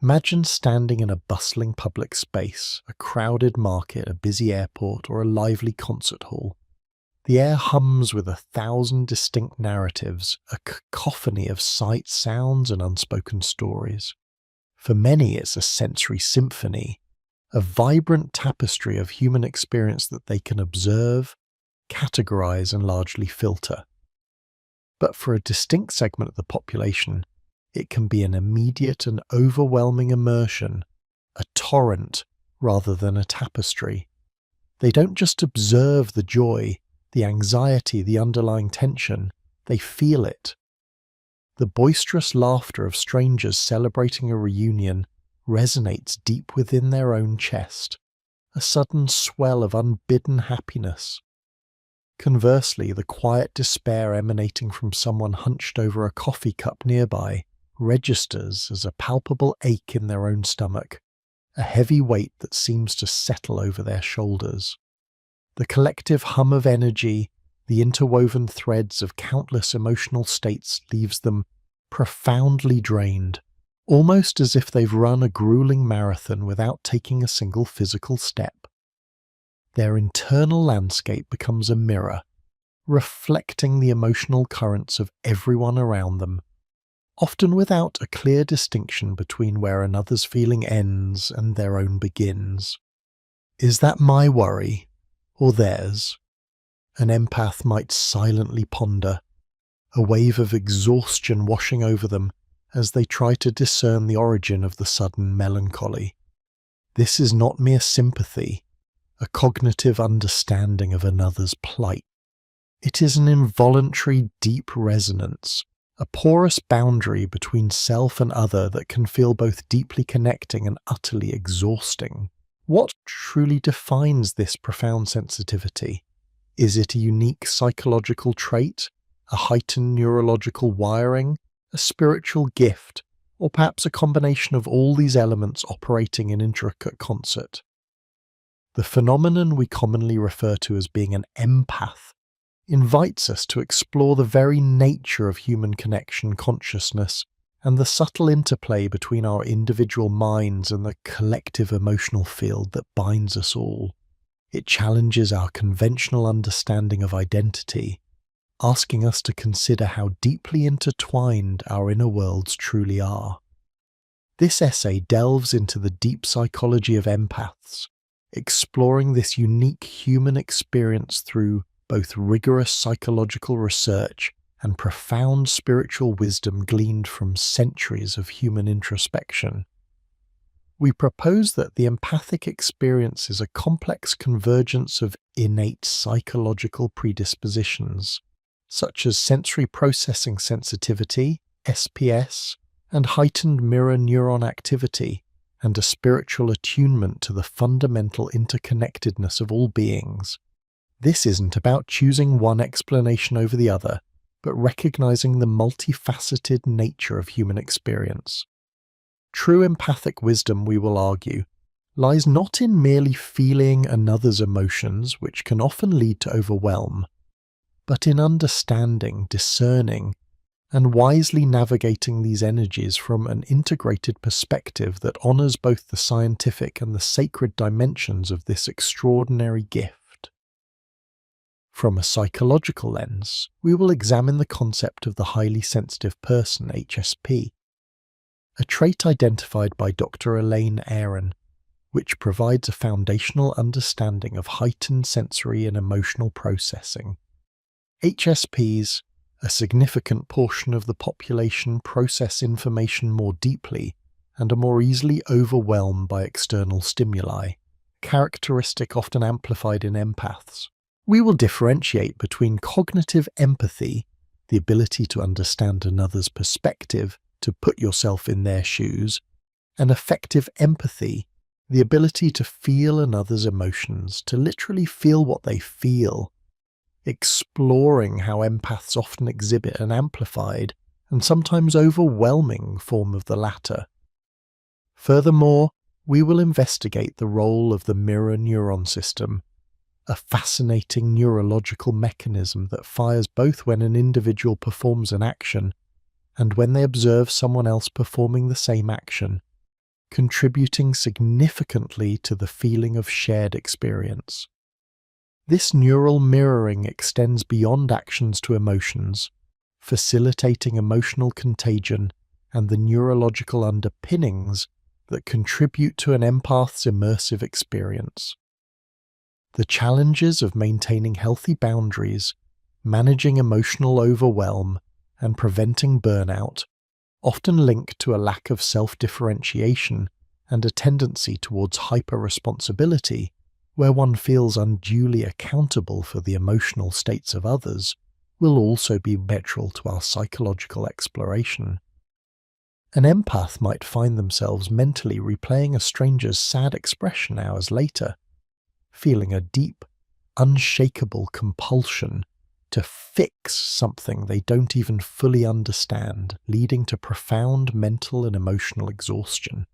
Imagine standing in a bustling public space, a crowded market, a busy airport, or a lively concert hall. The air hums with 1,000 distinct narratives, a cacophony of sights, sounds, and unspoken stories. For many, it's a sensory symphony, a vibrant tapestry of human experience that they can observe, categorize, and largely filter. But for a distinct segment of the population, it can be an immediate and overwhelming immersion, a torrent rather than a tapestry. They don't just observe the joy, the anxiety, the underlying tension, they feel it. The boisterous laughter of strangers celebrating a reunion resonates deep within their own chest, a sudden swell of unbidden happiness. Conversely, the quiet despair emanating from someone hunched over a coffee cup nearby registers as a palpable ache in their own stomach, a heavy weight that seems to settle over their shoulders. The collective hum of energy, the interwoven threads of countless emotional states leaves them profoundly drained, almost as if they've run a grueling marathon without taking a single physical step. Their internal landscape becomes a mirror, reflecting the emotional currents of everyone around them, often without a clear distinction between where another's feeling ends and their own begins. Is that my worry, or theirs? An empath might silently ponder, a wave of exhaustion washing over them as they try to discern the origin of the sudden melancholy. This is not mere sympathy, a cognitive understanding of another's plight. It is an involuntary deep resonance, a porous boundary between self and other that can feel both deeply connecting and utterly exhausting. What truly defines this profound sensitivity? Is it a unique psychological trait, a heightened neurological wiring, a spiritual gift, or perhaps a combination of all these elements operating in intricate concert? The phenomenon we commonly refer to as being an empath invites us to explore the very nature of human connection consciousness and the subtle interplay between our individual minds and the collective emotional field that binds us all. It challenges our conventional understanding of identity, asking us to consider how deeply intertwined our inner worlds truly are. This essay delves into the deep psychology of empaths, exploring this unique human experience through both rigorous psychological research and profound spiritual wisdom gleaned from centuries of human introspection. We propose that the empathic experience is a complex convergence of innate psychological predispositions, such as sensory processing sensitivity, SPS, and heightened mirror neuron activity, and a spiritual attunement to the fundamental interconnectedness of all beings. This isn't about choosing one explanation over the other, but recognizing the multifaceted nature of human experience. True empathic wisdom, we will argue, lies not in merely feeling another's emotions, which can often lead to overwhelm, but in understanding, discerning, and wisely navigating these energies from an integrated perspective that honors both the scientific and the sacred dimensions of this extraordinary gift. From a psychological lens, we will examine the concept of the highly sensitive person, HSP, a trait identified by Dr. Elaine Aron, which provides a foundational understanding of heightened sensory and emotional processing. HSPs, a significant portion of the population, process information more deeply and are more easily overwhelmed by external stimuli, characteristic often amplified in empaths. We will differentiate between cognitive empathy, the ability to understand another's perspective, to put yourself in their shoes, and affective empathy, the ability to feel another's emotions, to literally feel what they feel, exploring how empaths often exhibit an amplified and sometimes overwhelming form of the latter. Furthermore, we will investigate the role of the mirror neuron system, a fascinating neurological mechanism that fires both when an individual performs an action and when they observe someone else performing the same action, contributing significantly to the feeling of shared experience. This neural mirroring extends beyond actions to emotions, facilitating emotional contagion and the neurological underpinnings that contribute to an empath's immersive experience. The challenges of maintaining healthy boundaries, managing emotional overwhelm, and preventing burnout often link to a lack of self-differentiation and a tendency towards hyper-responsibility, where one feels unduly accountable for the emotional states of others, will also be central to our psychological exploration. An empath might find themselves mentally replaying a stranger's sad expression hours later, feeling a deep, unshakable compulsion to fix something they don't even fully understand, leading to profound mental and emotional exhaustion.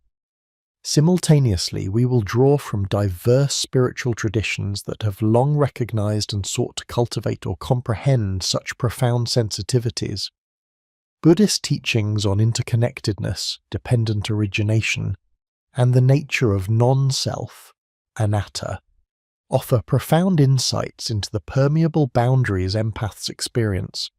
Simultaneously, we will draw from diverse spiritual traditions that have long recognized and sought to cultivate or comprehend such profound sensitivities. Buddhist teachings on interconnectedness, dependent origination, and the nature of non-self, anatta, offer profound insights into the permeable boundaries empaths experience,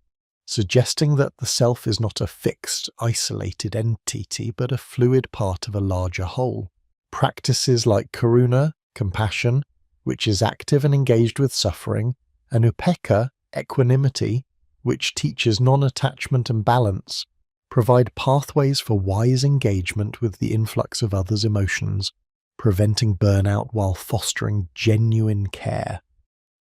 suggesting that the self is not a fixed, isolated entity but a fluid part of a larger whole. Practices like karuna, compassion, which is active and engaged with suffering, and upekkha, equanimity, which teaches non-attachment and balance, provide pathways for wise engagement with the influx of others' emotions, preventing burnout while fostering genuine care.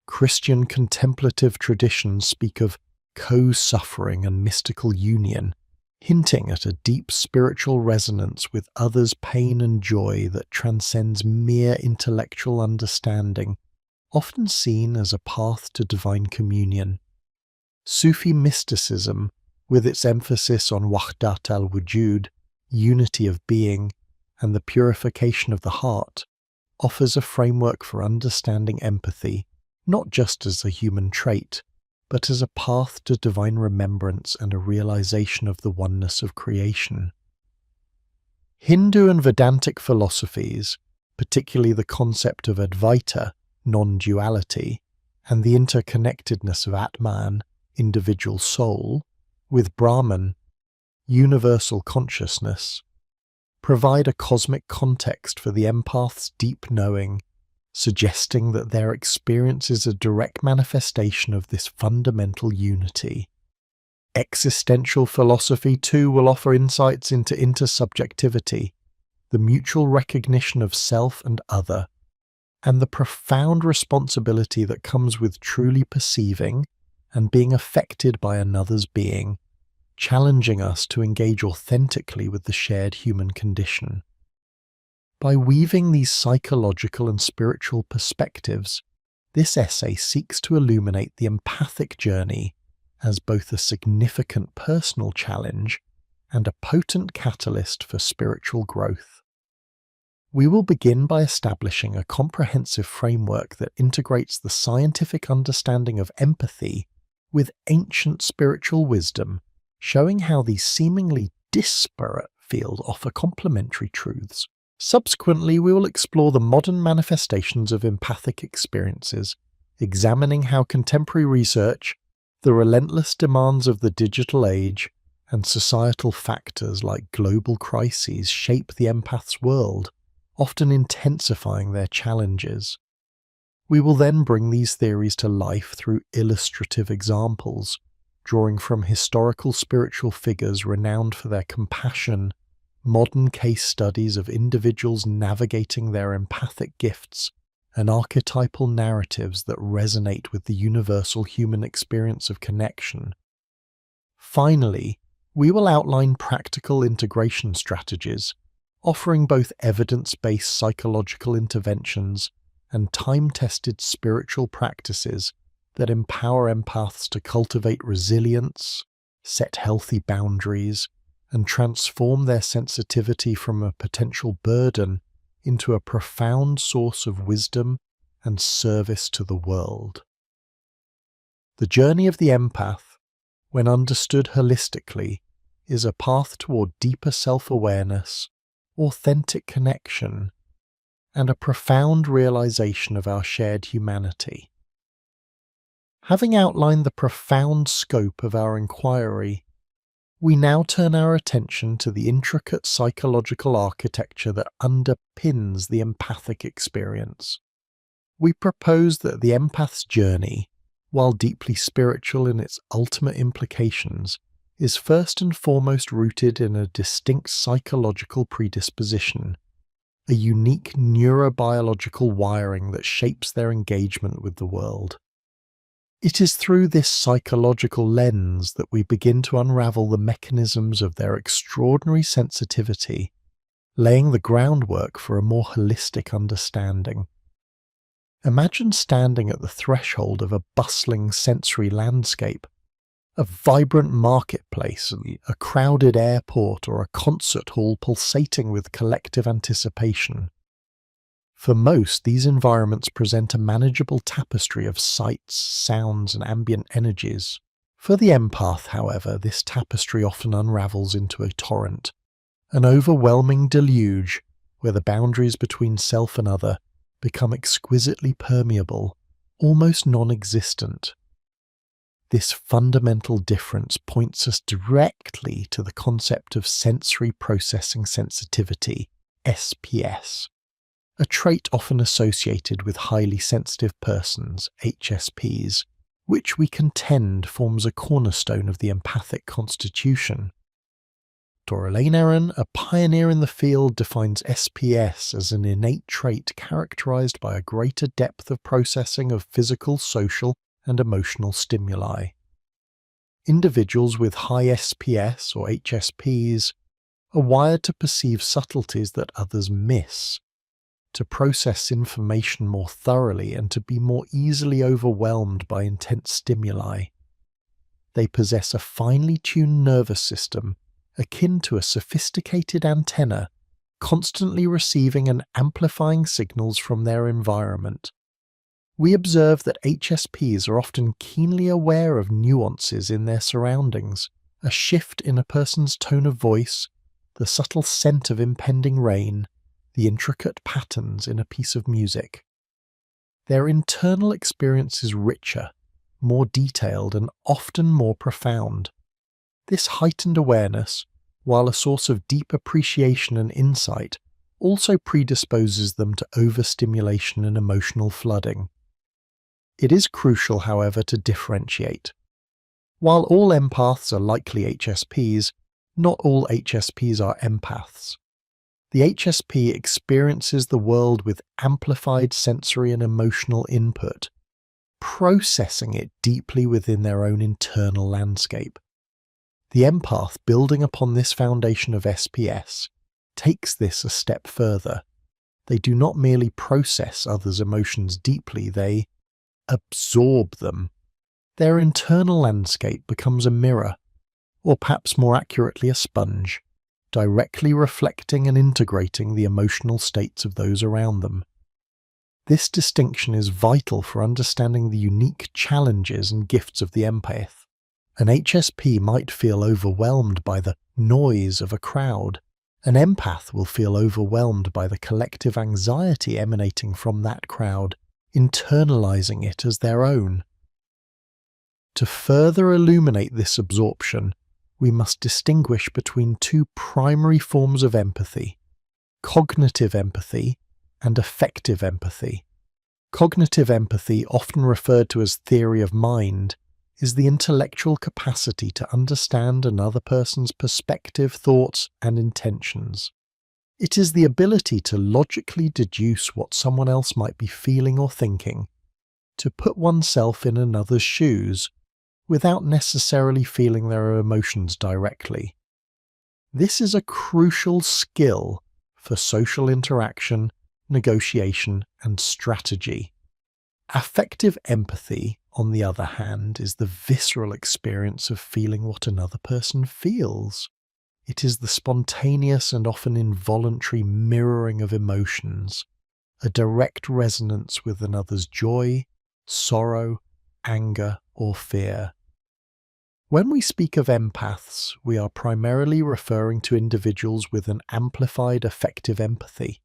Christian contemplative traditions speak of co-suffering and mystical union, hinting at a deep spiritual resonance with others' pain and joy that transcends mere intellectual understanding, often seen as a path to divine communion. Sufi mysticism, with its emphasis on wahdat al-wujud, unity of being, and the purification of the heart, offers a framework for understanding empathy, not just as a human trait, but as a path to divine remembrance and a realization of the oneness of creation. Hindu and Vedantic philosophies, particularly the concept of Advaita, non-duality, and the interconnectedness of Atman, individual soul, with Brahman, universal consciousness, provide a cosmic context for the empath's deep knowing, suggesting that their experience is a direct manifestation of this fundamental unity. Existential philosophy, too, will offer insights into intersubjectivity, the mutual recognition of self and other, and the profound responsibility that comes with truly perceiving and being affected by another's being, challenging us to engage authentically with the shared human condition. By weaving these psychological and spiritual perspectives, this essay seeks to illuminate the empathic journey as both a significant personal challenge and a potent catalyst for spiritual growth. We will begin by establishing a comprehensive framework that integrates the scientific understanding of empathy with ancient spiritual wisdom, showing how these seemingly disparate fields offer complementary truths. Subsequently, we will explore the modern manifestations of empathic experiences, examining how contemporary research, the relentless demands of the digital age, and societal factors like global crises shape the empath's world, often intensifying their challenges. We will then bring these theories to life through illustrative examples, drawing from historical spiritual figures renowned for their compassion, modern case studies of individuals navigating their empathic gifts, and archetypal narratives that resonate with the universal human experience of connection. Finally, we will outline practical integration strategies, offering both evidence-based psychological interventions and time-tested spiritual practices that empower empaths to cultivate resilience, set healthy boundaries, and transform their sensitivity from a potential burden into a profound source of wisdom and service to the world. The journey of the empath, when understood holistically, is a path toward deeper self-awareness, authentic connection, and a profound realization of our shared humanity. Having outlined the profound scope of our inquiry, we now turn our attention to the intricate psychological architecture that underpins the empathic experience. We propose that the empath's journey, while deeply spiritual in its ultimate implications, is first and foremost rooted in a distinct psychological predisposition, a unique neurobiological wiring that shapes their engagement with the world. It is through this psychological lens that we begin to unravel the mechanisms of their extraordinary sensitivity, laying the groundwork for a more holistic understanding. Imagine standing at the threshold of a bustling sensory landscape, a vibrant marketplace, a crowded airport, or a concert hall pulsating with collective anticipation. For most, these environments present a manageable tapestry of sights, sounds, and ambient energies. For the empath, however, this tapestry often unravels into a torrent, an overwhelming deluge where the boundaries between self and other become exquisitely permeable, almost non-existent. This fundamental difference points us directly to the concept of sensory processing sensitivity, SPS, a trait often associated with highly sensitive persons, HSPs, which we contend forms a cornerstone of the empathic constitution. Dr. Elaine Aron, a pioneer in the field, defines SPS as an innate trait characterized by a greater depth of processing of physical, social, and emotional stimuli. Individuals with high SPS or HSPs are wired to perceive subtleties that others miss, to process information more thoroughly, and to be more easily overwhelmed by intense stimuli. They possess a finely tuned nervous system akin to a sophisticated antenna, constantly receiving and amplifying signals from their environment. We observe that HSPs are often keenly aware of nuances in their surroundings, a shift in a person's tone of voice, the subtle scent of impending rain, the intricate patterns in a piece of music. Their internal experience is richer, more detailed, and often more profound. This heightened awareness, while a source of deep appreciation and insight, also predisposes them to overstimulation and emotional flooding. It is crucial, however, to differentiate. While all empaths are likely HSPs, not all HSPs are empaths. The HSP experiences the world with amplified sensory and emotional input, processing it deeply within their own internal landscape. The empath, building upon this foundation of SPS, takes this a step further. They do not merely process others' emotions deeply, they absorb them. Their internal landscape becomes a mirror, or perhaps more accurately a sponge, directly reflecting and integrating the emotional states of those around them. This distinction is vital for understanding the unique challenges and gifts of the empath. An HSP might feel overwhelmed by the noise of a crowd. An empath will feel overwhelmed by the collective anxiety emanating from that crowd, internalizing it as their own. To further illuminate this absorption, we must distinguish between two primary forms of empathy: cognitive empathy and affective empathy. Cognitive empathy, often referred to as theory of mind, is the intellectual capacity to understand another person's perspective, thoughts, and intentions. It is the ability to logically deduce what someone else might be feeling or thinking, to put oneself in another's shoes, without necessarily feeling their emotions directly. This is a crucial skill for social interaction, negotiation, and strategy. Affective empathy, on the other hand, is the visceral experience of feeling what another person feels. It is the spontaneous and often involuntary mirroring of emotions, a direct resonance with another's joy, sorrow, anger, or fear. When we speak of empaths, we are primarily referring to individuals with an amplified affective empathy.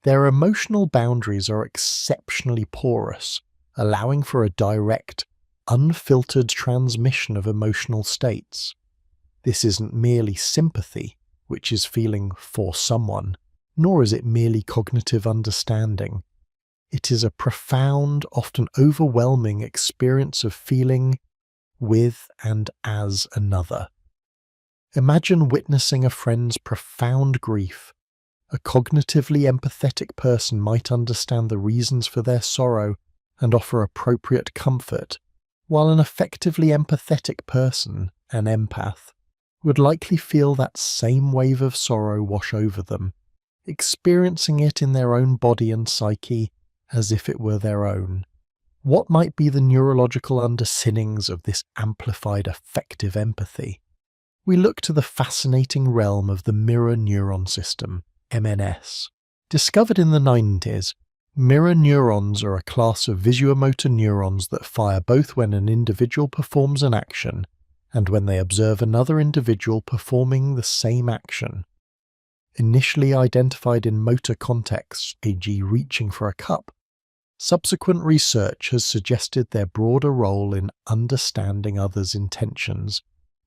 Their emotional boundaries are exceptionally porous, allowing for a direct, unfiltered transmission of emotional states. This isn't merely sympathy, which is feeling for someone, nor is it merely cognitive understanding. It is a profound, often overwhelming experience of feeling with and as another. Imagine witnessing a friend's profound grief. A cognitively empathetic person might understand the reasons for their sorrow and offer appropriate comfort, while an effectively empathetic person, an empath, would likely feel that same wave of sorrow wash over them, experiencing it in their own body and psyche as if it were their own. What might be the neurological underpinnings of this amplified affective empathy? We look to the fascinating realm of the mirror neuron system, MNS. Discovered in the 90s, mirror neurons are a class of visuomotor neurons that fire both when an individual performs an action and when they observe another individual performing the same action. Initially identified in motor contexts, e.g. reaching for a cup, subsequent research has suggested their broader role in understanding others' intentions,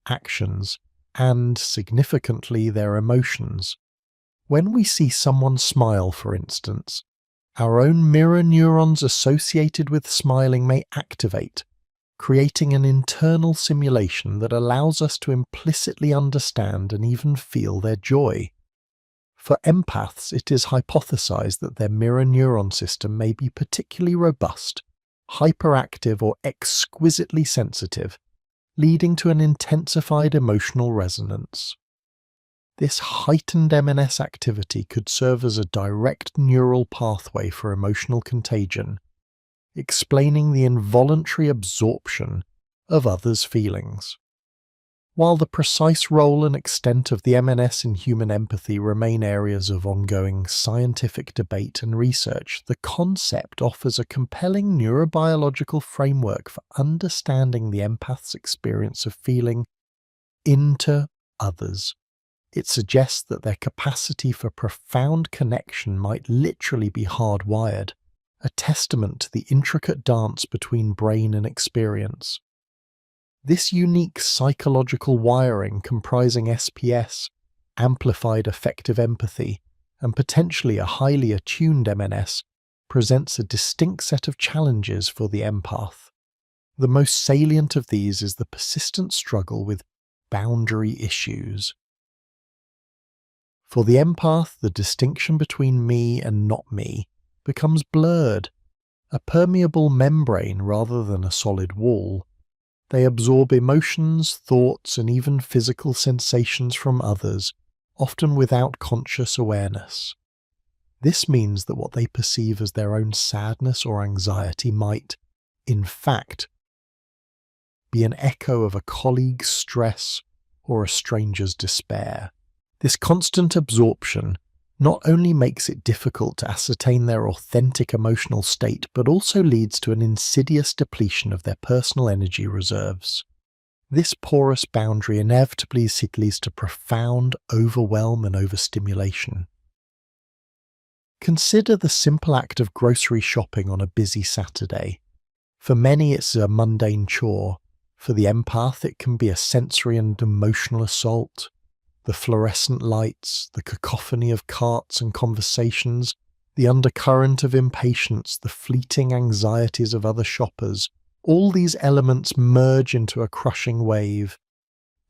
actions, and, significantly, their emotions. When we see someone smile, for instance, our own mirror neurons associated with smiling may activate, creating an internal simulation that allows us to implicitly understand and even feel their joy. For empaths, it is hypothesized that their mirror neuron system may be particularly robust, hyperactive, or exquisitely sensitive, leading to an intensified emotional resonance. This heightened MNS activity could serve as a direct neural pathway for emotional contagion, explaining the involuntary absorption of others' feelings. While the precise role and extent of the MNS in human empathy remain areas of ongoing scientific debate and research, the concept offers a compelling neurobiological framework for understanding the empath's experience of feeling into others. It suggests that their capacity for profound connection might literally be hardwired, a testament to the intricate dance between brain and experience. This unique psychological wiring comprising SPS, amplified affective empathy, and potentially a highly attuned MNS presents a distinct set of challenges for the empath. The most salient of these is the persistent struggle with boundary issues. For the empath, the distinction between me and not me becomes blurred, a permeable membrane rather than a solid wall. They absorb emotions, thoughts, and even physical sensations from others, often without conscious awareness. This means that what they perceive as their own sadness or anxiety might, in fact, be an echo of a colleague's stress or a stranger's despair. This constant absorption not only makes it difficult to ascertain their authentic emotional state, but also leads to an insidious depletion of their personal energy reserves. This porous boundary inevitably leads to profound overwhelm and overstimulation. Consider the simple act of grocery shopping on a busy Saturday. For many, it's a mundane chore. For the empath, it can be a sensory and emotional assault. The fluorescent lights, the cacophony of carts and conversations, the undercurrent of impatience, the fleeting anxieties of other shoppers, all these elements merge into a crushing wave.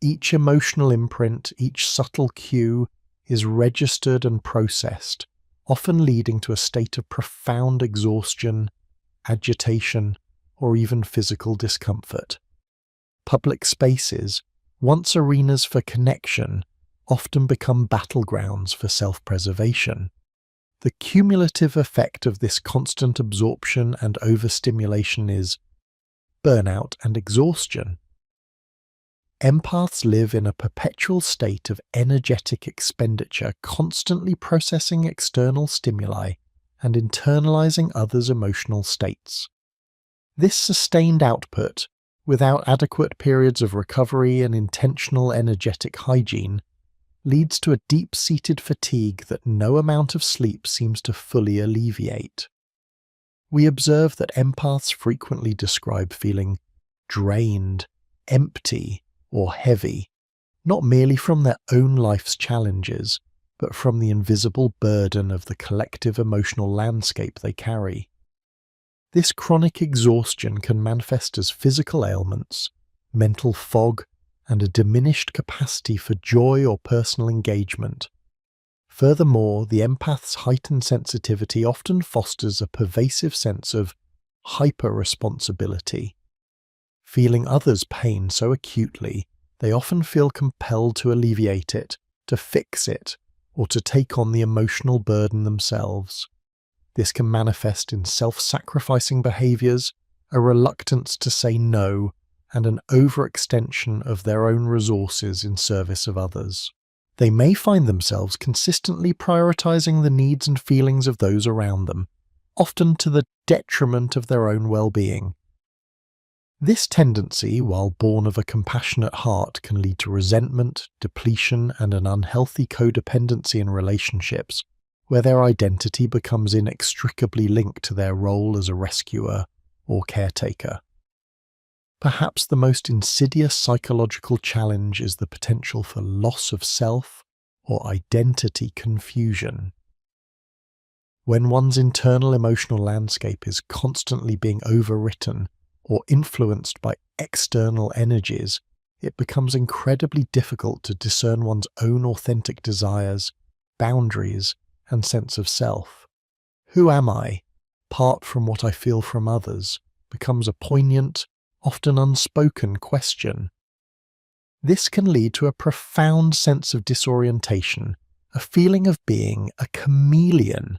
Each emotional imprint, each subtle cue, is registered and processed, often leading to a state of profound exhaustion, agitation, or even physical discomfort. Public spaces, once arenas for connection, often become battlegrounds for self-preservation. The cumulative effect of this constant absorption and overstimulation is burnout and exhaustion. Empaths live in a perpetual state of energetic expenditure, constantly processing external stimuli and internalizing others' emotional states. This sustained output, without adequate periods of recovery and intentional energetic hygiene, leads to a deep-seated fatigue that no amount of sleep seems to fully alleviate. We observe that empaths frequently describe feeling drained, empty, or heavy, not merely from their own life's challenges, but from the invisible burden of the collective emotional landscape they carry. This chronic exhaustion can manifest as physical ailments, mental fog, and a diminished capacity for joy or personal engagement. Furthermore, the empath's heightened sensitivity often fosters a pervasive sense of hyper-responsibility. Feeling others' pain so acutely, they often feel compelled to alleviate it, to fix it, or to take on the emotional burden themselves. This can manifest in self-sacrificing behaviours, a reluctance to say no, and an overextension of their own resources in service of others. They may find themselves consistently prioritising the needs and feelings of those around them, often to the detriment of their own well-being. This tendency, while born of a compassionate heart, can lead to resentment, depletion, and an unhealthy codependency in relationships, where their identity becomes inextricably linked to their role as a rescuer or caretaker. Perhaps the most insidious psychological challenge is the potential for loss of self or identity confusion. When one's internal emotional landscape is constantly being overwritten or influenced by external energies, it becomes incredibly difficult to discern one's own authentic desires, boundaries, and sense of self. Who am I, apart from what I feel from others, becomes a poignant, often unspoken question. This can lead to a profound sense of disorientation, a feeling of being a chameleon,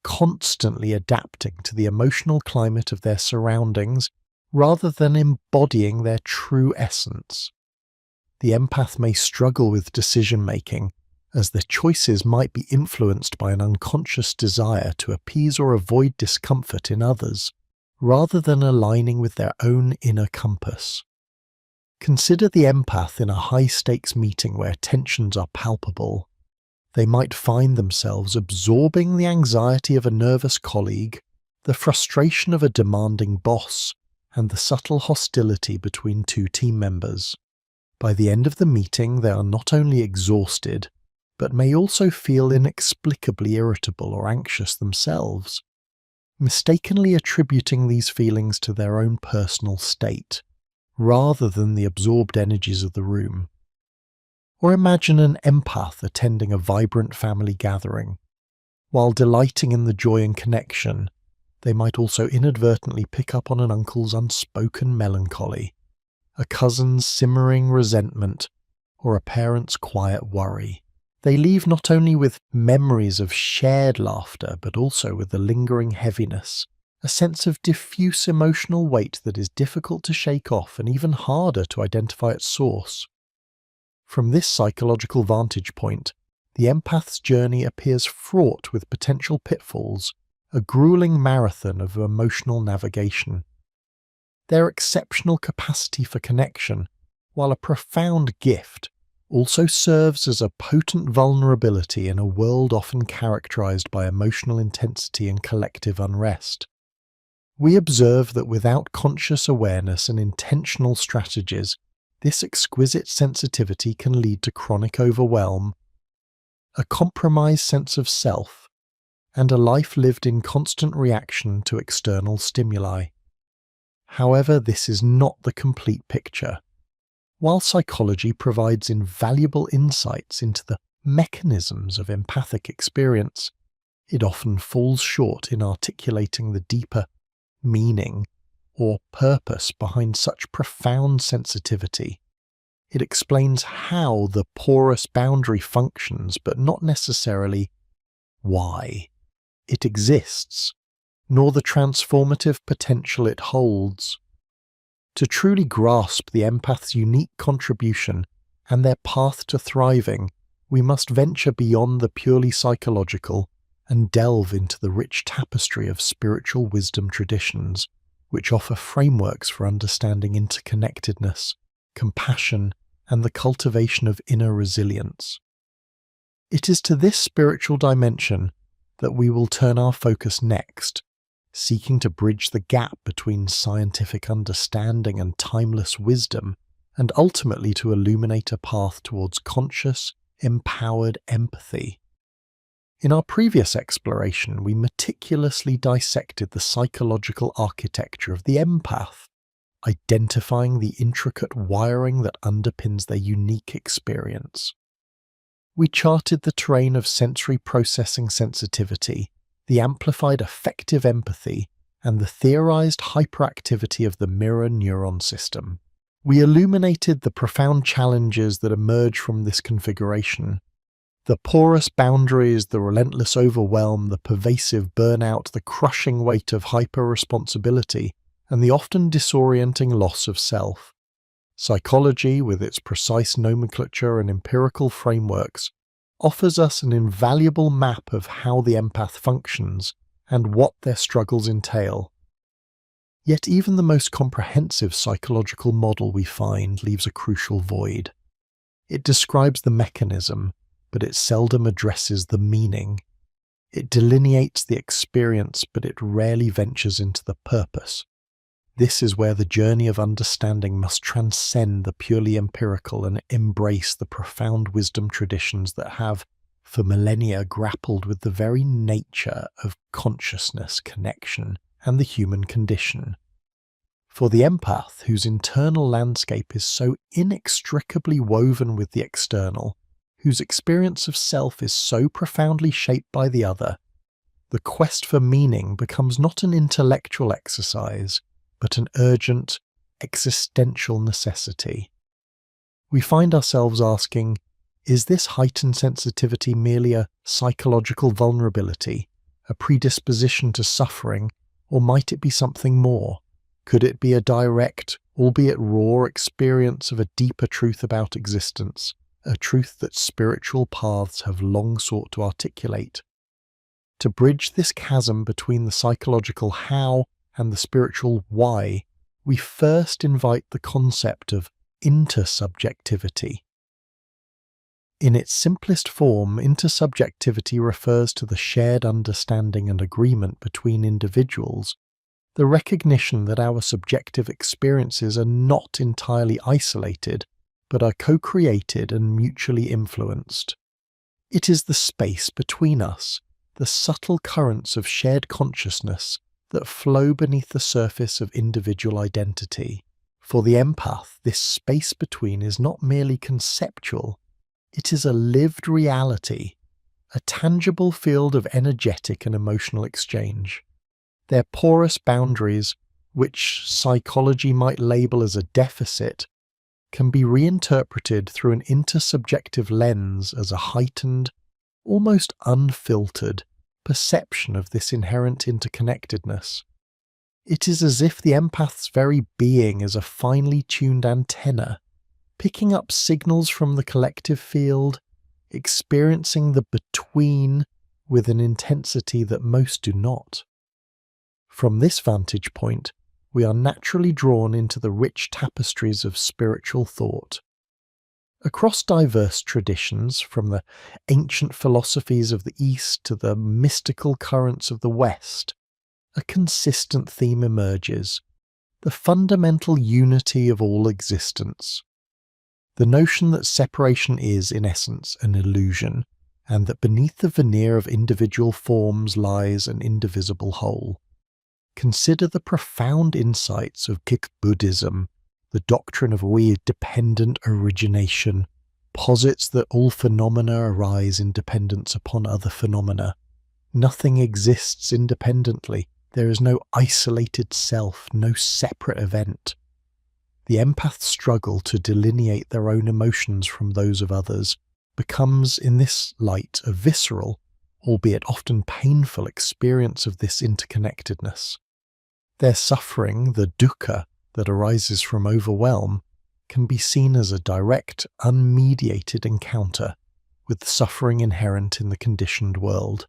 constantly adapting to the emotional climate of their surroundings rather than embodying their true essence. The empath may struggle with decision-making, as their choices might be influenced by an unconscious desire to appease or avoid discomfort in others, rather than aligning with their own inner compass. Consider the empath in a high-stakes meeting where tensions are palpable. They might find themselves absorbing the anxiety of a nervous colleague, the frustration of a demanding boss, and the subtle hostility between two team members. By the end of the meeting, they are not only exhausted, but may also feel inexplicably irritable or anxious themselves, mistakenly attributing these feelings to their own personal state, rather than the absorbed energies of the room. Or imagine an empath attending a vibrant family gathering. While delighting in the joy and connection, they might also inadvertently pick up on an uncle's unspoken melancholy, a cousin's simmering resentment, or a parent's quiet worry. They leave not only with memories of shared laughter, but also with a lingering heaviness, a sense of diffuse emotional weight that is difficult to shake off and even harder to identify its source. From this psychological vantage point, the empath's journey appears fraught with potential pitfalls, a grueling marathon of emotional navigation. Their exceptional capacity for connection, while a profound gift, also serves as a potent vulnerability in a world often characterized by emotional intensity and collective unrest. We observe that without conscious awareness and intentional strategies, this exquisite sensitivity can lead to chronic overwhelm, a compromised sense of self, and a life lived in constant reaction to external stimuli. However, this is not the complete picture. While psychology provides invaluable insights into the mechanisms of empathic experience, it often falls short in articulating the deeper meaning or purpose behind such profound sensitivity. It explains how the porous boundary functions, but not necessarily why it exists, nor the transformative potential it holds. To truly grasp the empath's unique contribution and their path to thriving, we must venture beyond the purely psychological and delve into the rich tapestry of spiritual wisdom traditions which offer frameworks for understanding interconnectedness, compassion, and the cultivation of inner resilience. It is to this spiritual dimension that we will turn our focus next, seeking to bridge the gap between scientific understanding and timeless wisdom, and ultimately to illuminate a path towards conscious, empowered empathy. In our previous exploration, we meticulously dissected the psychological architecture of the empath, identifying the intricate wiring that underpins their unique experience. We charted the terrain of sensory processing sensitivity, the amplified affective empathy, and the theorized hyperactivity of the mirror neuron system. We illuminated the profound challenges that emerge from this configuration: the porous boundaries, the relentless overwhelm, the pervasive burnout, the crushing weight of hyper-responsibility, and the often disorienting loss of self. Psychology, with its precise nomenclature and empirical frameworks, offers us an invaluable map of how the empath functions and what their struggles entail. Yet even the most comprehensive psychological model we find leaves a crucial void. It describes the mechanism, but it seldom addresses the meaning. It delineates the experience, but it rarely ventures into the purpose. This is where the journey of understanding must transcend the purely empirical and embrace the profound wisdom traditions that have, for millennia, grappled with the very nature of consciousness, connection, and the human condition. For the empath, whose internal landscape is so inextricably woven with the external, whose experience of self is so profoundly shaped by the other, the quest for meaning becomes not an intellectual exercise, but an urgent, existential necessity. We find ourselves asking, is this heightened sensitivity merely a psychological vulnerability, a predisposition to suffering, or might it be something more? Could it be a direct, albeit raw, experience of a deeper truth about existence, a truth that spiritual paths have long sought to articulate? To bridge this chasm between the psychological how and the spiritual why, we first invite the concept of intersubjectivity. In its simplest form, intersubjectivity refers to the shared understanding and agreement between individuals, the recognition that our subjective experiences are not entirely isolated, but are co-created and mutually influenced. It is the space between us, the subtle currents of shared consciousness that flow beneath the surface of individual identity. For the empath, this space between is not merely conceptual, it is a lived reality, a tangible field of energetic and emotional exchange. Their porous boundaries, which psychology might label as a deficit, can be reinterpreted through an intersubjective lens as a heightened, almost unfiltered, perception of this inherent interconnectedness. It is as if the empath's very being is a finely tuned antenna, picking up signals from the collective field, experiencing the between with an intensity that most do not. From this vantage point, we are naturally drawn into the rich tapestries of spiritual thought. Across diverse traditions, from the ancient philosophies of the East to the mystical currents of the West, a consistent theme emerges: the fundamental unity of all existence. The notion that separation is, in essence, an illusion, and that beneath the veneer of individual forms lies an indivisible whole. Consider the profound insights of Sikh Buddhism. The doctrine of dependent origination posits that all phenomena arise in dependence upon other phenomena. Nothing exists independently. There is no isolated self, no separate event. The empath's struggle to delineate their own emotions from those of others becomes, in this light, a visceral, albeit often painful, experience of this interconnectedness. Their suffering, the dukkha, that arises from overwhelm, can be seen as a direct, unmediated encounter with the suffering inherent in the conditioned world,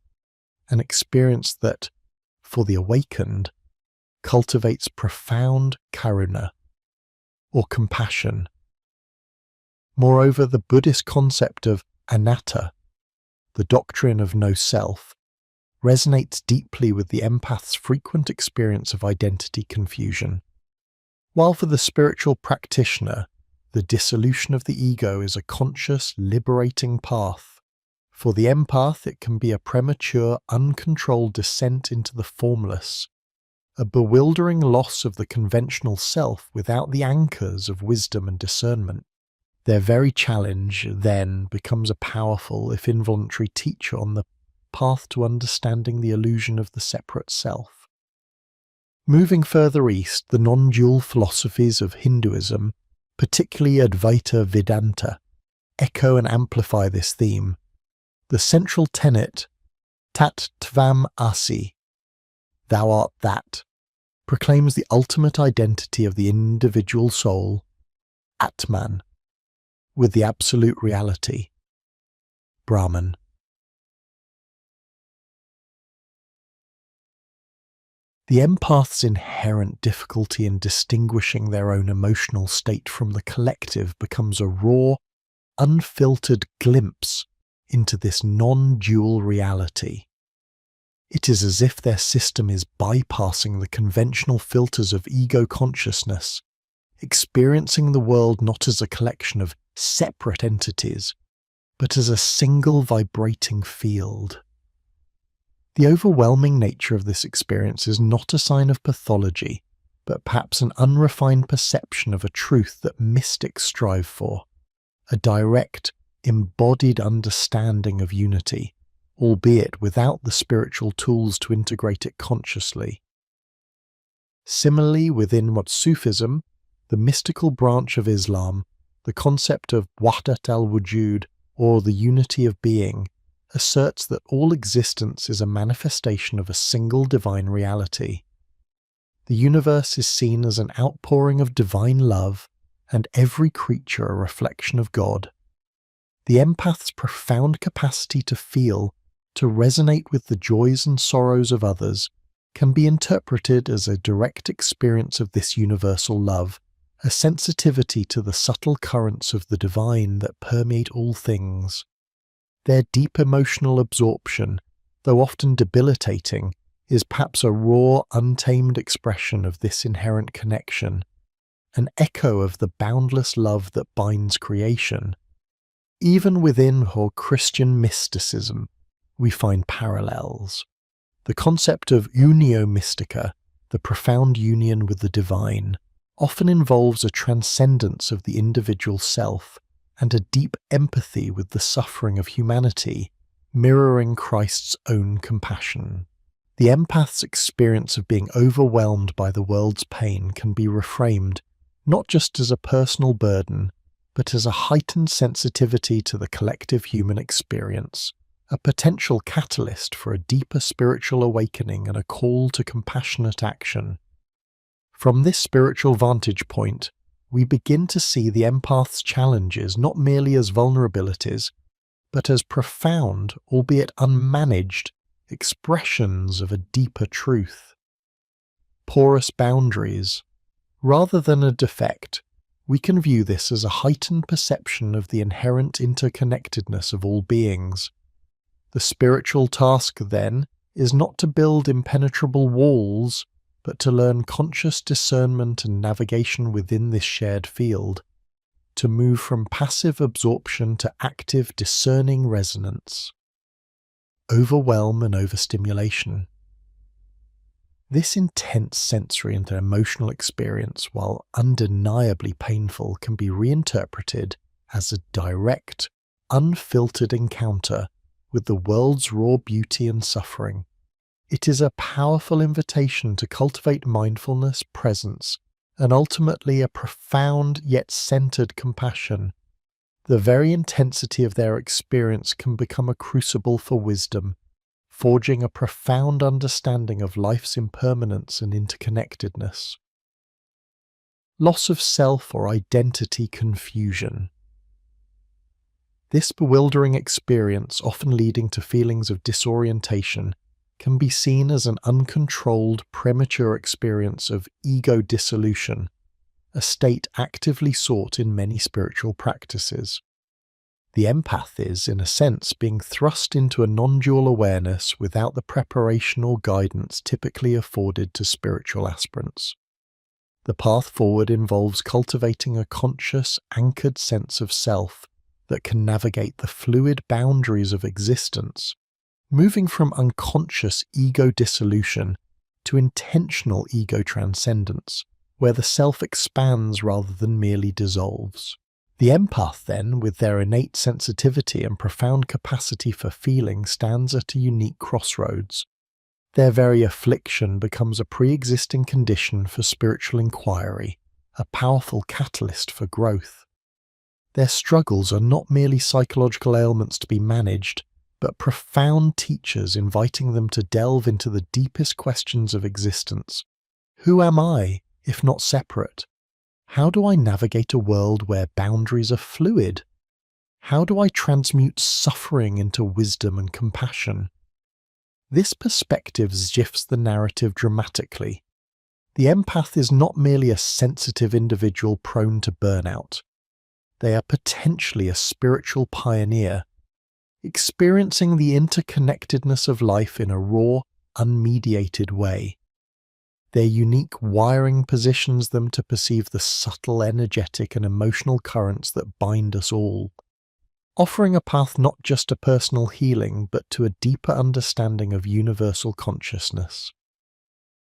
an experience that, for the awakened, cultivates profound karuna, or compassion. Moreover, the Buddhist concept of anatta, the doctrine of no self, resonates deeply with the empath's frequent experience of identity confusion. While for the spiritual practitioner, the dissolution of the ego is a conscious, liberating path, for the empath it can be a premature, uncontrolled descent into the formless, a bewildering loss of the conventional self without the anchors of wisdom and discernment. Their very challenge, then, becomes a powerful, if involuntary, teacher on the path to understanding the illusion of the separate self. Moving further east, the non-dual philosophies of Hinduism, particularly Advaita Vedanta, echo and amplify this theme. The central tenet, Tat Tvam Asi, thou art that, proclaims the ultimate identity of the individual soul, Atman, with the absolute reality, Brahman. The empath's inherent difficulty in distinguishing their own emotional state from the collective becomes a raw, unfiltered glimpse into this non-dual reality. It is as if their system is bypassing the conventional filters of ego consciousness, experiencing the world not as a collection of separate entities, but as a single vibrating field. The overwhelming nature of this experience is not a sign of pathology, but perhaps an unrefined perception of a truth that mystics strive for, a direct, embodied understanding of unity, albeit without the spiritual tools to integrate it consciously. Similarly, within what Sufism, the mystical branch of Islam, the concept of Wahdat al-Wujud, or the unity of being, asserts that all existence is a manifestation of a single divine reality. The universe is seen as an outpouring of divine love, and every creature a reflection of God. The empath's profound capacity to feel, to resonate with the joys and sorrows of others, can be interpreted as a direct experience of this universal love, a sensitivity to the subtle currents of the divine that permeate all things. Their deep emotional absorption, though often debilitating, is perhaps a raw, untamed expression of this inherent connection, an echo of the boundless love that binds creation. Even within her Christian mysticism, we find parallels. The concept of unio mystica, the profound union with the divine, often involves a transcendence of the individual self and a deep empathy with the suffering of humanity, mirroring Christ's own compassion. The empath's experience of being overwhelmed by the world's pain can be reframed not just as a personal burden, but as a heightened sensitivity to the collective human experience, a potential catalyst for a deeper spiritual awakening and a call to compassionate action. From this spiritual vantage point, we begin to see the empath's challenges not merely as vulnerabilities, but as profound, albeit unmanaged, expressions of a deeper truth. Porous boundaries. Rather than a defect, we can view this as a heightened perception of the inherent interconnectedness of all beings. The spiritual task, then, is not to build impenetrable walls, but to learn conscious discernment and navigation within this shared field, to move from passive absorption to active discerning resonance. Overwhelm and overstimulation. This intense sensory and emotional experience, while undeniably painful, can be reinterpreted as a direct, unfiltered encounter with the world's raw beauty and suffering. It is a powerful invitation to cultivate mindfulness, presence, and ultimately a profound yet centered compassion. The very intensity of their experience can become a crucible for wisdom, forging a profound understanding of life's impermanence and interconnectedness. Loss of self or identity confusion. This bewildering experience, often leading to feelings of disorientation, can be seen as an uncontrolled, premature experience of ego dissolution, a state actively sought in many spiritual practices. The empath is, in a sense, being thrust into a non-dual awareness without the preparation or guidance typically afforded to spiritual aspirants. The path forward involves cultivating a conscious, anchored sense of self that can navigate the fluid boundaries of existence, moving from unconscious ego dissolution to intentional ego transcendence, where the self expands rather than merely dissolves. The empath, then, with their innate sensitivity and profound capacity for feeling, stands at a unique crossroads. Their very affliction becomes a pre-existing condition for spiritual inquiry, a powerful catalyst for growth. Their struggles are not merely psychological ailments to be managed, but profound teachers inviting them to delve into the deepest questions of existence. Who am I, if not separate? How do I navigate a world where boundaries are fluid? How do I transmute suffering into wisdom and compassion? This perspective shifts the narrative dramatically. The empath is not merely a sensitive individual prone to burnout. They are potentially a spiritual pioneer, experiencing the interconnectedness of life in a raw, unmediated way. Their unique wiring positions them to perceive the subtle energetic and emotional currents that bind us all, offering a path not just to personal healing but to a deeper understanding of universal consciousness.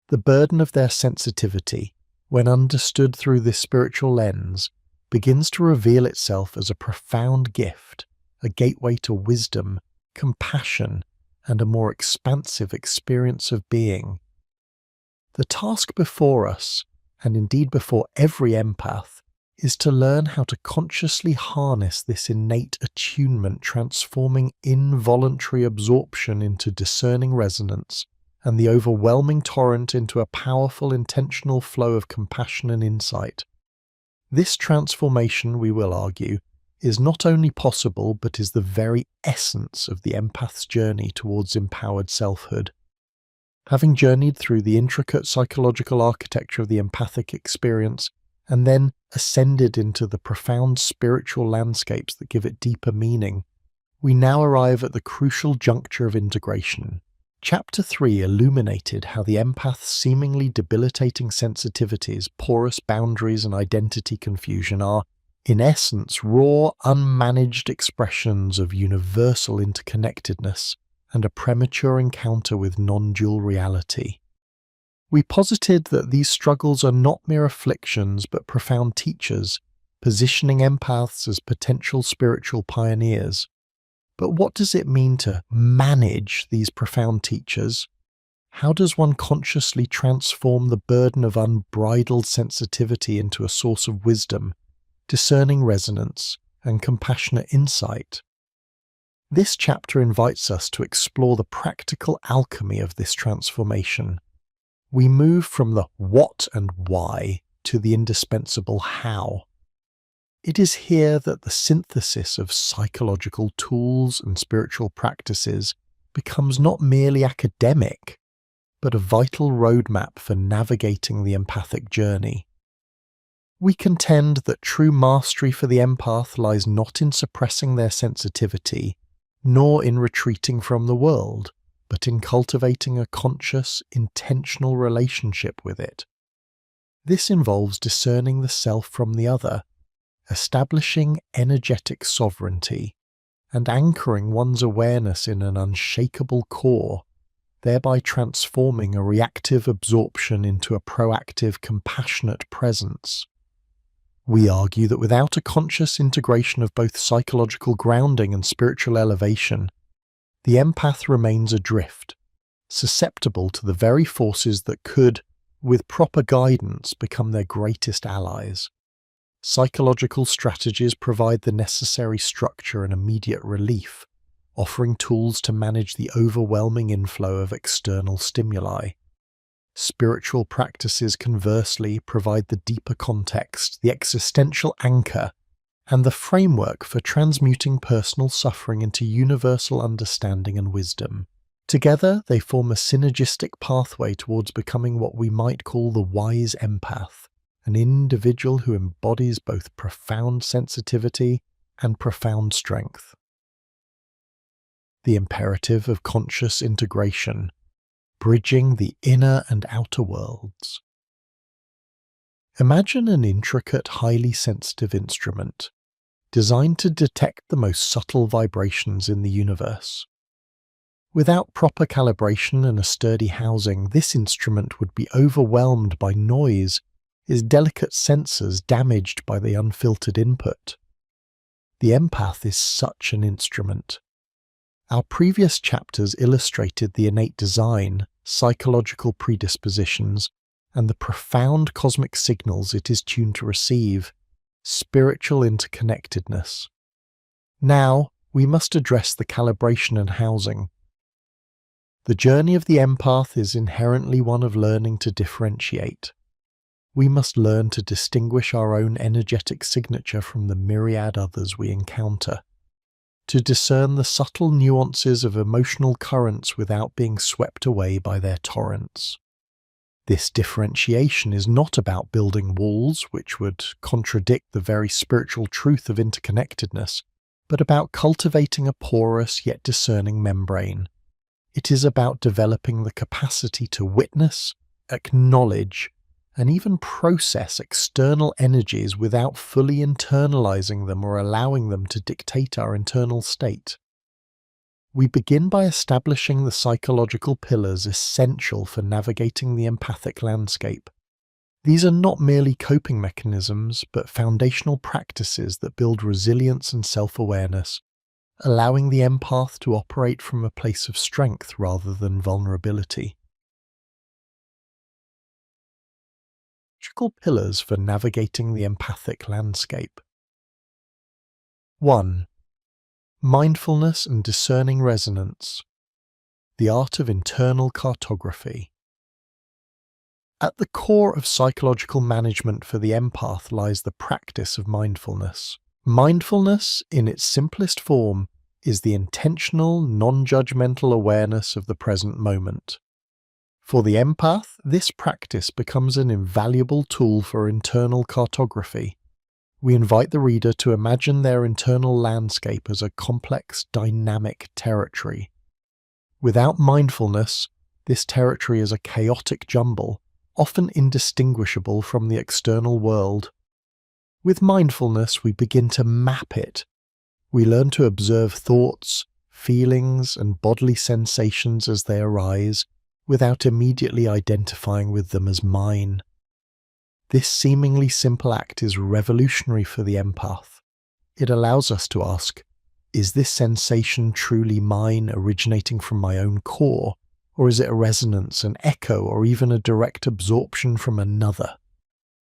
The burden of their sensitivity, when understood through this spiritual lens, begins to reveal itself as a profound gift, a gateway to wisdom, compassion, and a more expansive experience of being. The task before us, and indeed before every empath, is to learn how to consciously harness this innate attunement, transforming involuntary absorption into discerning resonance, and the overwhelming torrent into a powerful intentional flow of compassion and insight. This transformation, we will argue, is not only possible but is the very essence of the empath's journey towards empowered selfhood. Having journeyed through the intricate psychological architecture of the empathic experience, and then ascended into the profound spiritual landscapes that give it deeper meaning, we now arrive at the crucial juncture of integration. Chapter 3 illuminated how the empath's seemingly debilitating sensitivities, porous boundaries, and identity confusion are, in essence, raw, unmanaged expressions of universal interconnectedness and a premature encounter with non-dual reality. We posited that these struggles are not mere afflictions but profound teachers, positioning empaths as potential spiritual pioneers. But what does it mean to manage these profound teachers? How does one consciously transform the burden of unbridled sensitivity into a source of wisdom, discerning resonance, and compassionate insight? This chapter invites us to explore the practical alchemy of this transformation. We move from the what and why to the indispensable how. It is here that the synthesis of psychological tools and spiritual practices becomes not merely academic, but a vital roadmap for navigating the empathic journey. We contend that true mastery for the empath lies not in suppressing their sensitivity, nor in retreating from the world, but in cultivating a conscious, intentional relationship with it. This involves discerning the self from the other, establishing energetic sovereignty, and anchoring one's awareness in an unshakable core, thereby transforming a reactive absorption into a proactive, compassionate presence. We argue that without a conscious integration of both psychological grounding and spiritual elevation, the empath remains adrift, susceptible to the very forces that could, with proper guidance, become their greatest allies. Psychological strategies provide the necessary structure and immediate relief, offering tools to manage the overwhelming inflow of external stimuli. Spiritual practices, conversely, provide the deeper context, the existential anchor, and the framework for transmuting personal suffering into universal understanding and wisdom. Together, they form a synergistic pathway towards becoming what we might call the wise empath, an individual who embodies both profound sensitivity and profound strength. The imperative of conscious integration, bridging the inner and outer worlds. Imagine an intricate, highly sensitive instrument, designed to detect the most subtle vibrations in the universe. Without proper calibration and a sturdy housing, this instrument would be overwhelmed by noise, its delicate sensors damaged by the unfiltered input. The empath is such an instrument. Our previous chapters illustrated the innate design, psychological predispositions, and the profound cosmic signals it is tuned to receive, spiritual interconnectedness. Now, we must address the calibration and housing. The journey of the empath is inherently one of learning to differentiate. We must learn to distinguish our own energetic signature from the myriad others we encounter, to discern the subtle nuances of emotional currents without being swept away by their torrents. This differentiation is not about building walls, which would contradict the very spiritual truth of interconnectedness, but about cultivating a porous yet discerning membrane. It is about developing the capacity to witness, acknowledge, and even process external energies without fully internalizing them or allowing them to dictate our internal state. We begin by establishing the psychological pillars essential for navigating the empathic landscape. These are not merely coping mechanisms, but foundational practices that build resilience and self-awareness, allowing the empath to operate from a place of strength rather than vulnerability. Practical pillars for navigating the empathic landscape. 1. Mindfulness and discerning resonance. The art of internal cartography. At the core of psychological management for the empath lies the practice of mindfulness. Mindfulness, in its simplest form, is the intentional, non-judgmental awareness of the present moment. For the empath, this practice becomes an invaluable tool for internal cartography. We invite the reader to imagine their internal landscape as a complex, dynamic territory. Without mindfulness, this territory is a chaotic jumble, often indistinguishable from the external world. With mindfulness, we begin to map it. We learn to observe thoughts, feelings, and bodily sensations as they arise, without immediately identifying with them as mine. This seemingly simple act is revolutionary for the empath. It allows us to ask, is this sensation truly mine, originating from my own core, or is it a resonance, an echo, or even a direct absorption from another?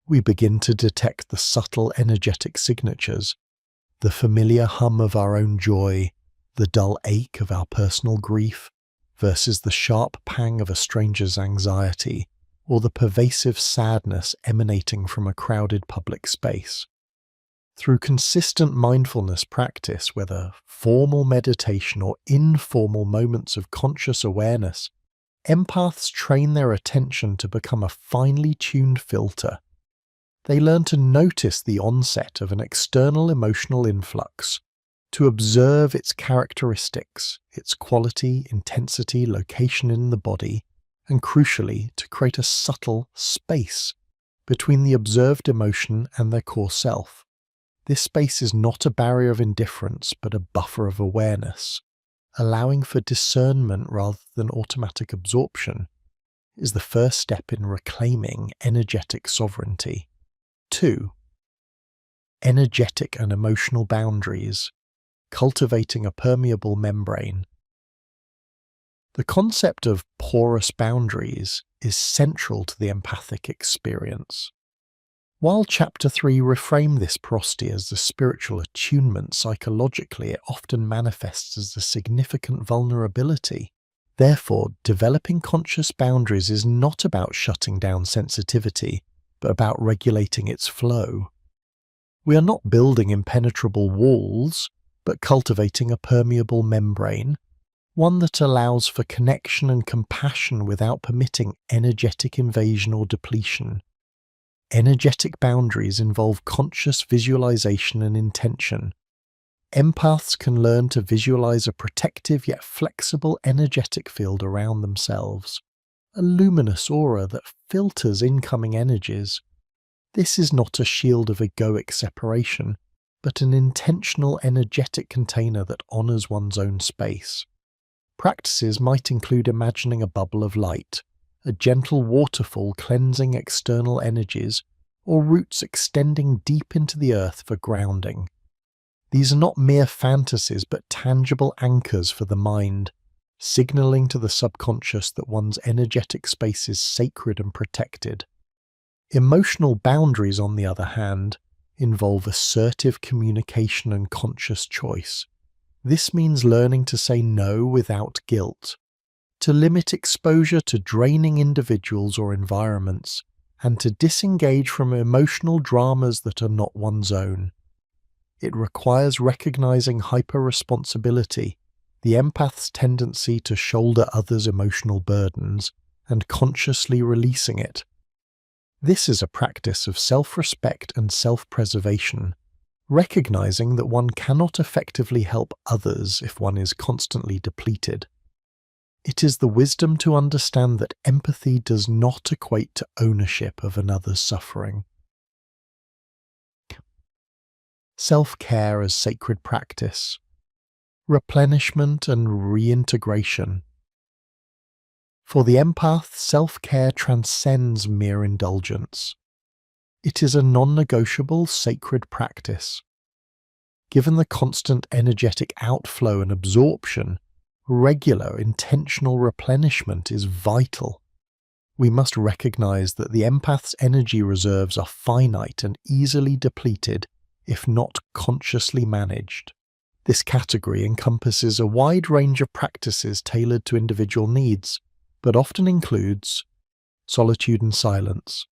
We begin to detect the subtle energetic signatures, the familiar hum of our own joy, the dull ache of our personal grief, versus the sharp pang of a stranger's anxiety, or the pervasive sadness emanating from a crowded public space. Through consistent mindfulness practice, whether formal meditation or informal moments of conscious awareness, empaths train their attention to become a finely tuned filter. They learn to notice the onset of an external emotional influx, to observe its characteristics, its quality, intensity, location in the body, and crucially, to create a subtle space between the observed emotion and their core self. This space is not a barrier of indifference, but a buffer of awareness, allowing for discernment rather than automatic absorption, is the first step in reclaiming energetic sovereignty. 2. Energetic and emotional boundaries. Cultivating a permeable membrane. The concept of porous boundaries is central to the empathic experience. While Chapter 3 reframed this porosity as the spiritual attunement, psychologically it often manifests as a significant vulnerability. Therefore, developing conscious boundaries is not about shutting down sensitivity, but about regulating its flow. We are not building impenetrable walls, but cultivating a permeable membrane. one that allows for connection and compassion without permitting energetic invasion or depletion. Energetic boundaries involve conscious visualization and intention. Empaths can learn to visualize a protective yet flexible energetic field around themselves, a luminous aura that filters incoming energies. This is not a shield of egoic separation, but an intentional energetic container that honors one's own space. Practices might include imagining a bubble of light, a gentle waterfall cleansing external energies, or roots extending deep into the earth for grounding. These are not mere fantasies but tangible anchors for the mind, signaling to the subconscious that one's energetic space is sacred and protected. Emotional boundaries, on the other hand, involve assertive communication and conscious choice. This means learning to say no without guilt, to limit exposure to draining individuals or environments, and to disengage from emotional dramas that are not one's own. It requires recognizing hyper-responsibility, the empath's tendency to shoulder others' emotional burdens, and consciously releasing it. This is a practice of self-respect and self-preservation, recognizing that one cannot effectively help others if one is constantly depleted. It is the wisdom to understand that empathy does not equate to ownership of another's suffering. Self-care as sacred practice, replenishment and reintegration. For the empath, self-care transcends mere indulgence. It is a non-negotiable sacred practice. Given the constant energetic outflow and absorption, regular, intentional replenishment is vital. We must recognize that the empath's energy reserves are finite and easily depleted if not consciously managed. This category encompasses a wide range of practices tailored to individual needs, but often includes solitude and silence.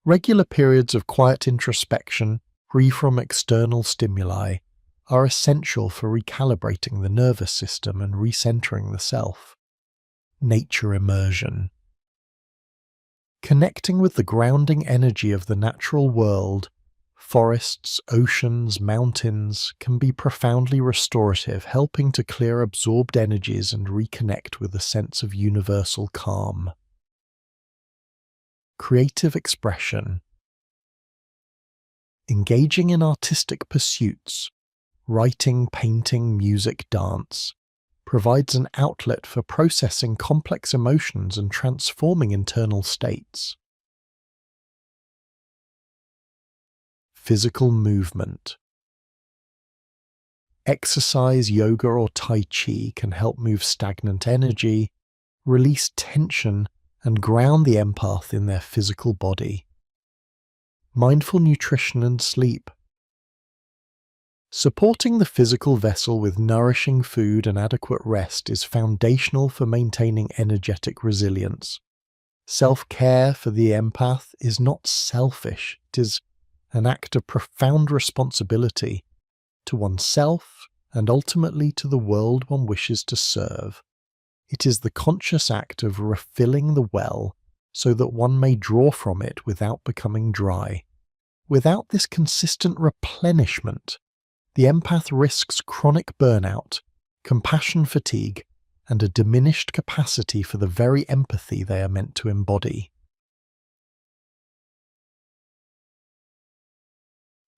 Regular periods of quiet introspection, free from external stimuli, are essential for recalibrating the nervous system and recentering the self. Nature immersion. Connecting with the grounding energy of the natural world, forests, oceans, mountains, can be profoundly restorative, helping to clear absorbed energies and reconnect with a sense of universal calm. Creative expression. Engaging in artistic pursuits, writing, painting, music, dance, provides an outlet for processing complex emotions and transforming internal states. Physical movement. Exercise, yoga or tai chi can help move stagnant energy, release tension, and ground the empath in their physical body. Mindful nutrition and sleep. Supporting the physical vessel with nourishing food and adequate rest is foundational for maintaining energetic resilience. Self-care for the empath is not selfish, it is an act of profound responsibility to oneself and ultimately to the world one wishes to serve. It is the conscious act of refilling the well so that one may draw from it without becoming dry. Without this consistent replenishment, the empath risks chronic burnout, compassion fatigue, and a diminished capacity for the very empathy they are meant to embody.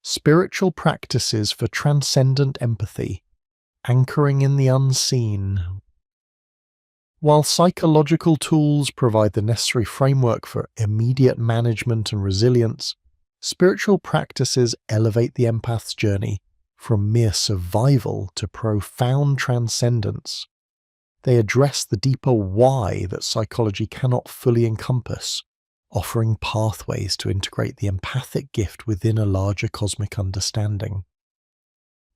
Spiritual practices for transcendent empathy, anchoring in the unseen. While psychological tools provide the necessary framework for immediate management and resilience, spiritual practices elevate the empath's journey from mere survival to profound transcendence. They address the deeper why that psychology cannot fully encompass, offering pathways to integrate the empathic gift within a larger cosmic understanding.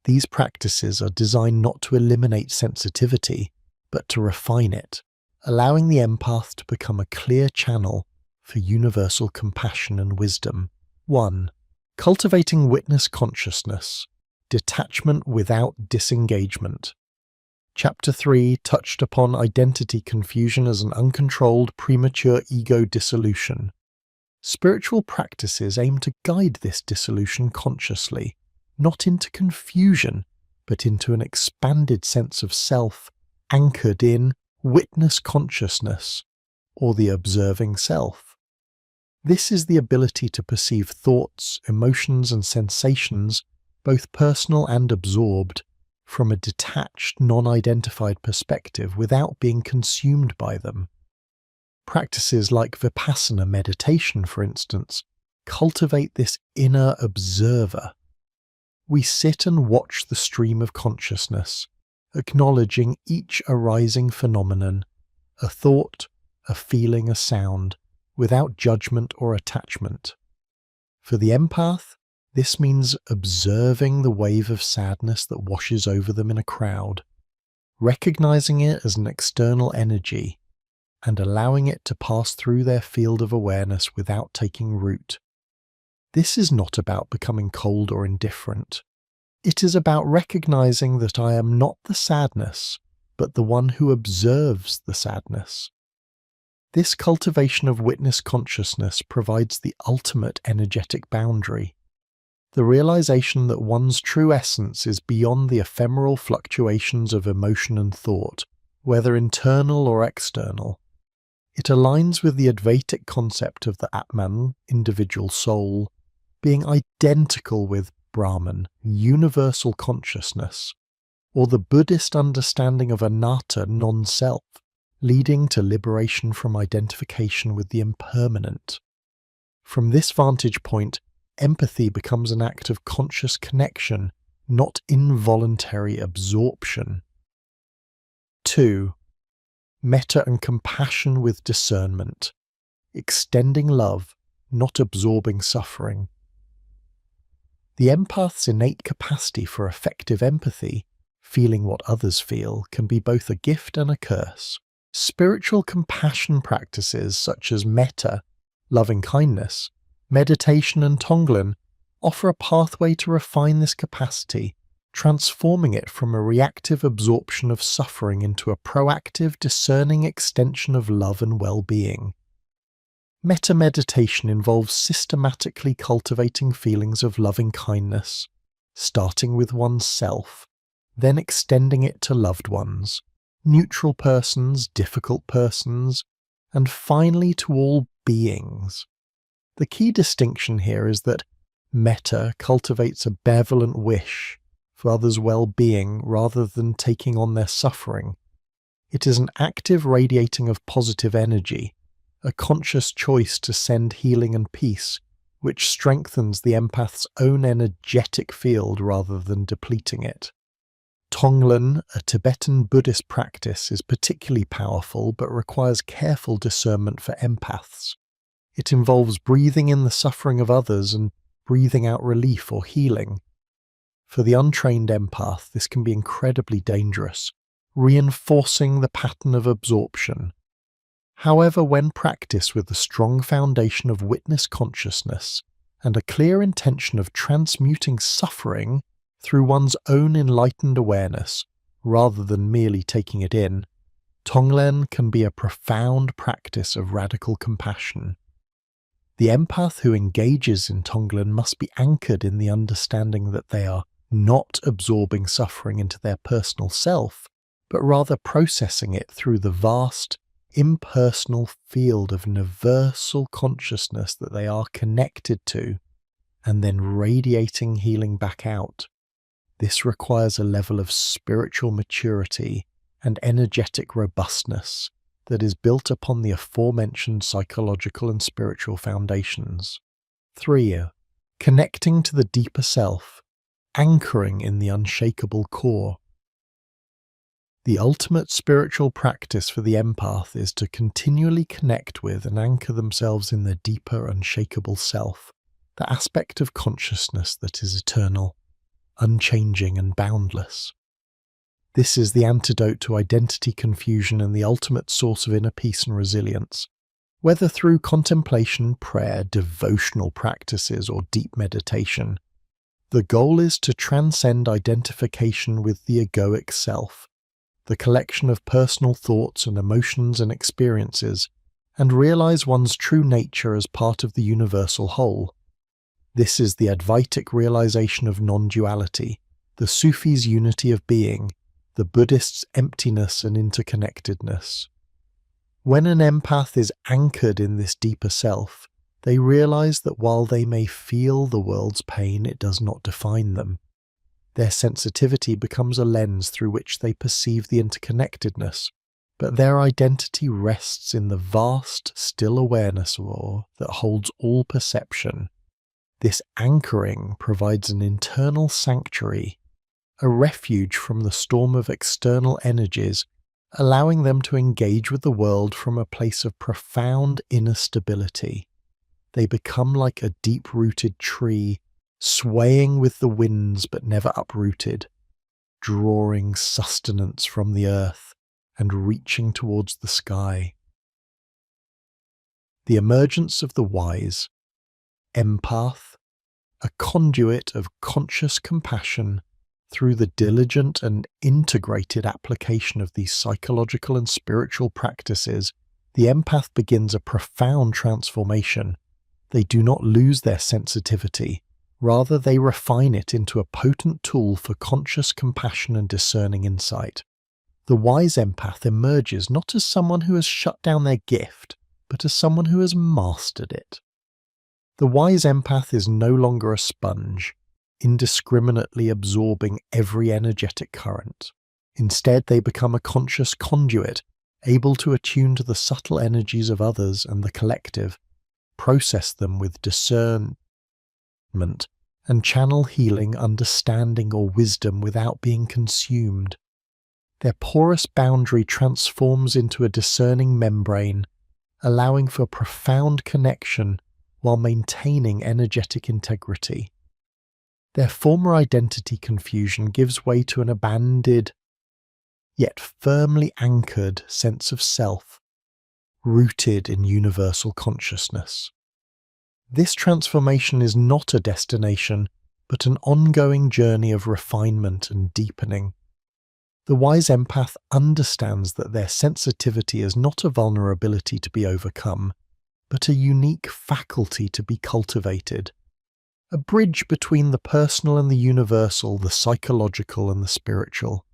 These practices are designed not to eliminate sensitivity, but to refine it, allowing the empath to become a clear channel for universal compassion and wisdom. 1. Cultivating witness consciousness, detachment without disengagement. Chapter 3 touched upon identity confusion as an uncontrolled, premature ego dissolution. Spiritual practices aim to guide this dissolution consciously, not into confusion, but into an expanded sense of self, anchored in witness consciousness, or the observing self. This is the ability to perceive thoughts, emotions, and sensations, both personal and absorbed, from a detached, non-identified perspective without being consumed by them. Practices like Vipassana meditation, for instance, cultivate this inner observer. We sit and watch the stream of consciousness, acknowledging each arising phenomenon, a thought, a feeling, a sound, without judgment or attachment. For the empath, this means observing the wave of sadness that washes over them in a crowd, recognizing it as an external energy, and allowing it to pass through their field of awareness without taking root. This is not about becoming cold or indifferent. It is about recognizing that I am not the sadness, but the one who observes the sadness. This cultivation of witness consciousness provides the ultimate energetic boundary. The realization that one's true essence is beyond the ephemeral fluctuations of emotion and thought, whether internal or external. It aligns with the Advaitic concept of the Atman, individual soul, being identical with Brahman, universal consciousness, or the Buddhist understanding of anatta, non-self, leading to liberation from identification with the impermanent. From this vantage point, empathy becomes an act of conscious connection, not involuntary absorption. 2. Metta and compassion with discernment, extending love, not absorbing suffering. The empath's innate capacity for effective empathy, feeling what others feel, can be both a gift and a curse. Spiritual compassion practices such as metta, loving kindness, meditation and Tonglen offer a pathway to refine this capacity, transforming it from a reactive absorption of suffering into a proactive, discerning extension of love and well-being. Metta meditation involves systematically cultivating feelings of loving kindness, starting with oneself, then extending it to loved ones, neutral persons, difficult persons, and finally to all beings. The key distinction here is that metta cultivates a benevolent wish for others' well-being rather than taking on their suffering. It is an active radiating of positive energy, a conscious choice to send healing and peace, which strengthens the empath's own energetic field rather than depleting it. Tonglen, a Tibetan Buddhist practice, is particularly powerful but requires careful discernment for empaths. It involves breathing in the suffering of others and breathing out relief or healing. For the untrained empath, this can be incredibly dangerous, reinforcing the pattern of absorption. However, when practiced with a strong foundation of witness consciousness and a clear intention of transmuting suffering through one's own enlightened awareness, rather than merely taking it in, Tonglen can be a profound practice of radical compassion. The empath who engages in Tonglen must be anchored in the understanding that they are not absorbing suffering into their personal self, but rather processing it through the vast, impersonal field of universal consciousness that they are connected to, and then radiating healing back out. This requires a level of spiritual maturity and energetic robustness that is built upon the aforementioned psychological and spiritual foundations. 3. Connecting to the deeper self, anchoring in the unshakable core. The ultimate spiritual practice for the empath is to continually connect with and anchor themselves in the deeper, unshakable self, the aspect of consciousness that is eternal, unchanging and boundless. This is the antidote to identity confusion and the ultimate source of inner peace and resilience. Whether through contemplation, prayer, devotional practices, or deep meditation, the goal is to transcend identification with the egoic self, the collection of personal thoughts and emotions and experiences, and realize one's true nature as part of the universal whole. This is the Advaitic realization of non-duality, the Sufis' unity of being, the Buddhists' emptiness and interconnectedness. When an empath is anchored in this deeper self, they realize that while they may feel the world's pain, it does not define them. Their sensitivity becomes a lens through which they perceive the interconnectedness, but their identity rests in the vast, still awareness that holds all perception. This anchoring provides an internal sanctuary, a refuge from the storm of external energies, allowing them to engage with the world from a place of profound inner stability. They become like a deep-rooted tree, swaying with the winds but never uprooted, drawing sustenance from the earth and reaching towards the sky. The emergence of the wise, empath, a conduit of conscious compassion through the diligent and integrated application of these psychological and spiritual practices, the empath begins a profound transformation. They do not lose their sensitivity. Rather, they refine it into a potent tool for conscious compassion and discerning insight. The wise empath emerges not as someone who has shut down their gift, but as someone who has mastered it. The wise empath is no longer a sponge, indiscriminately absorbing every energetic current. Instead, they become a conscious conduit, able to attune to the subtle energies of others and the collective, process them with discernment, and channel healing, understanding, or wisdom without being consumed. Their porous boundary transforms into a discerning membrane, allowing for profound connection while maintaining energetic integrity. Their former identity confusion gives way to an abandoned, yet firmly anchored sense of self, rooted in universal consciousness. This transformation is not a destination, but an ongoing journey of refinement and deepening. The wise empath understands that their sensitivity is not a vulnerability to be overcome, but a unique faculty to be cultivated, a bridge between the personal and the universal, the psychological and the spiritual.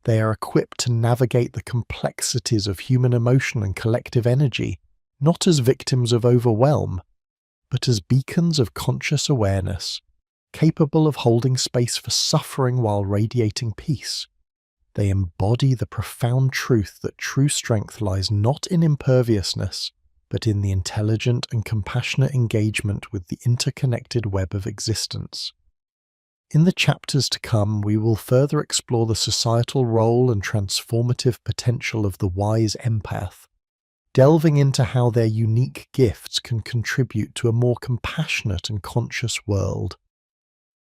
They are equipped to navigate the complexities of human emotion and collective energy, not as victims of overwhelm, but as beacons of conscious awareness, capable of holding space for suffering while radiating peace. They embody the profound truth that true strength lies not in imperviousness, but in the intelligent and compassionate engagement with the interconnected web of existence. In the chapters to come, we will further explore the societal role and transformative potential of the wise empath, delving into how their unique gifts can contribute to a more compassionate and conscious world.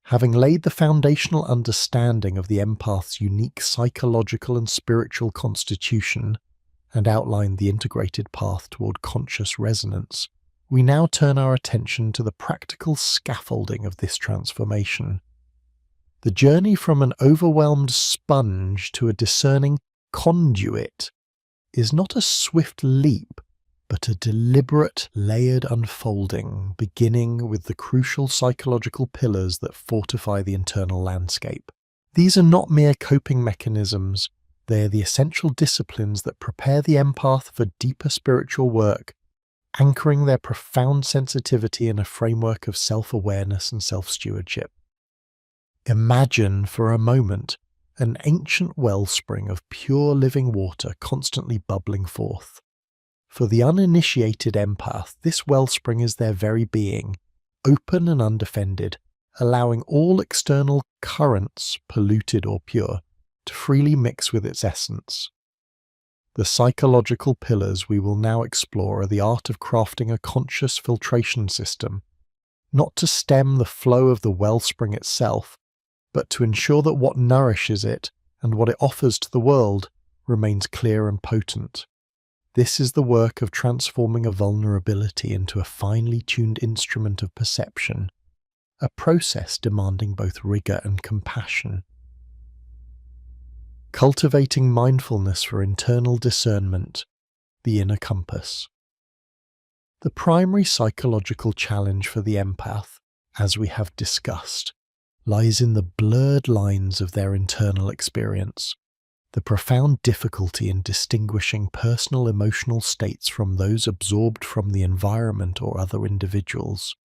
Having laid the foundational understanding of the empath's unique psychological and spiritual constitution, and outlined the integrated path toward conscious resonance, we now turn our attention to the practical scaffolding of this transformation. The journey from an overwhelmed sponge to a discerning conduit is not a swift leap, but a deliberate, layered unfolding, beginning with the crucial psychological pillars that fortify the internal landscape. These are not mere coping mechanisms. They are the essential disciplines that prepare the empath for deeper spiritual work, anchoring their profound sensitivity in a framework of self-awareness and self-stewardship. Imagine for a moment an ancient wellspring of pure living water constantly bubbling forth. For the uninitiated empath, this wellspring is their very being, open and undefended, allowing all external currents, polluted or pure, to freely mix with its essence. The psychological pillars we will now explore are the art of crafting a conscious filtration system, not to stem the flow of the wellspring itself, but to ensure that what nourishes it and what it offers to the world remains clear and potent. This is the work of transforming a vulnerability into a finely tuned instrument of perception, a process demanding both rigor and compassion. Cultivating mindfulness for internal discernment, the inner compass. The primary psychological challenge for the empath, as we have discussed, lies in the blurred lines of their internal experience, the profound difficulty in distinguishing personal emotional states from those absorbed from the environment or other individuals.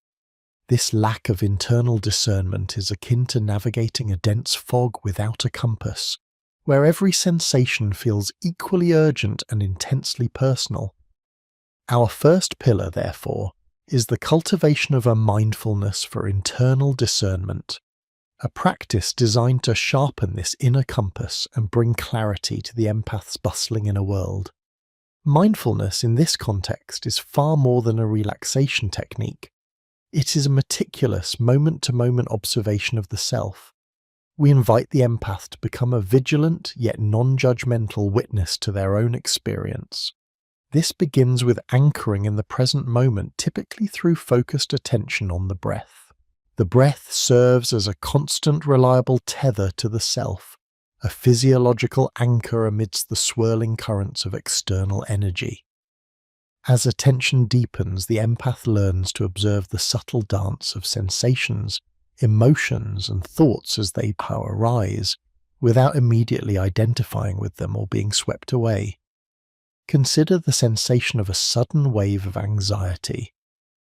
This lack of internal discernment is akin to navigating a dense fog without a compass, where every sensation feels equally urgent and intensely personal. Our first pillar, therefore, is the cultivation of a mindfulness for internal discernment, a practice designed to sharpen this inner compass and bring clarity to the empath's bustling inner world. Mindfulness in this context is far more than a relaxation technique. It is a meticulous, moment-to-moment observation of the self. We invite the empath to become a vigilant yet non-judgmental witness to their own experience. This begins with anchoring in the present moment, typically through focused attention on the breath. The breath serves as a constant, reliable tether to the self, a physiological anchor amidst the swirling currents of external energy. As attention deepens, the empath learns to observe the subtle dance of sensations, emotions, and thoughts as they arise, without immediately identifying with them or being swept away. Consider the sensation of a sudden wave of anxiety.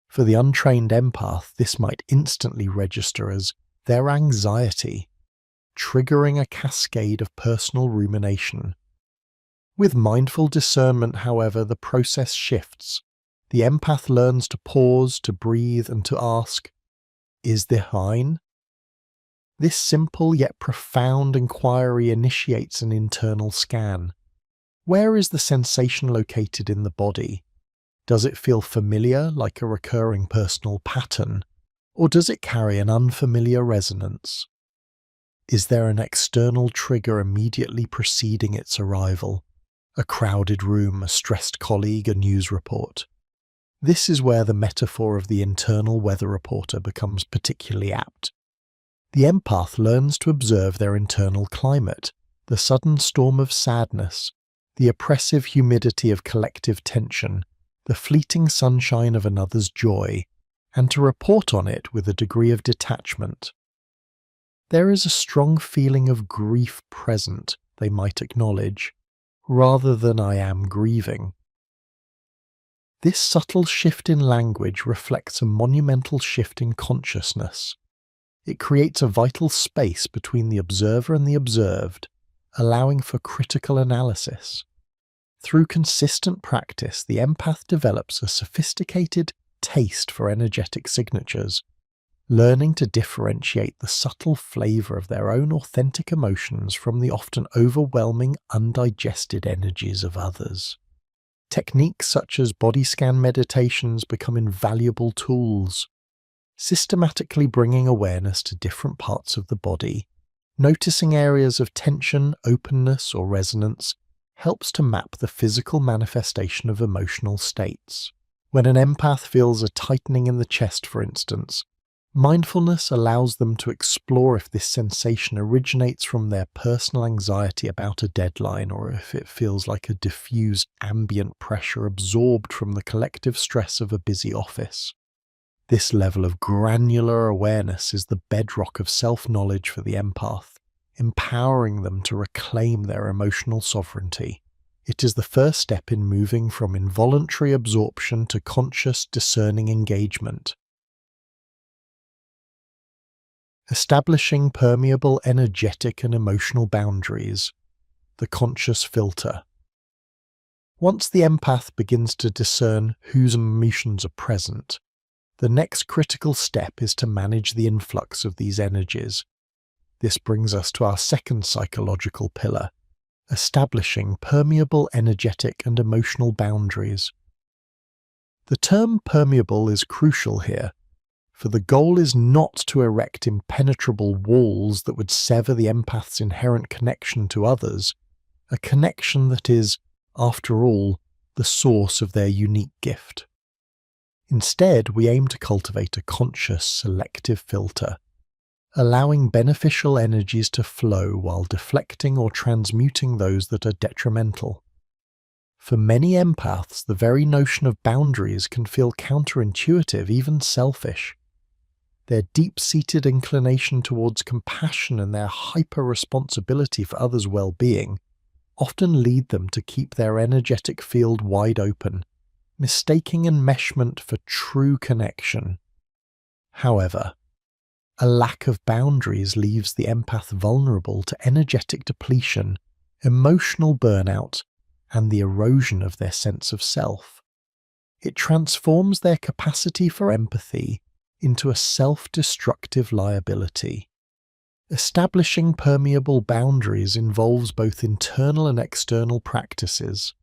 For the untrained empath, this might instantly register as their anxiety, triggering a cascade of personal rumination. With mindful discernment, however, the process shifts. The empath learns to pause, to breathe, and to ask, "Is this mine?" This simple yet profound inquiry initiates an internal scan. Where is the sensation located in the body? Does it feel familiar, like a recurring personal pattern, or does it carry an unfamiliar resonance? Is there an external trigger immediately preceding its arrival? A crowded room, a stressed colleague, a news report? This is where the metaphor of the internal weather reporter becomes particularly apt. The empath learns to observe their internal climate, the sudden storm of sadness, the oppressive humidity of collective tension, the fleeting sunshine of another's joy, and to report on it with a degree of detachment. There is a strong feeling of grief present, they might acknowledge, rather than "I am grieving." This subtle shift in language reflects a monumental shift in consciousness. It creates a vital space between the observer and the observed, allowing for critical analysis. Through consistent practice, the empath develops a sophisticated taste for energetic signatures, learning to differentiate the subtle flavor of their own authentic emotions from the often overwhelming, undigested energies of others. Techniques such as body scan meditations become invaluable tools, systematically bringing awareness to different parts of the body. Noticing areas of tension, openness, or resonance helps to map the physical manifestation of emotional states. When an empath feels a tightening in the chest, for instance, mindfulness allows them to explore if this sensation originates from their personal anxiety about a deadline, or if it feels like a diffused ambient pressure absorbed from the collective stress of a busy office. This level of granular awareness is the bedrock of self-knowledge for the empath, empowering them to reclaim their emotional sovereignty. It is the first step in moving from involuntary absorption to conscious, discerning engagement. Establishing permeable, energetic, and emotional boundaries, the conscious filter. Once the empath begins to discern whose emotions are present, the next critical step is to manage the influx of these energies. This brings us to our second psychological pillar, establishing permeable, energetic, and emotional boundaries. The term permeable is crucial here, for the goal is not to erect impenetrable walls that would sever the empath's inherent connection to others, a connection that is, after all, the source of their unique gift. Instead, we aim to cultivate a conscious, selective filter, allowing beneficial energies to flow while deflecting or transmuting those that are detrimental. For many empaths, the very notion of boundaries can feel counterintuitive, even selfish. Their deep-seated inclination towards compassion and their hyper-responsibility for others' well-being often lead them to keep their energetic field wide open, mistaking enmeshment for true connection. However, a lack of boundaries leaves the empath vulnerable to energetic depletion, emotional burnout, and the erosion of their sense of self. It transforms their capacity for empathy into a self-destructive liability. Establishing permeable boundaries involves both internal and external practices.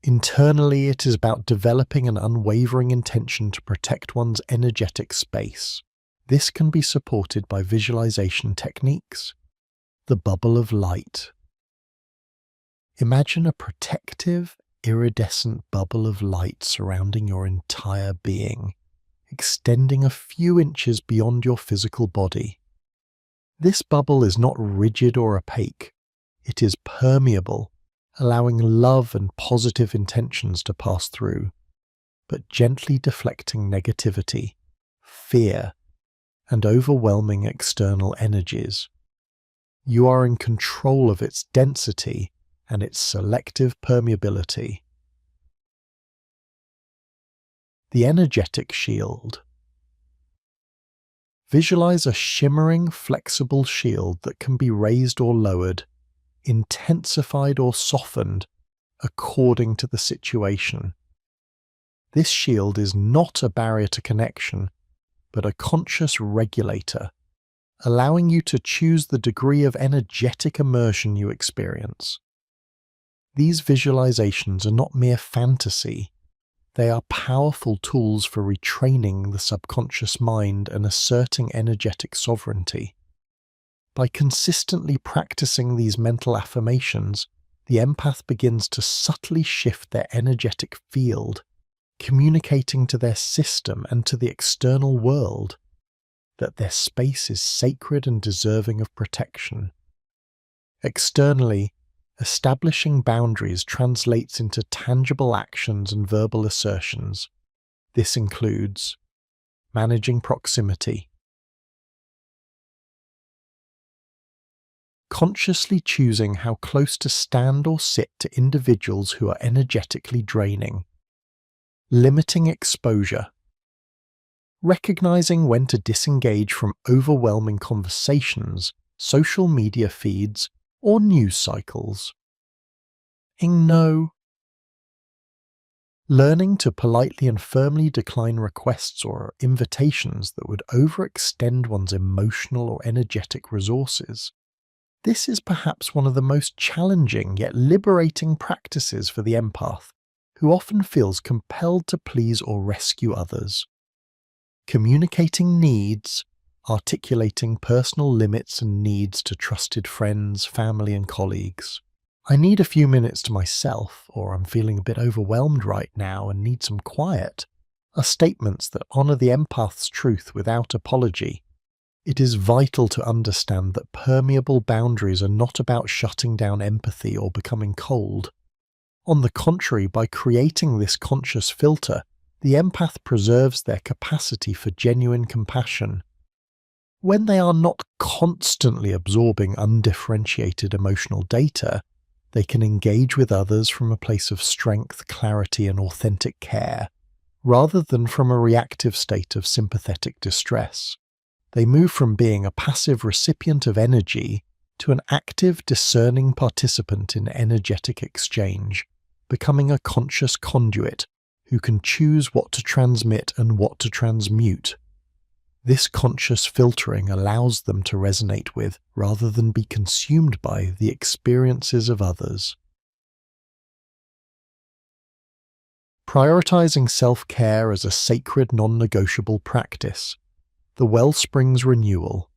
Internally, it is about developing an unwavering intention to protect one's energetic space. This can be supported by visualization techniques. The bubble of light. Imagine a protective, iridescent bubble of light surrounding your entire being, extending a few inches beyond your physical body. This bubble is not rigid or opaque. It is permeable, allowing love and positive intentions to pass through, but gently deflecting negativity, fear, and overwhelming external energies. You are in control of its density and its selective permeability. The energetic shield. Visualize a shimmering, flexible shield that can be raised or lowered, intensified or softened according to the situation. This shield is not a barrier to connection, but a conscious regulator, allowing you to choose the degree of energetic immersion you experience. These visualizations are not mere fantasy. They are powerful tools for retraining the subconscious mind and asserting energetic sovereignty. By consistently practicing these mental affirmations, the empath begins to subtly shift their energetic field, communicating to their system and to the external world that their space is sacred and deserving of protection. Externally, establishing boundaries translates into tangible actions and verbal assertions. This includes managing proximity, consciously choosing how close to stand or sit to individuals who are energetically draining, limiting exposure, recognizing when to disengage from overwhelming conversations, social media feeds, or news cycles. No. Learning to politely and firmly decline requests or invitations that would overextend one's emotional or energetic resources. This is perhaps one of the most challenging yet liberating practices for the empath, who often feels compelled to please or rescue others. Communicating needs, articulating personal limits and needs to trusted friends, family, and colleagues. I need a few minutes to myself, or I'm feeling a bit overwhelmed right now and need some quiet, are statements that honor the empath's truth without apology. It is vital to understand that permeable boundaries are not about shutting down empathy or becoming cold. On the contrary, by creating this conscious filter, the empath preserves their capacity for genuine compassion. When they are not constantly absorbing undifferentiated emotional data, they can engage with others from a place of strength, clarity, and authentic care, rather than from a reactive state of sympathetic distress. They move from being a passive recipient of energy to an active, discerning participant in energetic exchange, becoming a conscious conduit who can choose what to transmit and what to transmute. This conscious filtering allows them to resonate with, rather than be consumed by, the experiences of others. Prioritizing self-care as a sacred non-negotiable practice. The Wellspring's renewal.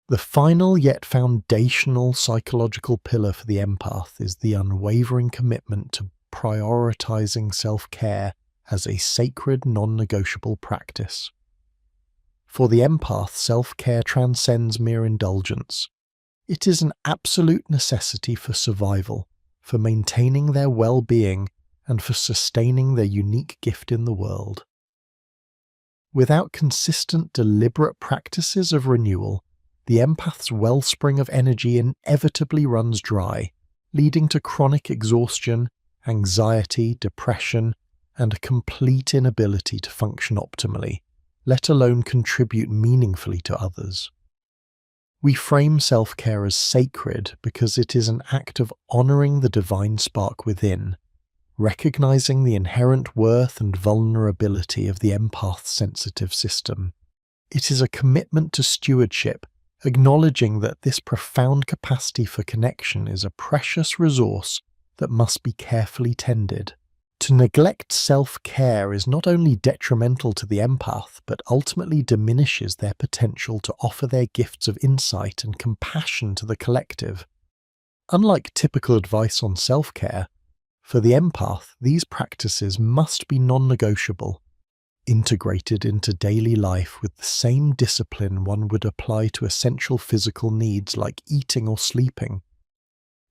The final yet foundational psychological pillar for the empath is the unwavering commitment to prioritizing self-care as a sacred non-negotiable practice. For the empath, self-care transcends mere indulgence. It is an absolute necessity for survival, for maintaining their well-being, and for sustaining their unique gift in the world. Without consistent, deliberate practices of renewal, the empath's wellspring of energy inevitably runs dry, leading to chronic exhaustion, anxiety, depression, and a complete inability to function optimally, let alone contribute meaningfully to others. We frame self-care as sacred because it is an act of honoring the divine spark within, recognizing the inherent worth and vulnerability of the empath's sensitive system. It is a commitment to stewardship, acknowledging that this profound capacity for connection is a precious resource that must be carefully tended. To neglect self-care is not only detrimental to the empath, but ultimately diminishes their potential to offer their gifts of insight and compassion to the collective. Unlike typical advice on self-care, for the empath, these practices must be non-negotiable, integrated into daily life with the same discipline one would apply to essential physical needs like eating or sleeping.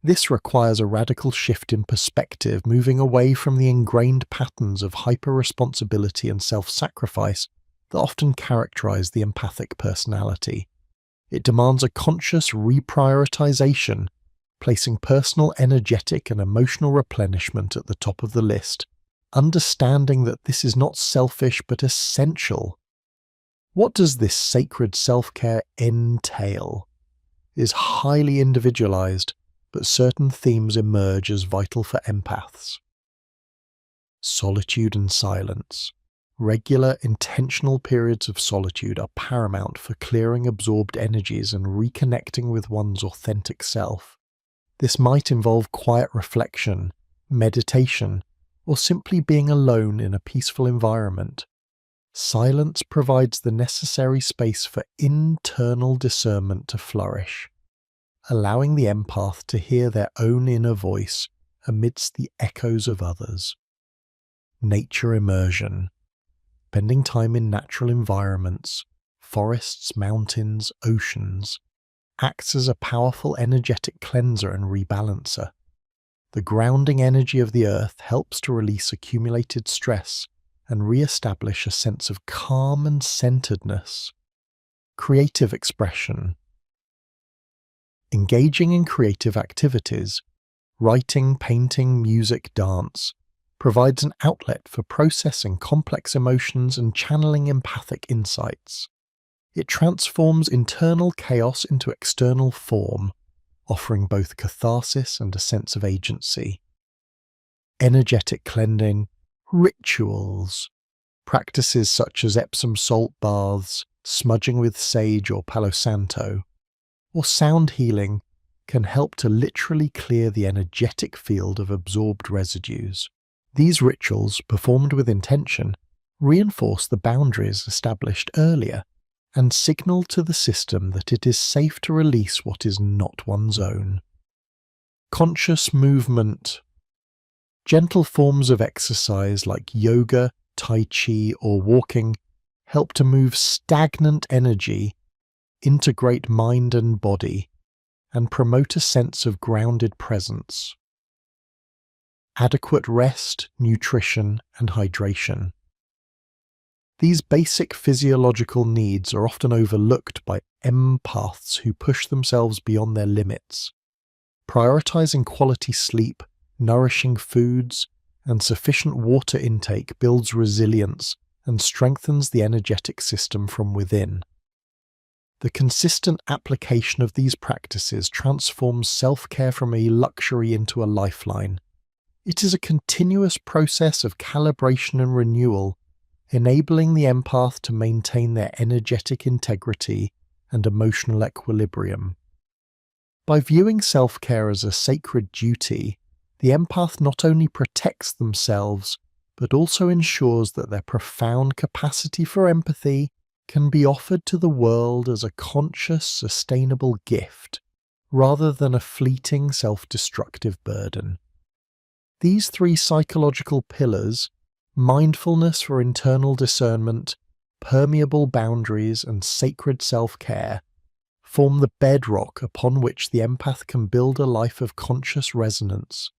This requires a radical shift in perspective, moving away from the ingrained patterns of hyper-responsibility and self-sacrifice that often characterize the empathic personality. It demands a conscious reprioritization, placing personal energetic and emotional replenishment at the top of the list, understanding that this is not selfish but essential. What does this sacred self-care entail? It is highly individualized, but certain themes emerge as vital for empaths. Solitude and silence. Regular, intentional periods of solitude are paramount for clearing absorbed energies and reconnecting with one's authentic self. This might involve quiet reflection, meditation, or simply being alone in a peaceful environment. Silence provides the necessary space for internal discernment to flourish, allowing the empath to hear their own inner voice amidst the echoes of others. Nature immersion. Spending time in natural environments, forests, mountains, oceans, acts as a powerful energetic cleanser and rebalancer. The grounding energy of the earth helps to release accumulated stress and re-establish a sense of calm and centeredness. Creative expression. Engaging in creative activities, writing, painting, music, dance, provides an outlet for processing complex emotions and channeling empathic insights. It transforms internal chaos into external form, offering both catharsis and a sense of agency. Energetic cleansing, rituals, practices such as Epsom salt baths, smudging with sage or Palo Santo, or sound healing can help to literally clear the energetic field of absorbed residues. These rituals, performed with intention, reinforce the boundaries established earlier and signal to the system that it is safe to release what is not one's own. Conscious movement. Gentle forms of exercise like yoga, tai chi, or walking help to move stagnant energy, integrate mind and body, and promote a sense of grounded presence. Adequate rest, nutrition, and hydration. These basic physiological needs are often overlooked by empaths who push themselves beyond their limits. Prioritizing quality sleep, nourishing foods, and sufficient water intake builds resilience and strengthens the energetic system from within. The consistent application of these practices transforms self-care from a luxury into a lifeline. It is a continuous process of calibration and renewal, enabling the empath to maintain their energetic integrity and emotional equilibrium. By viewing self-care as a sacred duty, the empath not only protects themselves, but also ensures that their profound capacity for empathy can be offered to the world as a conscious, sustainable gift, rather than a fleeting, self-destructive burden. These three psychological pillars, mindfulness for internal discernment, permeable boundaries, and sacred self-care form the bedrock upon which the empath can build a life of conscious resonance.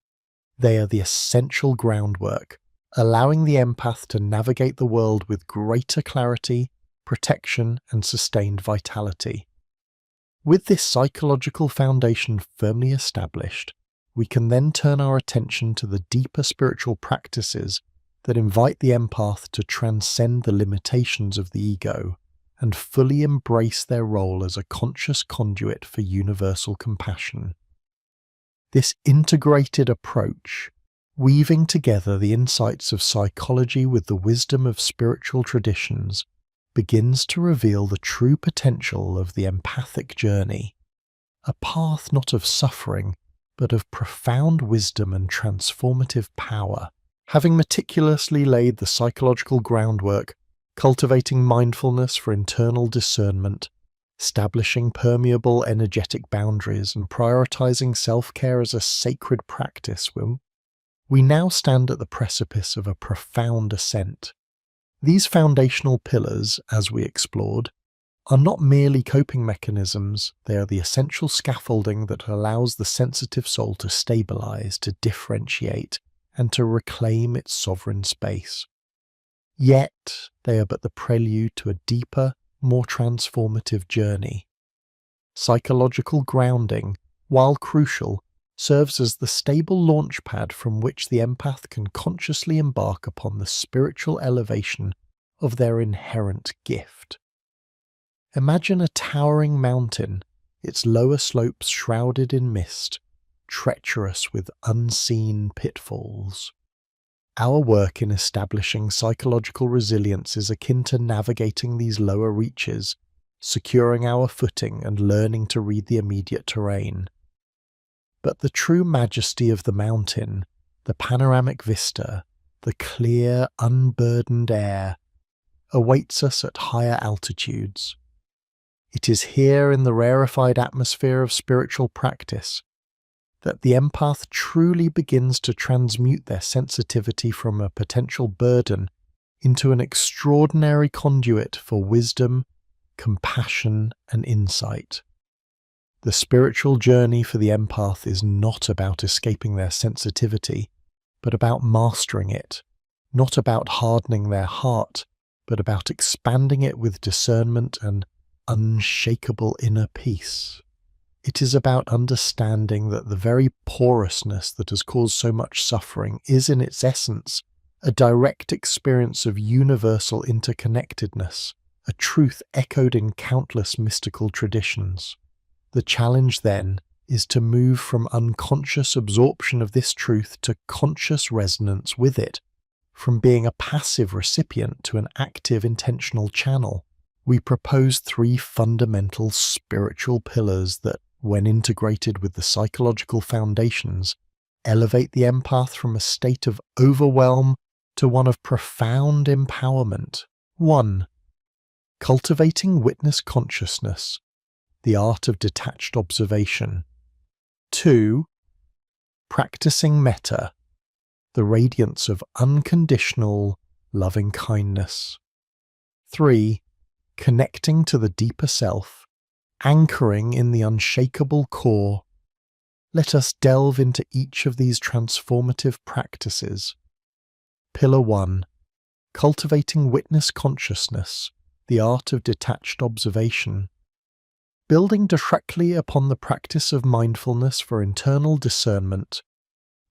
They are the essential groundwork, allowing the empath to navigate the world with greater clarity, protection, and sustained vitality. With this psychological foundation firmly established, we can then turn our attention to the deeper spiritual practices that invite the empath to transcend the limitations of the ego and fully embrace their role as a conscious conduit for universal compassion. This integrated approach, weaving together the insights of psychology with the wisdom of spiritual traditions, begins to reveal the true potential of the empathic journey, a path not of suffering, but of profound wisdom and transformative power. Having meticulously laid the psychological groundwork, cultivating mindfulness for internal discernment, establishing permeable energetic boundaries, and prioritizing self-care as a sacred practice, we now stand at the precipice of a profound ascent. These foundational pillars, as we explored, are not merely coping mechanisms, they are the essential scaffolding that allows the sensitive soul to stabilize, to differentiate, and to reclaim its sovereign space. Yet, they are but the prelude to a deeper, more transformative journey. Psychological grounding, while crucial, serves as the stable launchpad from which the empath can consciously embark upon the spiritual elevation of their inherent gift. Imagine a towering mountain, its lower slopes shrouded in mist, treacherous with unseen pitfalls. Our work in establishing psychological resilience is akin to navigating these lower reaches, securing our footing and learning to read the immediate terrain. But the true majesty of the mountain, the panoramic vista, the clear, unburdened air, awaits us at higher altitudes. It is here in the rarefied atmosphere of spiritual practice that the empath truly begins to transmute their sensitivity from a potential burden into an extraordinary conduit for wisdom, compassion, and insight. The spiritual journey for the empath is not about escaping their sensitivity, but about mastering it, not about hardening their heart, but about expanding it with discernment and unshakable inner peace. It is about understanding that the very porousness that has caused so much suffering is in its essence a direct experience of universal interconnectedness, a truth echoed in countless mystical traditions. The challenge then is to move from unconscious absorption of this truth to conscious resonance with it, from being a passive recipient to an active intentional channel. We propose three fundamental spiritual pillars that, when integrated with the psychological foundations, elevate the empath from a state of overwhelm to one of profound empowerment. 1. Cultivating witness consciousness, the art of detached observation. 2. Practicing metta, the radiance of unconditional, loving kindness. 3. Connecting to the deeper self, anchoring in the unshakable core. Let us delve into each of these transformative practices. Pillar 1. Cultivating witness consciousness, the art of detached observation. Building directly upon the practice of mindfulness for internal discernment,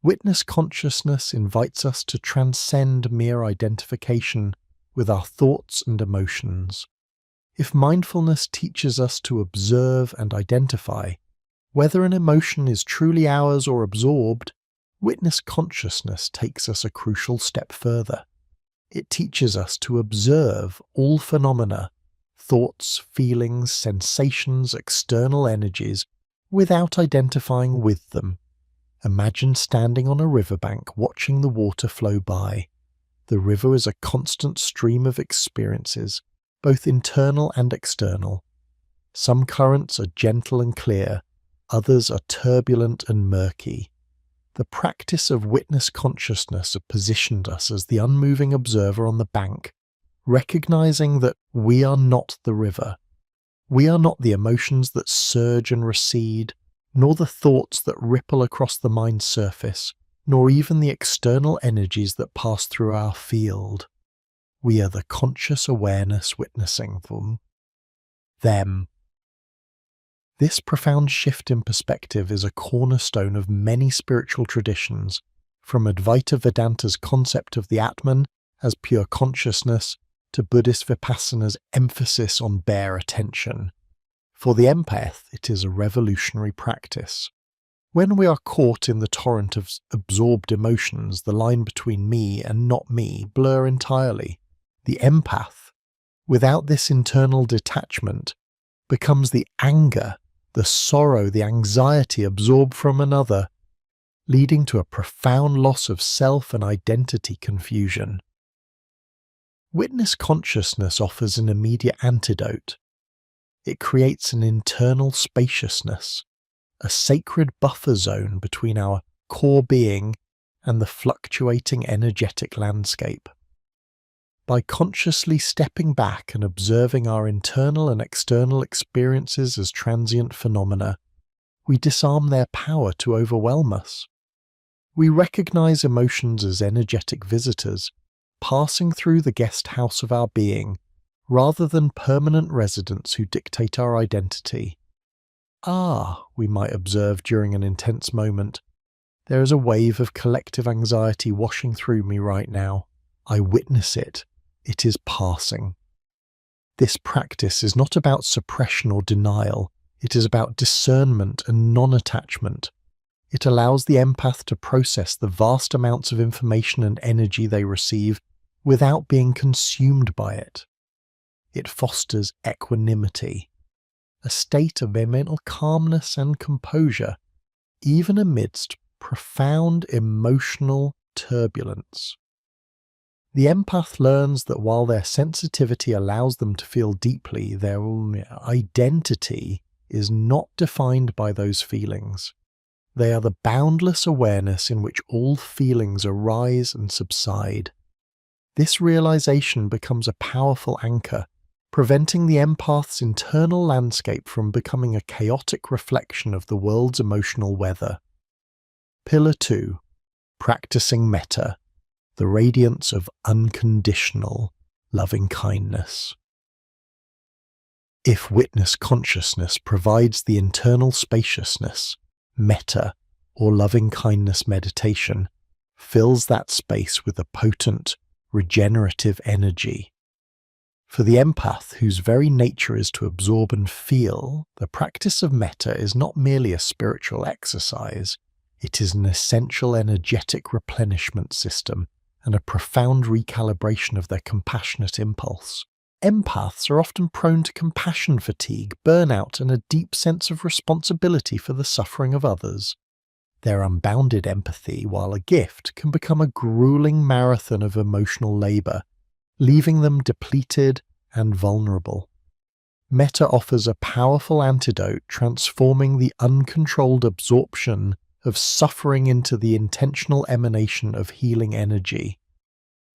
witness consciousness invites us to transcend mere identification with our thoughts and emotions. If mindfulness teaches us to observe and identify, whether an emotion is truly ours or absorbed, witness consciousness takes us a crucial step further. It teaches us to observe all phenomena, thoughts, feelings, sensations, external energies, without identifying with them. Imagine standing on a riverbank watching the water flow by. The river is a constant stream of experiences, both internal and external. Some currents are gentle and clear, others are turbulent and murky. The practice of witness consciousness positioned us as the unmoving observer on the bank, recognizing that we are not the river. We are not the emotions that surge and recede, nor the thoughts that ripple across the mind's surface, nor even the external energies that pass through our field. We are the conscious awareness witnessing them. This profound shift in perspective is a cornerstone of many spiritual traditions, from Advaita Vedanta's concept of the Atman as pure consciousness to Buddhist Vipassana's emphasis on bare attention. For the empath, it is a revolutionary practice. When we are caught in the torrent of absorbed emotions, the line between me and not me blur entirely. The empath, without this internal detachment, becomes the anger, the sorrow, the anxiety absorbed from another, leading to a profound loss of self and identity confusion. Witness consciousness offers an immediate antidote. It creates an internal spaciousness, a sacred buffer zone between our core being and the fluctuating energetic landscape. By consciously stepping back and observing our internal and external experiences as transient phenomena, we disarm their power to overwhelm us. We recognize emotions as energetic visitors, passing through the guest house of our being, rather than permanent residents who dictate our identity. We might observe during an intense moment, there is a wave of collective anxiety washing through me right now. I witness it. It is passing. This practice is not about suppression or denial. It is about discernment and non-attachment. It allows the empath to process the vast amounts of information and energy they receive without being consumed by it. It fosters equanimity, a state of mental calmness and composure, even amidst profound emotional turbulence. The empath learns that while their sensitivity allows them to feel deeply, their identity is not defined by those feelings. They are the boundless awareness in which all feelings arise and subside. This realization becomes a powerful anchor, preventing the empath's internal landscape from becoming a chaotic reflection of the world's emotional weather. Pillar 2. Practicing metta, the radiance of unconditional loving-kindness. If witness consciousness provides the internal spaciousness, metta, or loving-kindness meditation, fills that space with a potent, regenerative energy. For the empath, whose very nature is to absorb and feel, the practice of metta is not merely a spiritual exercise, it is an essential energetic replenishment system and a profound recalibration of their compassionate impulse. Empaths are often prone to compassion fatigue, burnout, and a deep sense of responsibility for the suffering of others. Their unbounded empathy, while a gift, can become a grueling marathon of emotional labor, leaving them depleted and vulnerable. Metta offers a powerful antidote, transforming the uncontrolled absorption of suffering into the intentional emanation of healing energy.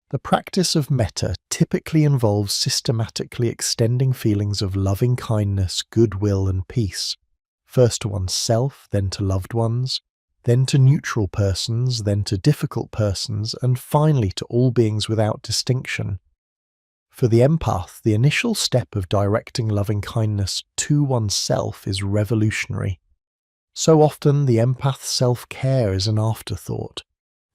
The practice of metta typically involves systematically extending feelings of loving kindness, goodwill, and peace, first to oneself, then to loved ones, then to neutral persons, then to difficult persons, and finally to all beings without distinction. For the empath, the initial step of directing loving kindness to oneself is revolutionary. So often the empath's self-care is an afterthought,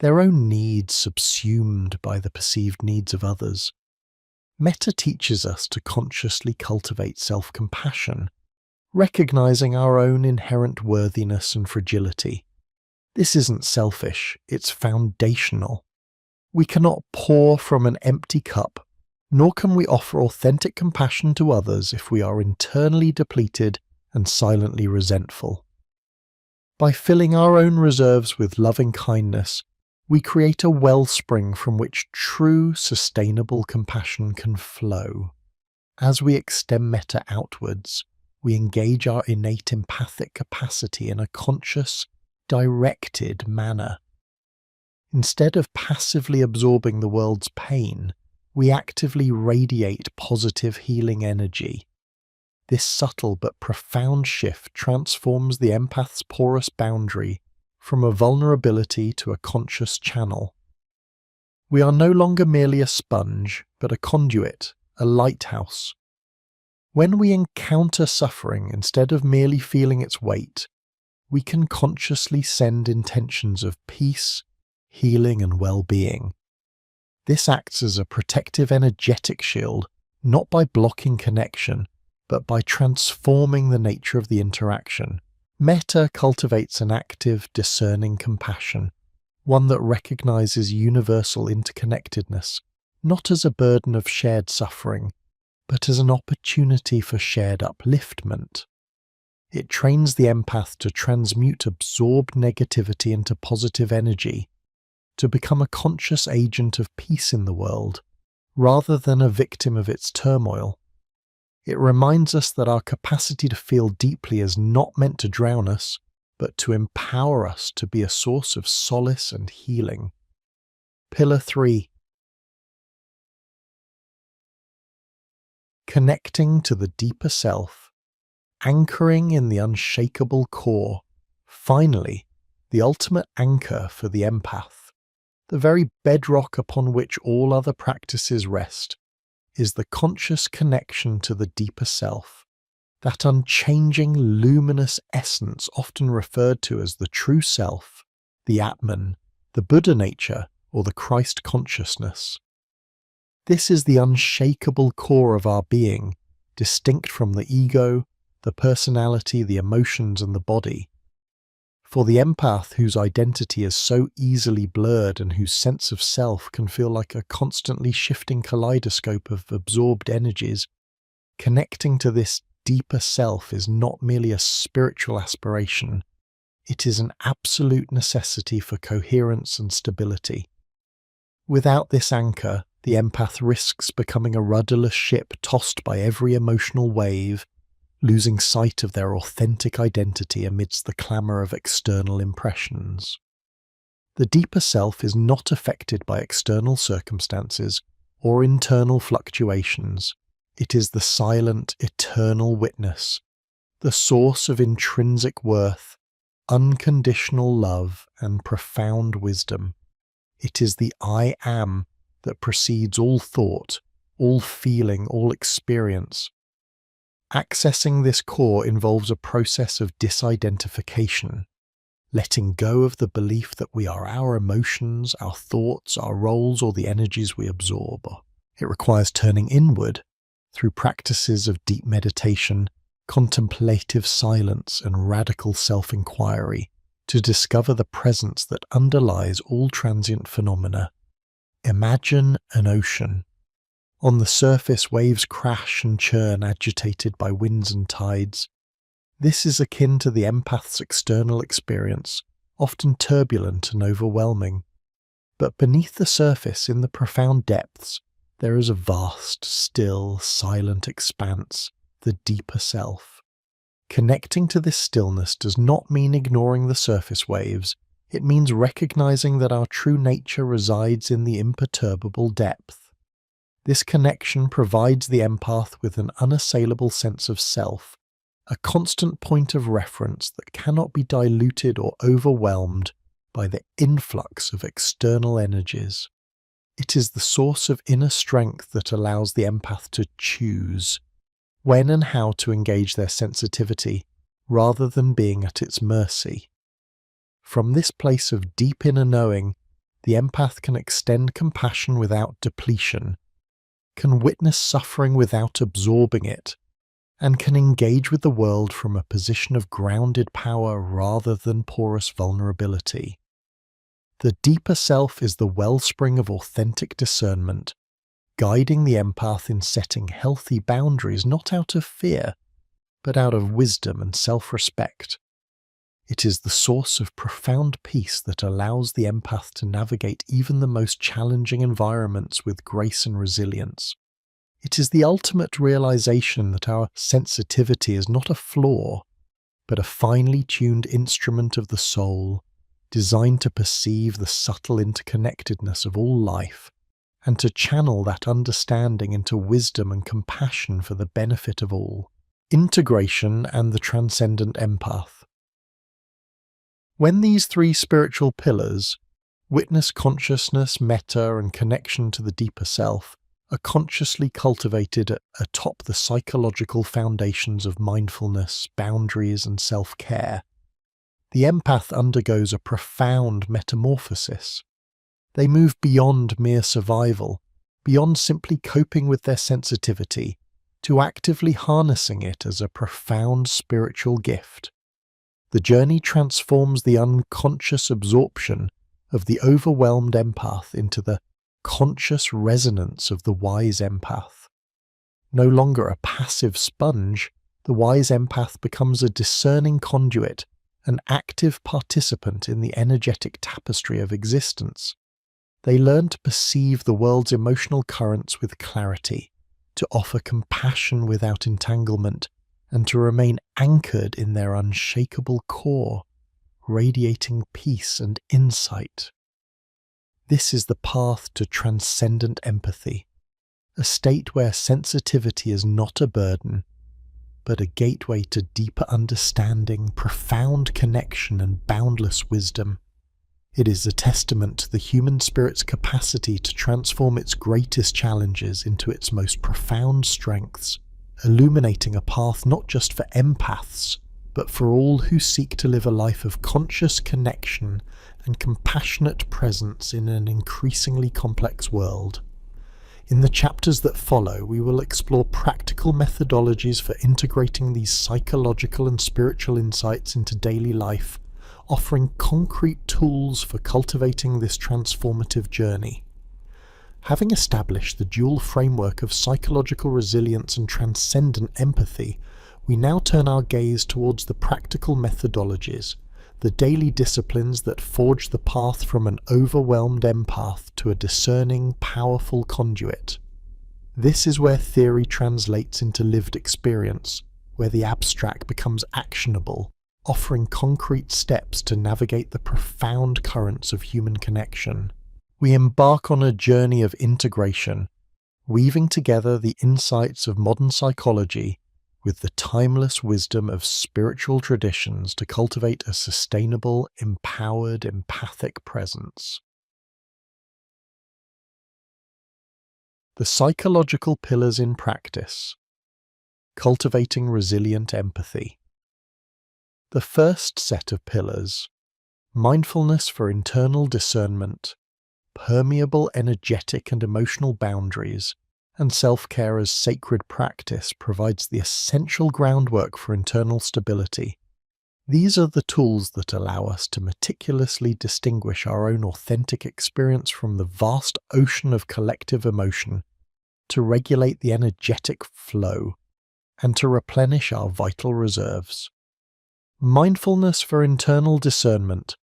their own needs subsumed by the perceived needs of others. Metta teaches us to consciously cultivate self-compassion, recognizing our own inherent worthiness and fragility. This isn't selfish, it's foundational. We cannot pour from an empty cup, nor can we offer authentic compassion to others if we are internally depleted and silently resentful. By filling our own reserves with loving kindness, we create a wellspring from which true, sustainable compassion can flow. As we extend metta outwards, we engage our innate empathic capacity in a conscious, directed manner. Instead of passively absorbing the world's pain, We actively radiate positive healing energy. This subtle but profound shift transforms the empath's porous boundary from a vulnerability to a conscious channel. We are no longer merely a sponge, but a conduit, a lighthouse. When we encounter suffering, instead of merely feeling its weight, we can consciously send intentions of peace, healing, and well-being. This acts as a protective energetic shield, not by blocking connection, but by transforming the nature of the interaction. Metta cultivates an active, discerning compassion, one that recognizes universal interconnectedness, not as a burden of shared suffering, but as an opportunity for shared upliftment. It trains the empath to transmute absorbed negativity into positive energy, to become a conscious agent of peace in the world, rather than a victim of its turmoil. It reminds us that our capacity to feel deeply is not meant to drown us, but to empower us to be a source of solace and healing. Pillar 3. Connecting to the deeper self, anchoring in the unshakable core. Finally, the ultimate anchor for the empath, the very bedrock upon which all other practices rest, is the conscious connection to the deeper self, that unchanging, luminous essence often referred to as the true self, the Atman, the Buddha nature, or the Christ consciousness. This is the unshakable core of our being, distinct from the ego, the personality, the emotions, and the body. For the empath, whose identity is so easily blurred and whose sense of self can feel like a constantly shifting kaleidoscope of absorbed energies, connecting to this deeper self is not merely a spiritual aspiration, it is an absolute necessity for coherence and stability. Without this anchor, the empath risks becoming a rudderless ship tossed by every emotional wave, losing sight of their authentic identity amidst the clamour of external impressions. The deeper self is not affected by external circumstances or internal fluctuations. It is the silent, eternal witness, the source of intrinsic worth, unconditional love, and profound wisdom. It is the I am that precedes all thought, all feeling, all experience. Accessing this core involves a process of disidentification, letting go of the belief that we are our emotions, our thoughts, our roles, or the energies we absorb. It requires turning inward through practices of deep meditation, contemplative silence, and radical self-inquiry to discover the presence that underlies all transient phenomena. Imagine an ocean. On the surface, waves crash and churn, agitated by winds and tides. This is akin to the empath's external experience, often turbulent and overwhelming. But beneath the surface, in the profound depths, there is a vast, still, silent expanse, the deeper self. Connecting to this stillness does not mean ignoring the surface waves. It means recognizing that our true nature resides in the imperturbable depth. This connection provides the empath with an unassailable sense of self, a constant point of reference that cannot be diluted or overwhelmed by the influx of external energies. It is the source of inner strength that allows the empath to choose when and how to engage their sensitivity, rather than being at its mercy. From this place of deep inner knowing, the empath can extend compassion without depletion, can witness suffering without absorbing it, and can engage with the world from a position of grounded power rather than porous vulnerability. The deeper self is the wellspring of authentic discernment, guiding the empath in setting healthy boundaries not out of fear, but out of wisdom and self-respect. It is the source of profound peace that allows the empath to navigate even the most challenging environments with grace and resilience. It is the ultimate realization that our sensitivity is not a flaw, but a finely tuned instrument of the soul, designed to perceive the subtle interconnectedness of all life and to channel that understanding into wisdom and compassion for the benefit of all. Integration and the transcendent empath. When these three spiritual pillars, witness consciousness, metta, and connection to the deeper self, are consciously cultivated atop the psychological foundations of mindfulness, boundaries, and self-care, the empath undergoes a profound metamorphosis. They move beyond mere survival, beyond simply coping with their sensitivity, to actively harnessing it as a profound spiritual gift. The journey transforms the unconscious absorption of the overwhelmed empath into the conscious resonance of the wise empath. No longer a passive sponge, the wise empath becomes a discerning conduit, an active participant in the energetic tapestry of existence. They learn to perceive the world's emotional currents with clarity, to offer compassion without entanglement, and to remain anchored in their unshakable core, radiating peace and insight. This is the path to transcendent empathy, a state where sensitivity is not a burden, but a gateway to deeper understanding, profound connection, and boundless wisdom. It is a testament to the human spirit's capacity to transform its greatest challenges into its most profound strengths, illuminating a path not just for empaths, but for all who seek to live a life of conscious connection and compassionate presence in an increasingly complex world. In the chapters that follow, we will explore practical methodologies for integrating these psychological and spiritual insights into daily life, offering concrete tools for cultivating this transformative journey. Having established the dual framework of psychological resilience and transcendent empathy, we now turn our gaze towards the practical methodologies, the daily disciplines that forge the path from an overwhelmed empath to a discerning, powerful conduit. This is where theory translates into lived experience, where the abstract becomes actionable, offering concrete steps to navigate the profound currents of human connection. We embark on a journey of integration, weaving together the insights of modern psychology with the timeless wisdom of spiritual traditions to cultivate a sustainable, empowered, empathic presence. The psychological pillars in practice. Cultivating resilient empathy. The first set of pillars, mindfulness for internal discernment, permeable energetic and emotional boundaries, and self-care as sacred practice, provides the essential groundwork for internal stability. These are the tools that allow us to meticulously distinguish our own authentic experience from the vast ocean of collective emotion, to regulate the energetic flow, and to replenish our vital reserves. Mindfulness for internal discernment,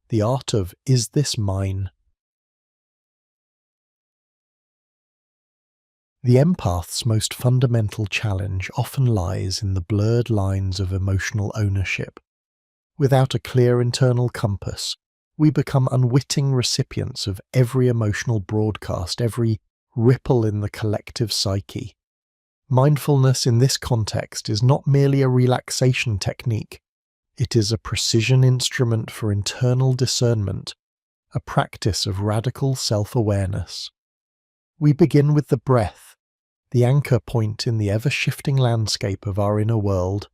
the art of "is this mine?" The empath's most fundamental challenge often lies in the blurred lines of emotional ownership. Without a clear internal compass, we become unwitting recipients of every emotional broadcast, every ripple in the collective psyche. Mindfulness in this context is not merely a relaxation technique. It is a precision instrument for internal discernment, a practice of radical self-awareness. We begin with the breath, the anchor point in the ever-shifting landscape of our inner world.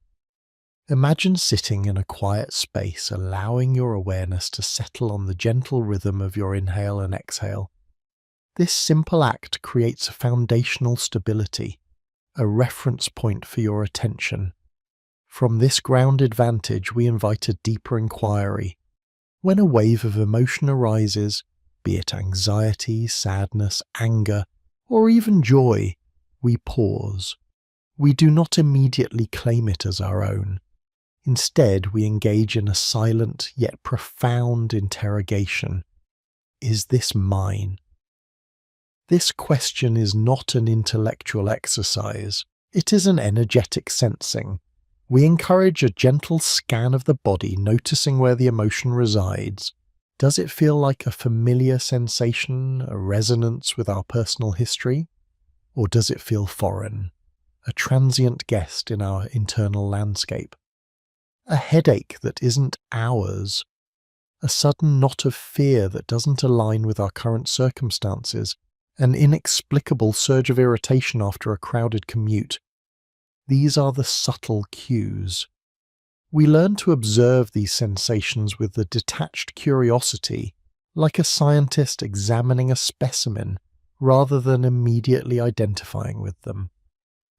Imagine sitting in a quiet space, allowing your awareness to settle on the gentle rhythm of your inhale and exhale. This simple act creates a foundational stability, a reference point for your attention. From this grounded vantage, we invite a deeper inquiry. When a wave of emotion arises, be it anxiety, sadness, anger, or even joy, we pause. We do not immediately claim it as our own. Instead, we engage in a silent yet profound interrogation. Is this mine? This question is not an intellectual exercise. It is an energetic sensing. We encourage a gentle scan of the body, noticing where the emotion resides, Does it feel like a familiar sensation, a resonance with our personal history? Or does it feel foreign, a transient guest in our internal landscape? A headache that isn't ours, a sudden knot of fear that doesn't align with our current circumstances, an inexplicable surge of irritation after a crowded commute. These are the subtle cues. We learn to observe these sensations with the detached curiosity, like a scientist examining a specimen, rather than immediately identifying with them.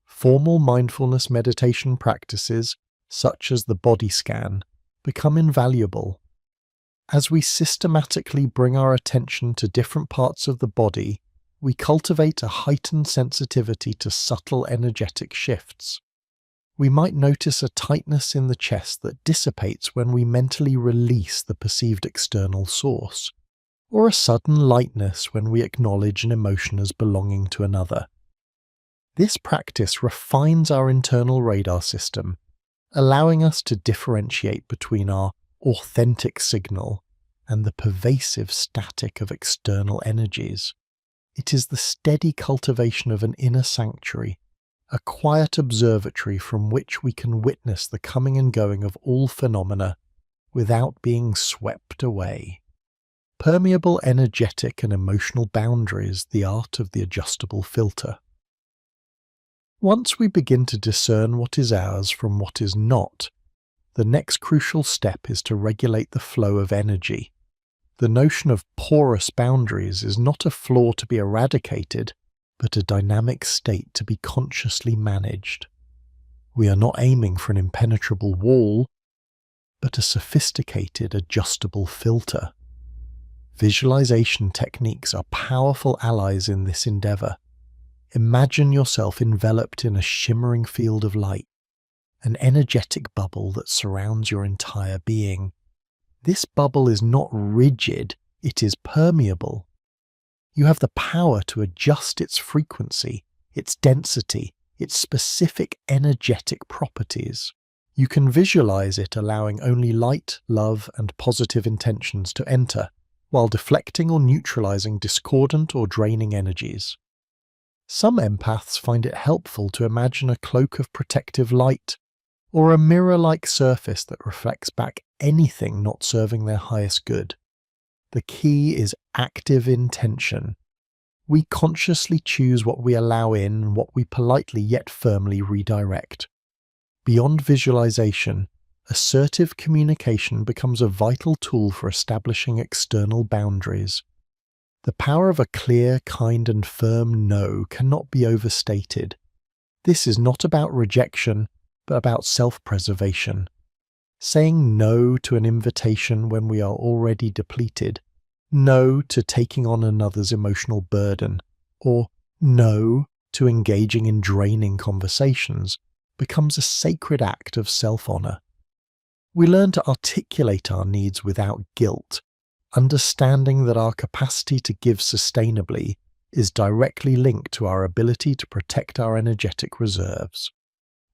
Formal mindfulness meditation practices, such as the body scan, become invaluable. As we systematically bring our attention to different parts of the body, we cultivate a heightened sensitivity to subtle energetic shifts. We might notice a tightness in the chest that dissipates when we mentally release the perceived external source, or a sudden lightness when we acknowledge an emotion as belonging to another. This practice refines our internal radar system, allowing us to differentiate between our authentic signal and the pervasive static of external energies. It is the steady cultivation of an inner sanctuary, a quiet observatory from which we can witness the coming and going of all phenomena without being swept away. Permeable energetic and emotional boundaries, the art of the adjustable filter. Once we begin to discern what is ours from what is not, the next crucial step is to regulate the flow of energy. The notion of porous boundaries is not a flaw to be eradicated, but a dynamic state to be consciously managed. We are not aiming for an impenetrable wall, but a sophisticated adjustable filter. Visualization techniques are powerful allies in this endeavor. Imagine yourself enveloped in a shimmering field of light, an energetic bubble that surrounds your entire being. This bubble is not rigid, it is permeable. You have the power to adjust its frequency, its density, its specific energetic properties. You can visualize it allowing only light, love, and positive intentions to enter, while deflecting or neutralizing discordant or draining energies. Some empaths find it helpful to imagine a cloak of protective light, or a mirror-like surface that reflects back anything not serving their highest good. The key is active intention. We consciously choose what we allow in and what we politely yet firmly redirect. Beyond visualization, assertive communication becomes a vital tool for establishing external boundaries. The power of a clear, kind, and firm no cannot be overstated. This is not about rejection, but about self-preservation. Saying no to an invitation when we are already depleted, no to taking on another's emotional burden, or no to engaging in draining conversations becomes a sacred act of self-honor. We learn to articulate our needs without guilt, understanding that our capacity to give sustainably is directly linked to our ability to protect our energetic reserves.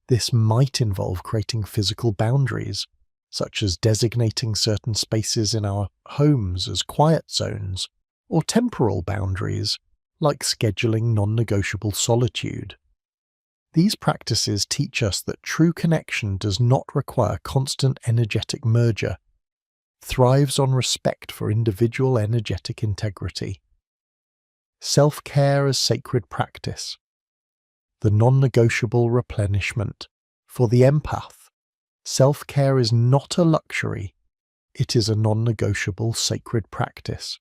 This might involve creating physical boundaries, such as designating certain spaces in our homes as quiet zones, or temporal boundaries, like scheduling non-negotiable solitude. These practices teach us that true connection does not require constant energetic merger, thrives on respect for individual energetic integrity. Self-care as sacred practice. The non-negotiable replenishment. For the empath, self-care is not a luxury, it is a non-negotiable sacred practice.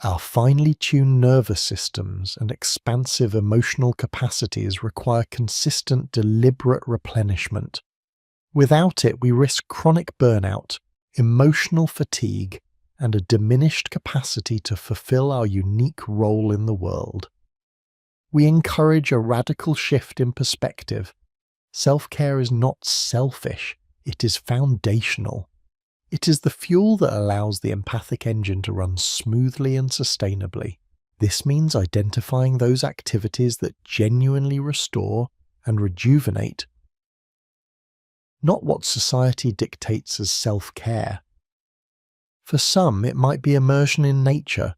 Our finely tuned nervous systems and expansive emotional capacities require consistent, deliberate replenishment. Without it, we risk chronic burnout, emotional fatigue, and a diminished capacity to fulfill our unique role in the world. We encourage a radical shift in perspective. Self-care is not selfish, it is foundational. It is the fuel that allows the empathic engine to run smoothly and sustainably. This means identifying those activities that genuinely restore and rejuvenate, not what society dictates as self-care. For some, it might be immersion in nature,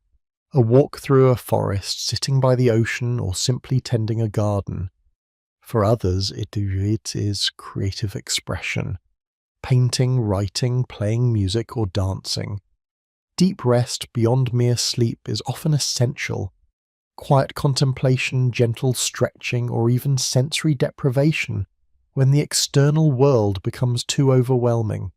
a walk through a forest, sitting by the ocean, or simply tending a garden. For others, it is creative expression, painting, writing, playing music, or dancing. Deep rest beyond mere sleep is often essential. Quiet contemplation, gentle stretching, or even sensory deprivation when the external world becomes too overwhelming.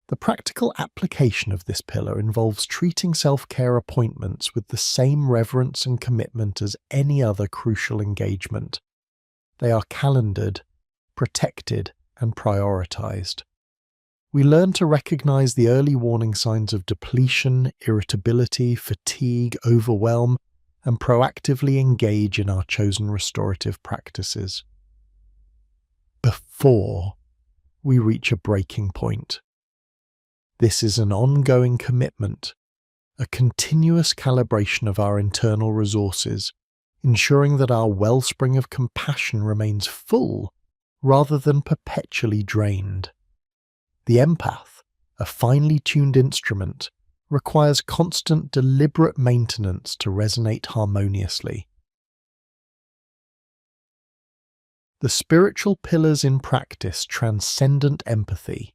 The practical application of this pillar involves treating self-care appointments with the same reverence and commitment as any other crucial engagement. They are calendared, protected, and prioritized. We learn to recognize the early warning signs of depletion, irritability, fatigue, overwhelm, and proactively engage in our chosen restorative practices before we reach a breaking point. This is an ongoing commitment, a continuous calibration of our internal resources, ensuring that our wellspring of compassion remains full rather than perpetually drained. The empath, a finely tuned instrument, requires constant, deliberate maintenance to resonate harmoniously. The spiritual pillars in practice: transcendent empathy.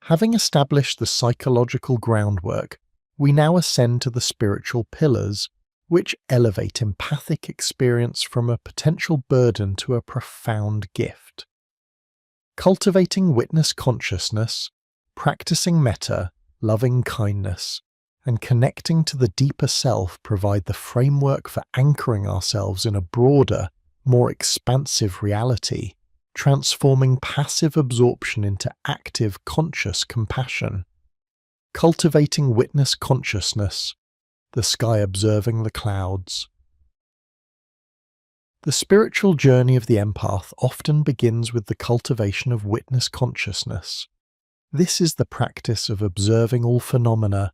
Having established the psychological groundwork, we now ascend to the spiritual pillars, which elevate empathic experience from a potential burden to a profound gift. Cultivating witness consciousness, practicing metta, loving kindness, and connecting to the deeper self provide the framework for anchoring ourselves in a broader, more expansive reality, transforming passive absorption into active, conscious compassion. Cultivating witness consciousness, the sky observing the clouds. The spiritual journey of the empath often begins with the cultivation of witness consciousness. This is the practice of observing all phenomena,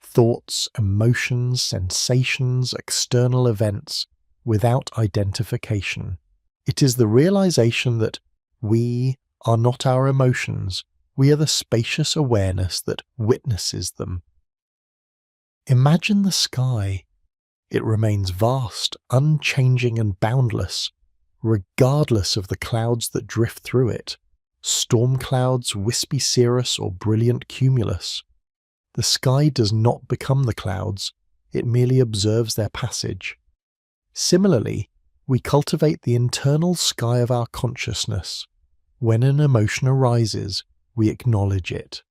thoughts, emotions, sensations, external events, without identification. It is the realization that we are not our emotions, we are the spacious awareness that witnesses them. Imagine the sky. It remains vast, unchanging and boundless, regardless of the clouds that drift through it, storm clouds, wispy cirrus, or brilliant cumulus. The sky does not become the clouds, it merely observes their passage. Similarly, we cultivate the internal sky of our consciousness. When an emotion arises, we acknowledge it.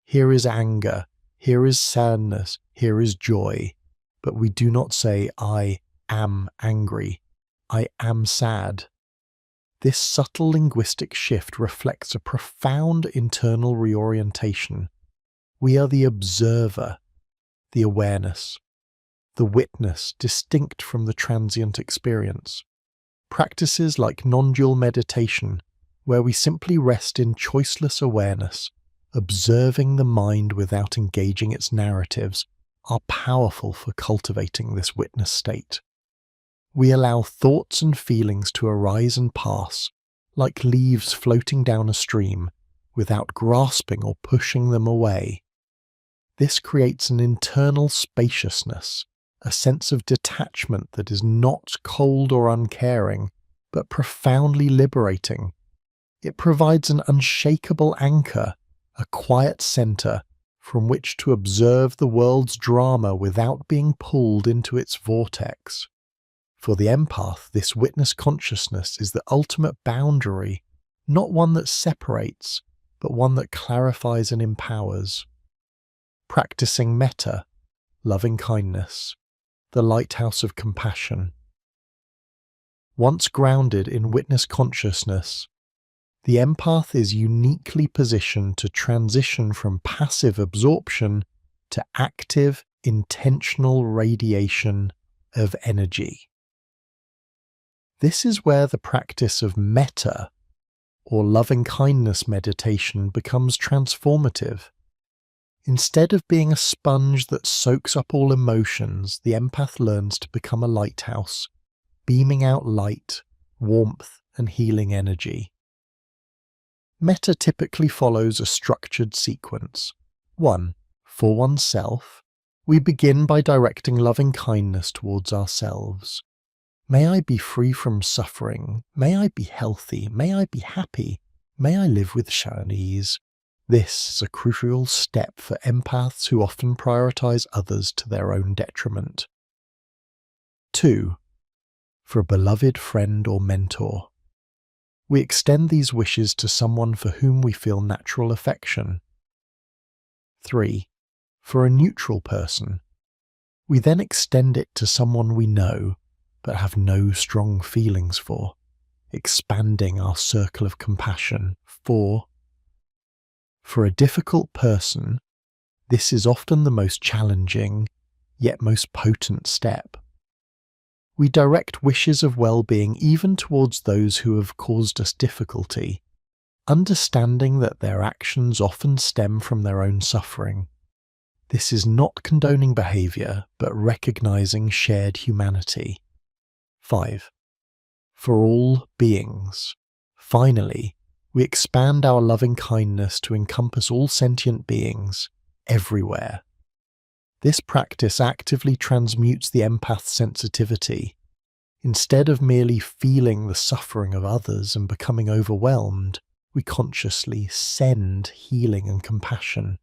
Here is anger, here is sadness, here is joy. But we do not say, I am angry, I am sad. This subtle linguistic shift reflects a profound internal reorientation. We are the observer, the awareness, the witness distinct from the transient experience. Practices like non-dual meditation, where we simply rest in choiceless awareness, observing the mind without engaging its narratives, are powerful for cultivating this witness state. We allow thoughts and feelings to arise and pass, like leaves floating down a stream, without grasping or pushing them away. This creates an internal spaciousness, a sense of detachment that is not cold or uncaring, but profoundly liberating. It provides an unshakable anchor, a quiet center, from which to observe the world's drama without being pulled into its vortex. For the empath, this witness consciousness is the ultimate boundary, not one that separates, but one that clarifies and empowers. Practicing metta, loving kindness, the lighthouse of compassion. Once grounded in witness consciousness, the empath is uniquely positioned to transition from passive absorption to active, intentional radiation of energy. This is where the practice of metta, or loving-kindness meditation, becomes transformative. Instead of being a sponge that soaks up all emotions, the empath learns to become a lighthouse, beaming out light, warmth, and healing energy. Metta typically follows a structured sequence. 1. For oneself, we begin by directing loving kindness towards ourselves. May I be free from suffering. May I be healthy. May I be happy. May I live with ease. This is a crucial step for empaths who often prioritize others to their own detriment. 2. For a beloved friend or mentor. We extend these wishes to someone for whom we feel natural affection. 3. For a neutral person. We then extend it to someone we know but have no strong feelings for, expanding our circle of compassion. 4. For a difficult person, this is often the most challenging, yet most potent step. We direct wishes of well-being even towards those who have caused us difficulty, understanding that their actions often stem from their own suffering. This is not condoning behavior, but recognizing shared humanity. 5. For all beings. Finally, we expand our loving kindness to encompass all sentient beings, everywhere. This practice actively transmutes the empath's sensitivity. Instead of merely feeling the suffering of others and becoming overwhelmed, we consciously send healing and compassion.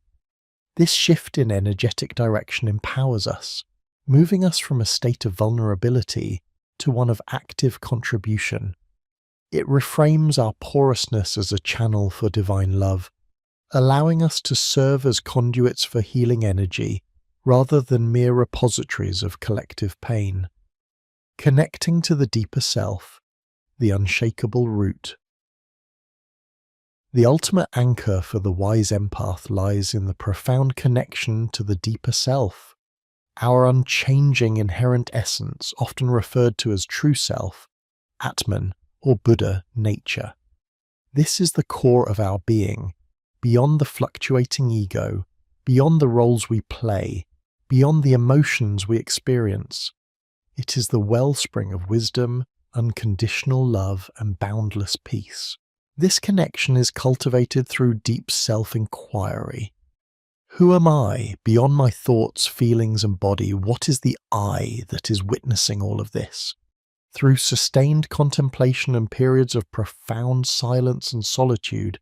This shift in energetic direction empowers us, moving us from a state of vulnerability to one of active contribution. It reframes our porousness as a channel for divine love, allowing us to serve as conduits for healing energy rather than mere repositories of collective pain. Connecting to the deeper self, the unshakable root. The ultimate anchor for the wise empath lies in the profound connection to the deeper self, our unchanging inherent essence, often referred to as true self, Atman, or Buddha nature. This is the core of our being, beyond the fluctuating ego, beyond the roles we play, beyond the emotions we experience. It is the wellspring of wisdom, unconditional love, and boundless peace. This connection is cultivated through deep self-inquiry. Who am I, beyond my thoughts, feelings, and body? What is the I that is witnessing all of this? Through sustained contemplation and periods of profound silence and solitude,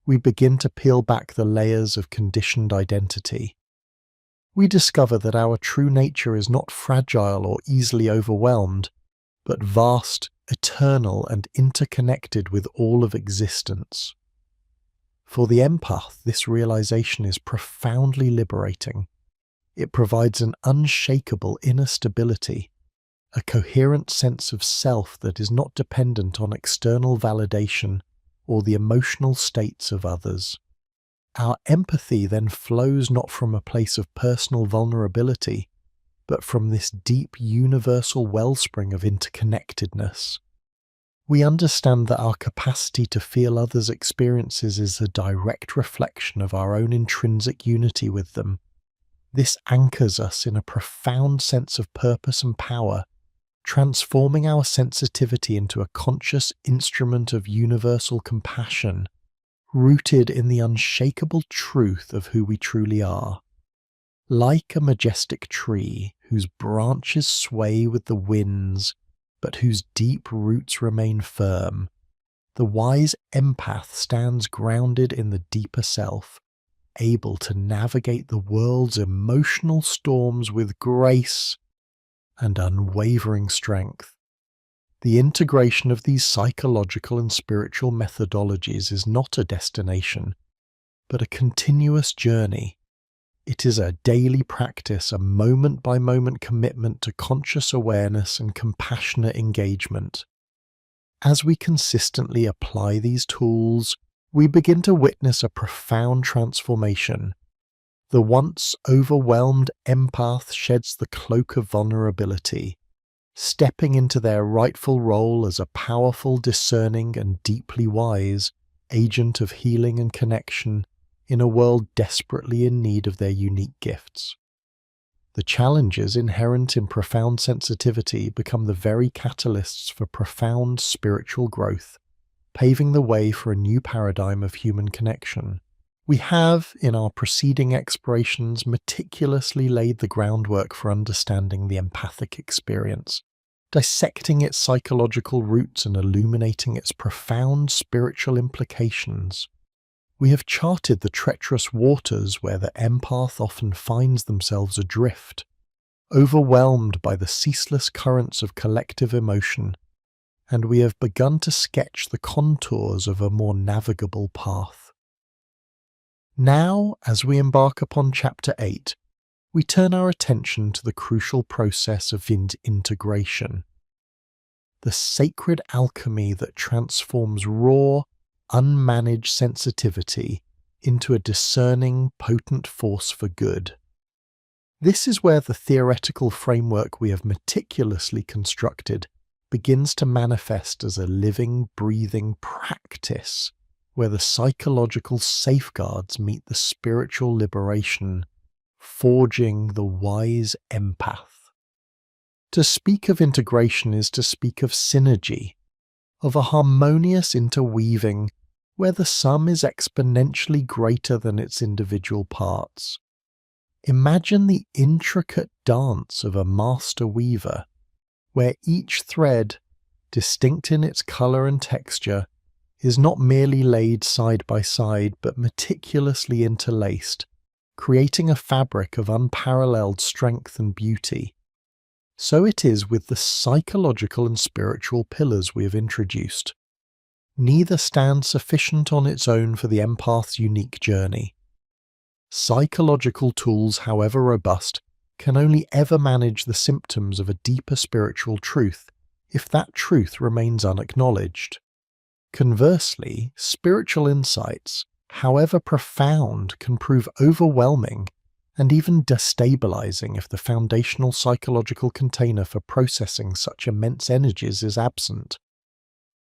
we begin to peel back the layers of conditioned identity. We discover that our true nature is not fragile or easily overwhelmed, but vast, eternal, and interconnected with all of existence. For the empath, this realization is profoundly liberating. It provides an unshakable inner stability, a coherent sense of self that is not dependent on external validation or the emotional states of others. Our empathy then flows not from a place of personal vulnerability, but from this deep universal wellspring of interconnectedness. We understand that our capacity to feel others' experiences is a direct reflection of our own intrinsic unity with them. This anchors us in a profound sense of purpose and power, transforming our sensitivity into a conscious instrument of universal compassion, rooted in the unshakable truth of who we truly are. Like a majestic tree whose branches sway with the winds, but whose deep roots remain firm, the wise empath stands grounded in the deeper self, able to navigate the world's emotional storms with grace and unwavering strength. The integration of these psychological and spiritual methodologies is not a destination, but a continuous journey. It is a daily practice, a moment-by-moment commitment to conscious awareness and compassionate engagement. As we consistently apply these tools, we begin to witness a profound transformation. The once overwhelmed empath sheds the cloak of vulnerability, stepping into their rightful role as a powerful, discerning, and deeply wise agent of healing and connection in a world desperately in need of their unique gifts. The challenges inherent in profound sensitivity become the very catalysts for profound spiritual growth, paving the way for a new paradigm of human connection. We have, in our preceding explorations, meticulously laid the groundwork for understanding the empathic experience, dissecting its psychological roots and illuminating its profound spiritual implications. We have charted the treacherous waters where the empath often finds themselves adrift, overwhelmed by the ceaseless currents of collective emotion, and we have begun to sketch the contours of a more navigable path. Now, as we embark upon Chapter 8, we turn our attention to the crucial process of integration, the sacred alchemy that transforms raw, unmanaged sensitivity into a discerning, potent force for good. This is where the theoretical framework we have meticulously constructed begins to manifest as a living, breathing practice, where the psychological safeguards meet the spiritual liberation, forging the wise empath. To speak of integration is to speak of synergy, of a harmonious interweaving where the sum is exponentially greater than its individual parts. Imagine the intricate dance of a master weaver, where each thread, distinct in its colour and texture, is not merely laid side by side but meticulously interlaced, creating a fabric of unparalleled strength and beauty. So it is with the psychological and spiritual pillars we have introduced. Neither stands sufficient on its own for the empath's unique journey. Psychological tools, however robust, can only ever manage the symptoms of a deeper spiritual truth if that truth remains unacknowledged. Conversely, spiritual insights, however profound, can prove overwhelming and even destabilizing if the foundational psychological container for processing such immense energies is absent.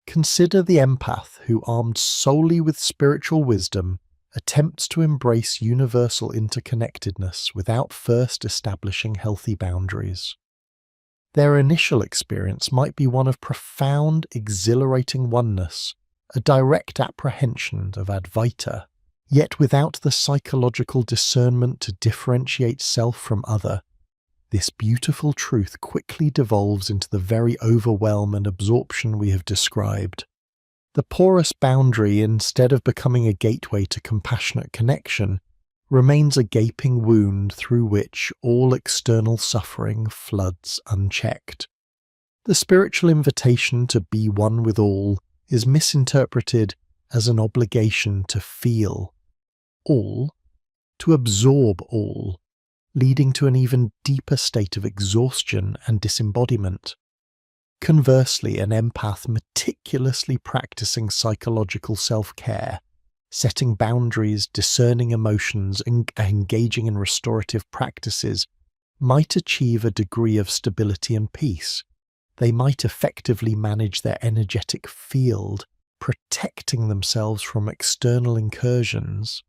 Consider the empath who, armed solely with spiritual wisdom, attempts to embrace universal interconnectedness without first establishing healthy boundaries. Their initial experience might be one of profound, exhilarating oneness, a direct apprehension of Advaita, yet without the psychological discernment to differentiate self from other. This beautiful truth quickly devolves into the very overwhelm and absorption we have described. The porous boundary, instead of becoming a gateway to compassionate connection, remains a gaping wound through which all external suffering floods unchecked. The spiritual invitation to be one with all is misinterpreted as an obligation to feel all, to absorb all, leading to an even deeper state of exhaustion and disembodiment. Conversely, an empath meticulously practicing psychological self-care, setting boundaries, discerning emotions, and engaging in restorative practices, might achieve a degree of stability and peace. They might effectively manage their energetic field, protecting themselves from external incursions.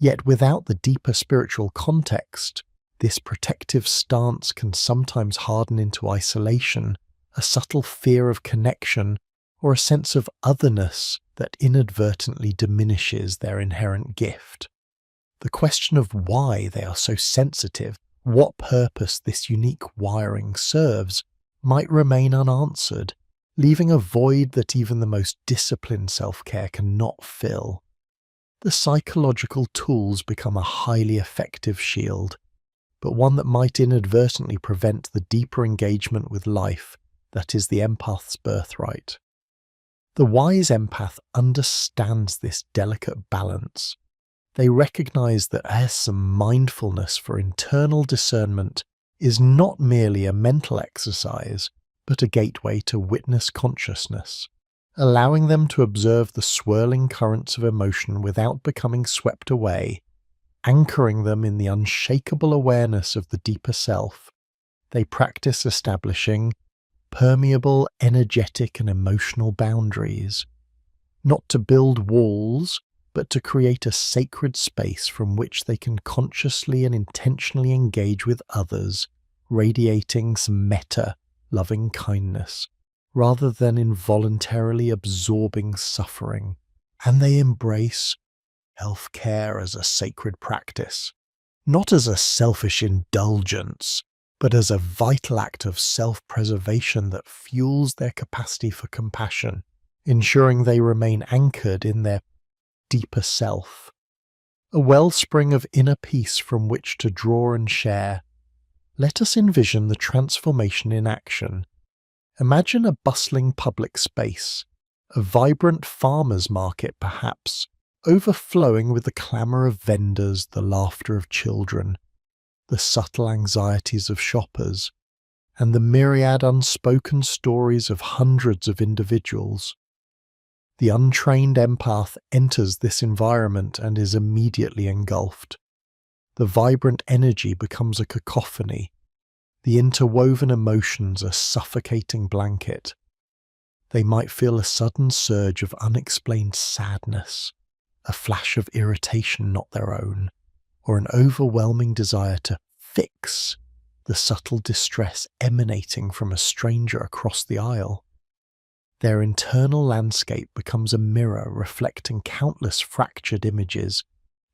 Yet without the deeper spiritual context, this protective stance can sometimes harden into isolation, a subtle fear of connection, or a sense of otherness that inadvertently diminishes their inherent gift. The question of why they are so sensitive, what purpose this unique wiring serves, might remain unanswered, leaving a void that even the most disciplined self-care cannot fill. The psychological tools become a highly effective shield, but one that might inadvertently prevent the deeper engagement with life that is the empath's birthright. The wise empath understands this delicate balance. They recognize that some mindfulness for internal discernment is not merely a mental exercise, but a gateway to witness consciousness, allowing them to observe the swirling currents of emotion without becoming swept away, anchoring them in the unshakable awareness of the deeper self. They practice establishing permeable, energetic, and emotional boundaries, not to build walls, but to create a sacred space from which they can consciously and intentionally engage with others, radiating some metta, loving kindness, rather than involuntarily absorbing suffering. And they embrace self-care as a sacred practice, not as a selfish indulgence, but as a vital act of self-preservation that fuels their capacity for compassion, ensuring they remain anchored in their deeper self. A wellspring of inner peace from which to draw and share. Let us envision the transformation in action. Imagine a bustling public space, a vibrant farmer's market perhaps, overflowing with the clamour of vendors, the laughter of children, the subtle anxieties of shoppers, and the myriad unspoken stories of hundreds of individuals. The untrained empath enters this environment and is immediately engulfed. The vibrant energy becomes a cacophony, the interwoven emotions a suffocating blanket. They might feel a sudden surge of unexplained sadness, a flash of irritation not their own, or an overwhelming desire to fix the subtle distress emanating from a stranger across the aisle. Their internal landscape becomes a mirror reflecting countless fractured images,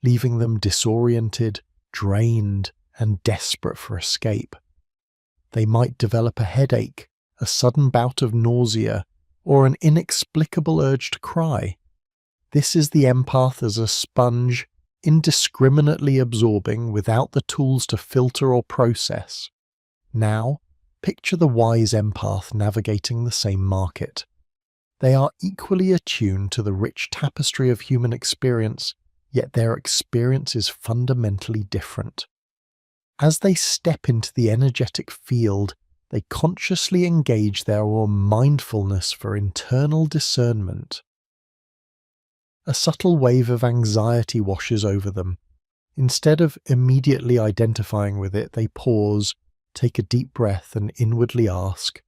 leaving them disoriented, drained, and desperate for escape. They might develop a headache, a sudden bout of nausea, or an inexplicable urge to cry. This is the empath as a sponge, indiscriminately absorbing without the tools to filter or process. Now, picture the wise empath navigating the same market. They are equally attuned to the rich tapestry of human experience, yet their experience is fundamentally different. As they step into the energetic field, they consciously engage their own mindfulness for internal discernment. A subtle wave of anxiety washes over them. Instead of immediately identifying with it, they pause, take a deep breath, and inwardly ask,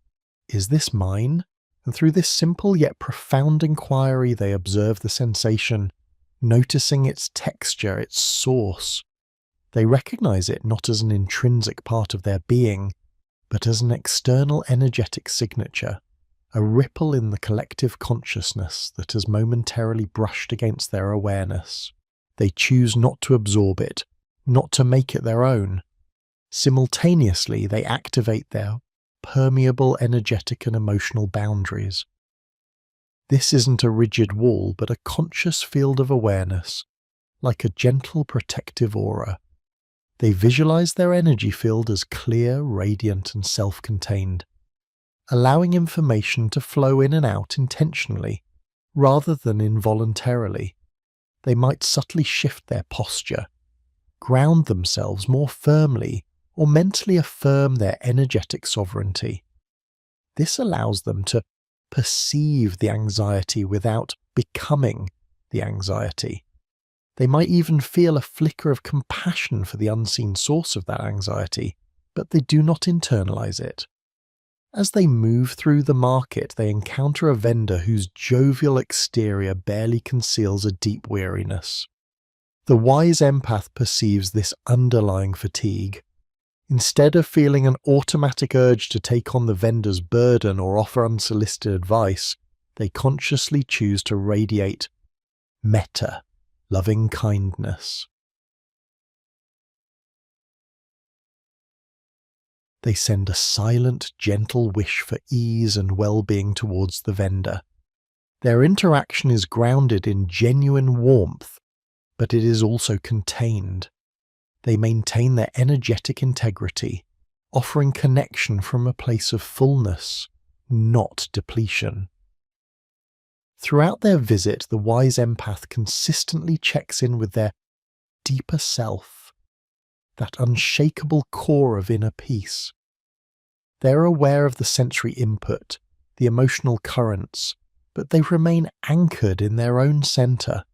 "Is this mine?" And through this simple yet profound inquiry, they observe the sensation, noticing its texture, its source. They recognize it not as an intrinsic part of their being, but as an external energetic signature, a ripple in the collective consciousness that has momentarily brushed against their awareness. They choose not to absorb it, not to make it their own. Simultaneously, they activate their permeable energetic and emotional boundaries. This isn't a rigid wall, but a conscious field of awareness, like a gentle protective aura. They visualize their energy field as clear, radiant, and self-contained, allowing information to flow in and out intentionally, rather than involuntarily. They might subtly shift their posture, ground themselves more firmly, or mentally affirm their energetic sovereignty. This allows them to perceive the anxiety without becoming the anxiety. They might even feel a flicker of compassion for the unseen source of that anxiety, but they do not internalize it. As they move through the market, they encounter a vendor whose jovial exterior barely conceals a deep weariness. The wise empath perceives this underlying fatigue. Instead of feeling an automatic urge to take on the vendor's burden or offer unsolicited advice, they consciously choose to radiate metta, loving kindness. They send a silent, gentle wish for ease and well-being towards the vendor. Their interaction is grounded in genuine warmth, but it is also contained. They maintain their energetic integrity, offering connection from a place of fullness, not depletion. Throughout their visit, the wise empath consistently checks in with their deeper self, that unshakable core of inner peace. They're aware of the sensory input, the emotional currents, but they remain anchored in their own center,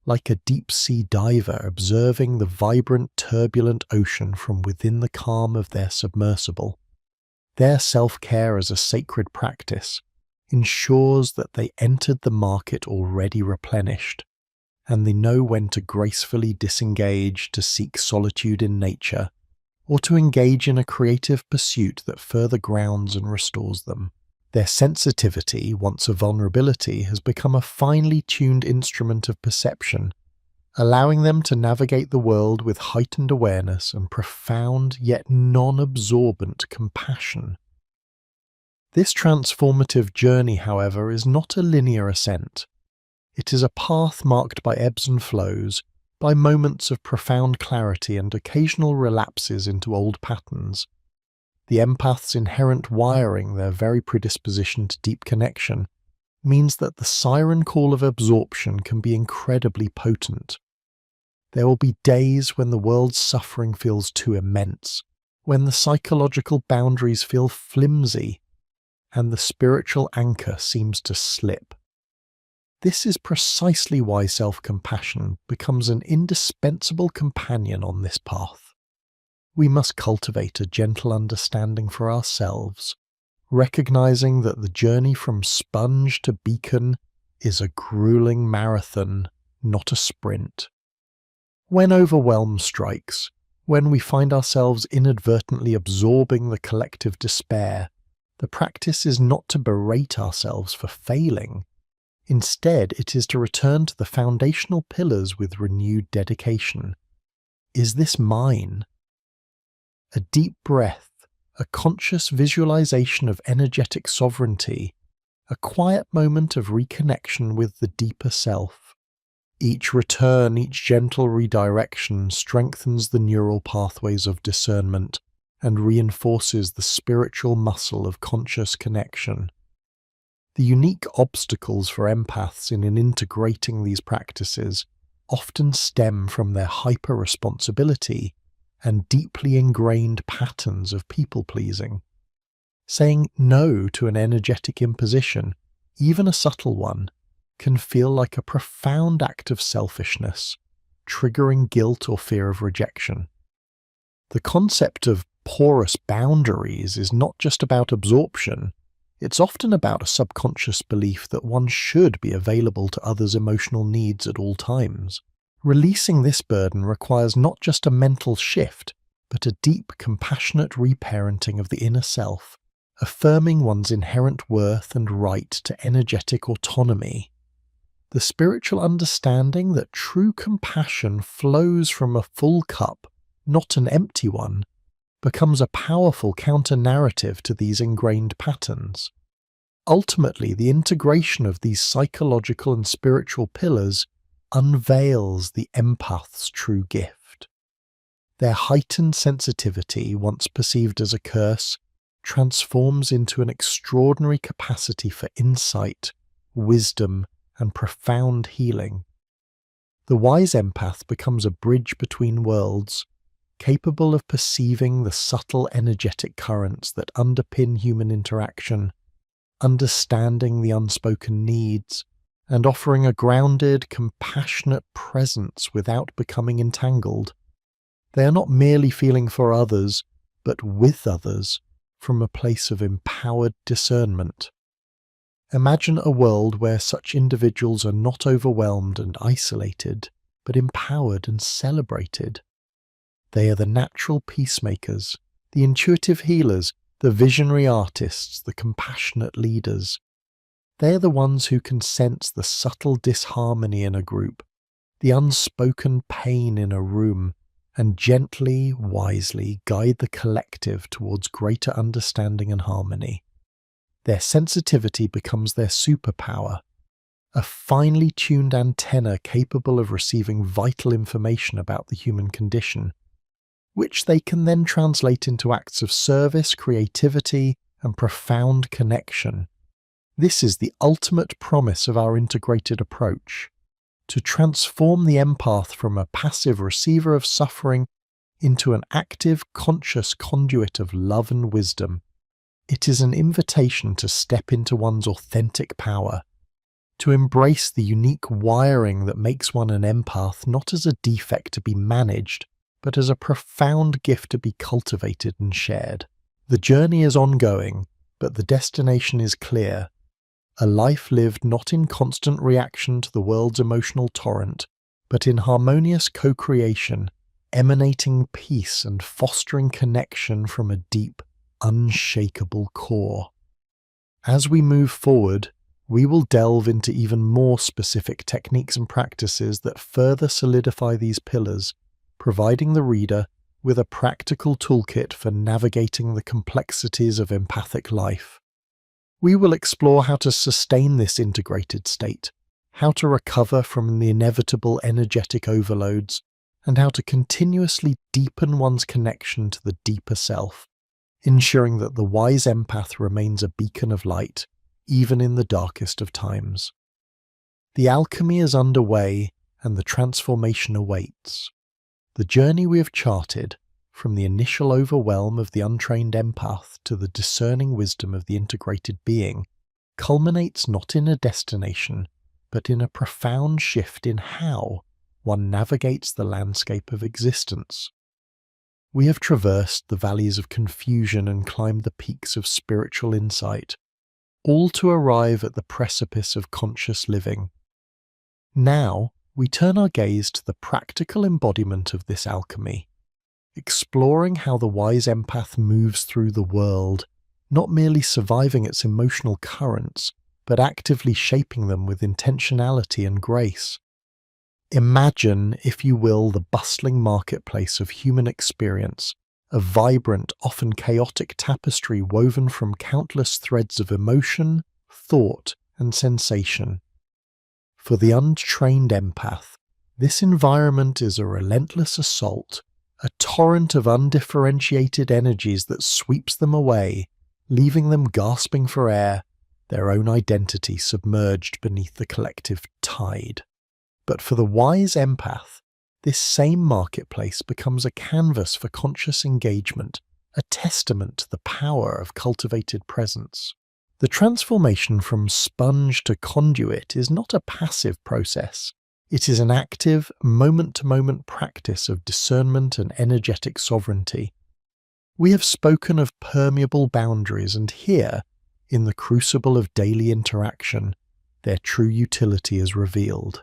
like a deep-sea diver observing the vibrant, turbulent ocean from within the calm of their submersible. Their self-care as a sacred practice ensures that they entered the market already replenished, and they know when to gracefully disengage to seek solitude in nature, or to engage in a creative pursuit that further grounds and restores them. Their sensitivity, once a vulnerability, has become a finely tuned instrument of perception, allowing them to navigate the world with heightened awareness and profound yet non-absorbent compassion. This transformative journey, however, is not a linear ascent. It is a path marked by ebbs and flows, by moments of profound clarity and occasional relapses into old patterns. The empath's inherent wiring, their very predisposition to deep connection, means that the siren call of absorption can be incredibly potent. There will be days when the world's suffering feels too immense, when the psychological boundaries feel flimsy, and the spiritual anchor seems to slip. This is precisely why self-compassion becomes an indispensable companion on this path. We must cultivate a gentle understanding for ourselves, recognizing that the journey from sponge to beacon is a grueling marathon, not a sprint. When overwhelm strikes, when we find ourselves inadvertently absorbing the collective despair, the practice is not to berate ourselves for failing. Instead, it is to return to the foundational pillars with renewed dedication. Is this mine? A deep breath, a conscious visualization of energetic sovereignty, a quiet moment of reconnection with the deeper self. Each return, each gentle redirection strengthens the neural pathways of discernment and reinforces the spiritual muscle of conscious connection. The unique obstacles for empaths in integrating these practices often stem from their hyper-responsibility and deeply ingrained patterns of people-pleasing. Saying no to an energetic imposition, even a subtle one, can feel like a profound act of selfishness, triggering guilt or fear of rejection. The concept of porous boundaries is not just about absorption, it's often about a subconscious belief that one should be available to others' emotional needs at all times. Releasing this burden requires not just a mental shift, but a deep, compassionate reparenting of the inner self, affirming one's inherent worth and right to energetic autonomy. The spiritual understanding that true compassion flows from a full cup, not an empty one, becomes a powerful counter-narrative to these ingrained patterns. Ultimately, the integration of these psychological and spiritual pillars unveils the empath's true gift. Their heightened sensitivity, once perceived as a curse, transforms into an extraordinary capacity for insight, wisdom, and profound healing. The wise empath becomes a bridge between worlds, capable of perceiving the subtle energetic currents that underpin human interaction, understanding the unspoken needs, and offering a grounded, compassionate presence without becoming entangled. They are not merely feeling for others, but with others, from a place of empowered discernment. Imagine a world where such individuals are not overwhelmed and isolated, but empowered and celebrated. They are the natural peacemakers, the intuitive healers, the visionary artists, the compassionate leaders. They are the ones who can sense the subtle disharmony in a group, the unspoken pain in a room, and gently, wisely guide the collective towards greater understanding and harmony. Their sensitivity becomes their superpower, a finely tuned antenna capable of receiving vital information about the human condition, which they can then translate into acts of service, creativity, and profound connection. This is the ultimate promise of our integrated approach, to transform the empath from a passive receiver of suffering into an active, conscious conduit of love and wisdom. It is an invitation to step into one's authentic power, to embrace the unique wiring that makes one an empath not as a defect to be managed, but as a profound gift to be cultivated and shared. The journey is ongoing, but the destination is clear. A life lived not in constant reaction to the world's emotional torrent, but in harmonious co-creation, emanating peace and fostering connection from a deep, unshakable core. As we move forward, We will delve into even more specific techniques and practices that further solidify these pillars, providing the reader with a practical toolkit for navigating the complexities of empathic life. We will explore how to sustain this integrated state, how to recover from the inevitable energetic overloads, and how to continuously deepen one's connection to the deeper self, ensuring that the wise empath remains a beacon of light, even in the darkest of times. The alchemy is underway and the transformation awaits. The journey we have charted, from the initial overwhelm of the untrained empath to the discerning wisdom of the integrated being, culminates not in a destination, but in a profound shift in how one navigates the landscape of existence. We have traversed the valleys of confusion and climbed the peaks of spiritual insight, all to arrive at the precipice of conscious living. Now, we turn our gaze to the practical embodiment of this alchemy, exploring how the wise empath moves through the world, not merely surviving its emotional currents, but actively shaping them with intentionality and grace. Imagine, if you will, the bustling marketplace of human experience, a vibrant, often chaotic tapestry woven from countless threads of emotion, thought, and sensation. For the untrained empath, this environment is a relentless assault, a torrent of undifferentiated energies that sweeps them away, leaving them gasping for air, their own identity submerged beneath the collective tide. But for the wise empath, this same marketplace becomes a canvas for conscious engagement, a testament to the power of cultivated presence. The transformation from sponge to conduit is not a passive process. It is an active, moment-to-moment practice of discernment and energetic sovereignty. We have spoken of permeable boundaries, and here, in the crucible of daily interaction, their true utility is revealed.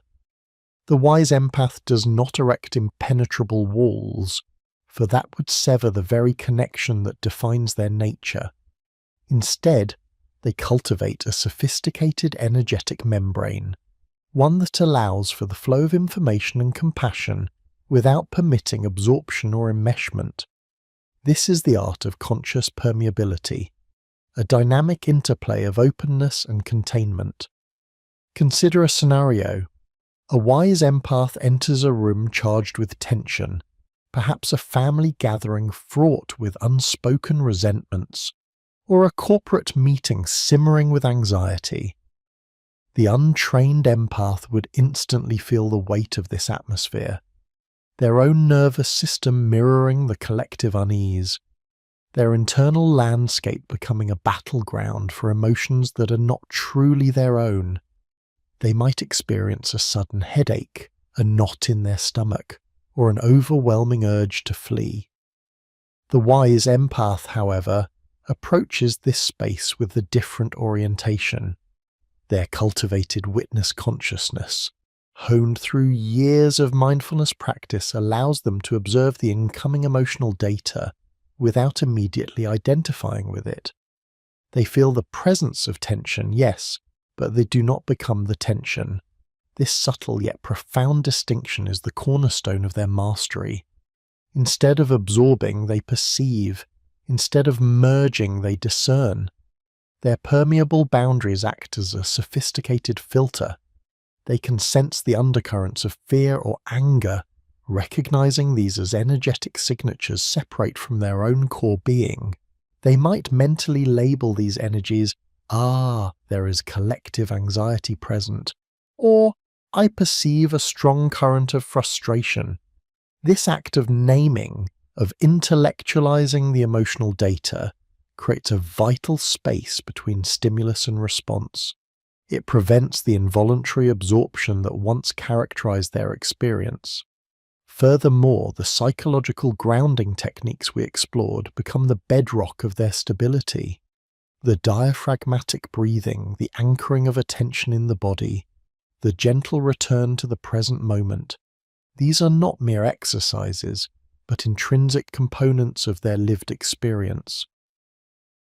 The wise empath does not erect impenetrable walls, for that would sever the very connection that defines their nature. Instead, they cultivate a sophisticated energetic membrane, one that allows for the flow of information and compassion without permitting absorption or enmeshment. This is the art of conscious permeability, a dynamic interplay of openness and containment. Consider a scenario. A wise empath enters a room charged with tension, perhaps a family gathering fraught with unspoken resentments, or a corporate meeting simmering with anxiety. The untrained empath would instantly feel the weight of this atmosphere, their own nervous system mirroring the collective unease, their internal landscape becoming a battleground for emotions that are not truly their own. They might experience a sudden headache, a knot in their stomach, or an overwhelming urge to flee. The wise empath, however, approaches this space with a different orientation. Their cultivated witness consciousness, honed through years of mindfulness practice, allows them to observe the incoming emotional data without immediately identifying with it. They feel the presence of tension, yes, but they do not become the tension. This subtle yet profound distinction is the cornerstone of their mastery. Instead of absorbing, they perceive. Instead of merging, they discern. Their permeable boundaries act as a sophisticated filter. They can sense the undercurrents of fear or anger, recognizing these as energetic signatures separate from their own core being. They might mentally label these energies, there is collective anxiety present, or I perceive a strong current of frustration. This act of naming, of intellectualizing the emotional data, creates a vital space between stimulus and response. It prevents the involuntary absorption that once characterized their experience. Furthermore, the psychological grounding techniques we explored become the bedrock of their stability. The diaphragmatic breathing, the anchoring of attention in the body, the gentle return to the present moment, these are not mere exercises, but intrinsic components of their lived experience.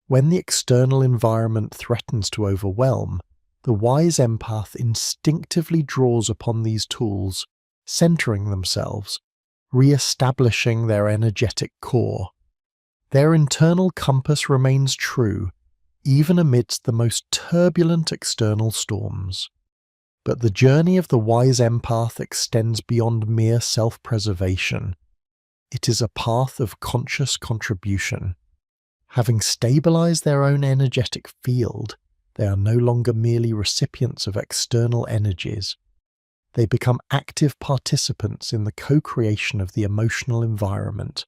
When the external environment threatens to overwhelm, the wise empath instinctively draws upon these tools, centering themselves, re-establishing their energetic core. Their internal compass remains true, even amidst the most turbulent external storms. But the journey of the wise empath extends beyond mere self-preservation. It is a path of conscious contribution. Having stabilized their own energetic field, they are no longer merely recipients of external energies. They become active participants in the co-creation of the emotional environment.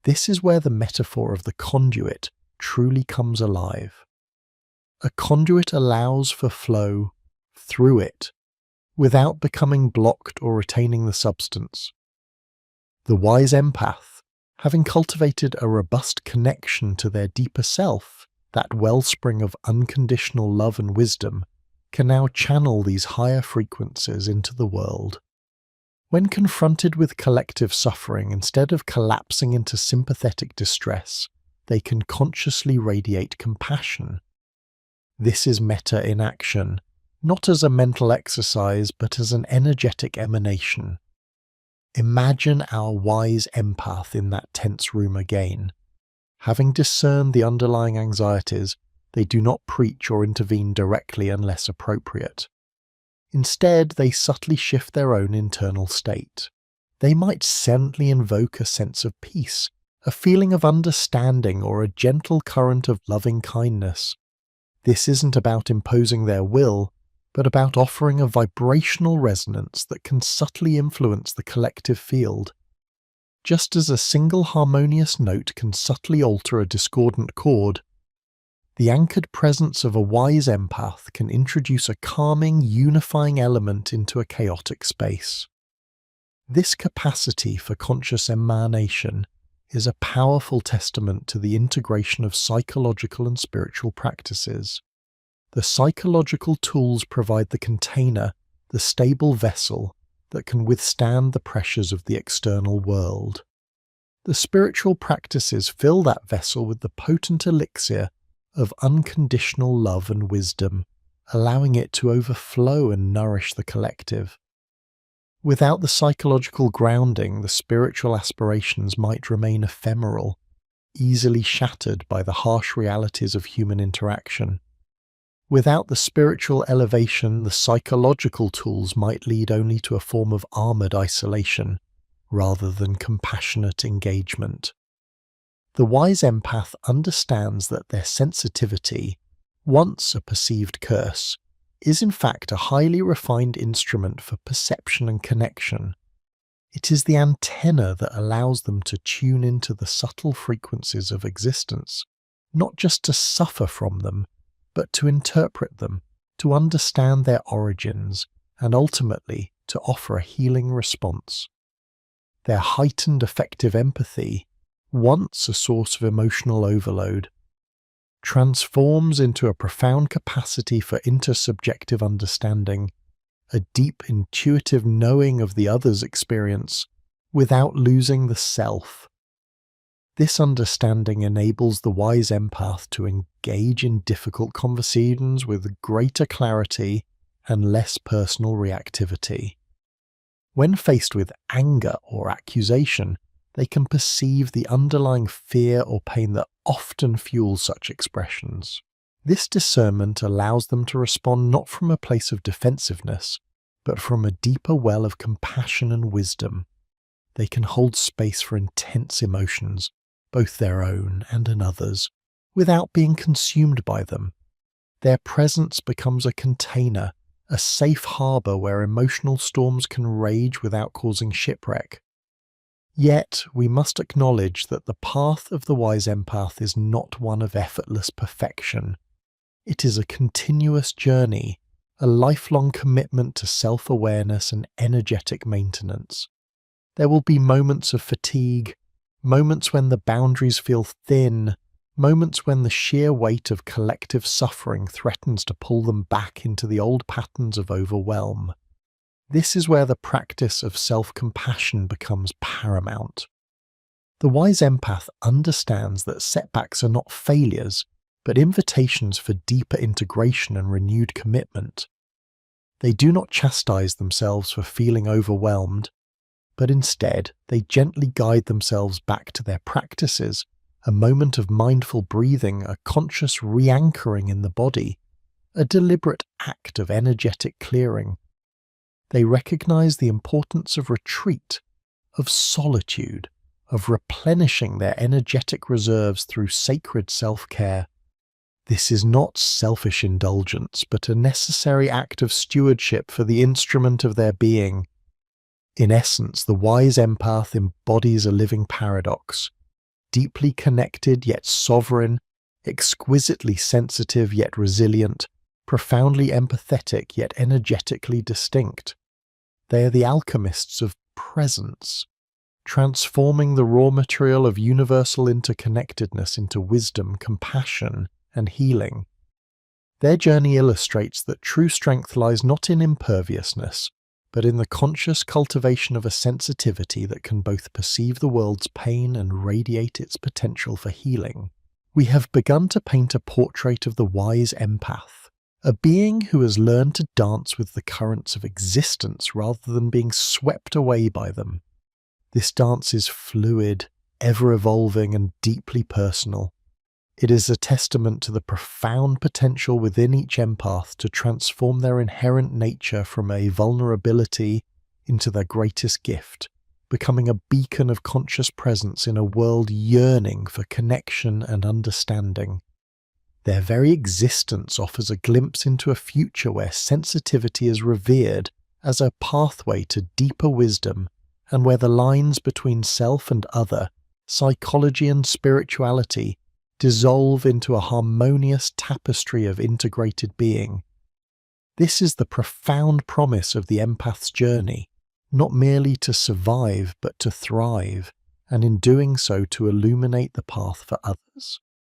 This is where the metaphor of the conduit truly comes alive. A conduit allows for flow through it, without becoming blocked or retaining the substance. The wise empath, having cultivated a robust connection to their deeper self, that wellspring of unconditional love and wisdom, can now channel these higher frequencies into the world. When confronted with collective suffering, instead of collapsing into sympathetic distress, they can consciously radiate compassion. This is metta in action, not as a mental exercise, but as an energetic emanation. Imagine our wise empath in that tense room again. Having discerned the underlying anxieties, they do not preach or intervene directly unless appropriate. Instead, they subtly shift their own internal state. They might silently invoke a sense of peace, a feeling of understanding, or a gentle current of loving kindness. This isn't about imposing their will, but about offering a vibrational resonance that can subtly influence the collective field. Just as a single harmonious note can subtly alter a discordant chord, the anchored presence of a wise empath can introduce a calming, unifying element into a chaotic space. This capacity for conscious emanation is a powerful testament to the integration of psychological and spiritual practices. The psychological tools provide the container, the stable vessel that can withstand the pressures of the external world. The spiritual practices fill that vessel with the potent elixir of unconditional love and wisdom, allowing it to overflow and nourish the collective. Without the psychological grounding, the spiritual aspirations might remain ephemeral, easily shattered by the harsh realities of human interaction. Without the spiritual elevation, the psychological tools might lead only to a form of armored isolation, rather than compassionate engagement. The wise empath understands that their sensitivity, once a perceived curse, is in fact a highly refined instrument for perception and connection. It is the antenna that allows them to tune into the subtle frequencies of existence, not just to suffer from them, but to interpret them, to understand their origins, and ultimately to offer a healing response. Their heightened affective empathy, once a source of emotional overload, transforms into a profound capacity for intersubjective understanding, a deep intuitive knowing of the other's experience, without losing the self. This understanding enables the wise empath to engage in difficult conversations with greater clarity and less personal reactivity. When faced with anger or accusation, they can perceive the underlying fear or pain that often fuels such expressions. This discernment allows them to respond not from a place of defensiveness, but from a deeper well of compassion and wisdom. They can hold space for intense emotions, both their own and another's, without being consumed by them. Their presence becomes a container, a safe harbour where emotional storms can rage without causing shipwreck. Yet, we must acknowledge that the path of the wise empath is not one of effortless perfection. It is a continuous journey, a lifelong commitment to self-awareness and energetic maintenance. There will be moments of fatigue, moments when the boundaries feel thin, moments when the sheer weight of collective suffering threatens to pull them back into the old patterns of overwhelm. This is where the practice of self-compassion becomes paramount. The wise empath understands that setbacks are not failures, but invitations for deeper integration and renewed commitment. They do not chastise themselves for feeling overwhelmed, but instead they gently guide themselves back to their practices, a moment of mindful breathing, a conscious re-anchoring in the body, a deliberate act of energetic clearing. They recognize the importance of retreat, of solitude, of replenishing their energetic reserves through sacred self-care. This is not selfish indulgence, but a necessary act of stewardship for the instrument of their being. In essence, the wise empath embodies a living paradox, deeply connected yet sovereign, exquisitely sensitive yet resilient, profoundly empathetic yet energetically distinct. They are the alchemists of presence, transforming the raw material of universal interconnectedness into wisdom, compassion, and healing. Their journey illustrates that true strength lies not in imperviousness, but in the conscious cultivation of a sensitivity that can both perceive the world's pain and radiate its potential for healing. We have begun to paint a portrait of the wise empath, a being who has learned to dance with the currents of existence rather than being swept away by them. This dance is fluid, ever-evolving, and deeply personal. It is a testament to the profound potential within each empath to transform their inherent nature from a vulnerability into their greatest gift, becoming a beacon of conscious presence in a world yearning for connection and understanding. Their very existence offers a glimpse into a future where sensitivity is revered as a pathway to deeper wisdom, and where the lines between self and other, psychology and spirituality, dissolve into a harmonious tapestry of integrated being. This is the profound promise of the empath's journey, not merely to survive but to thrive, and in doing so to illuminate the path for others.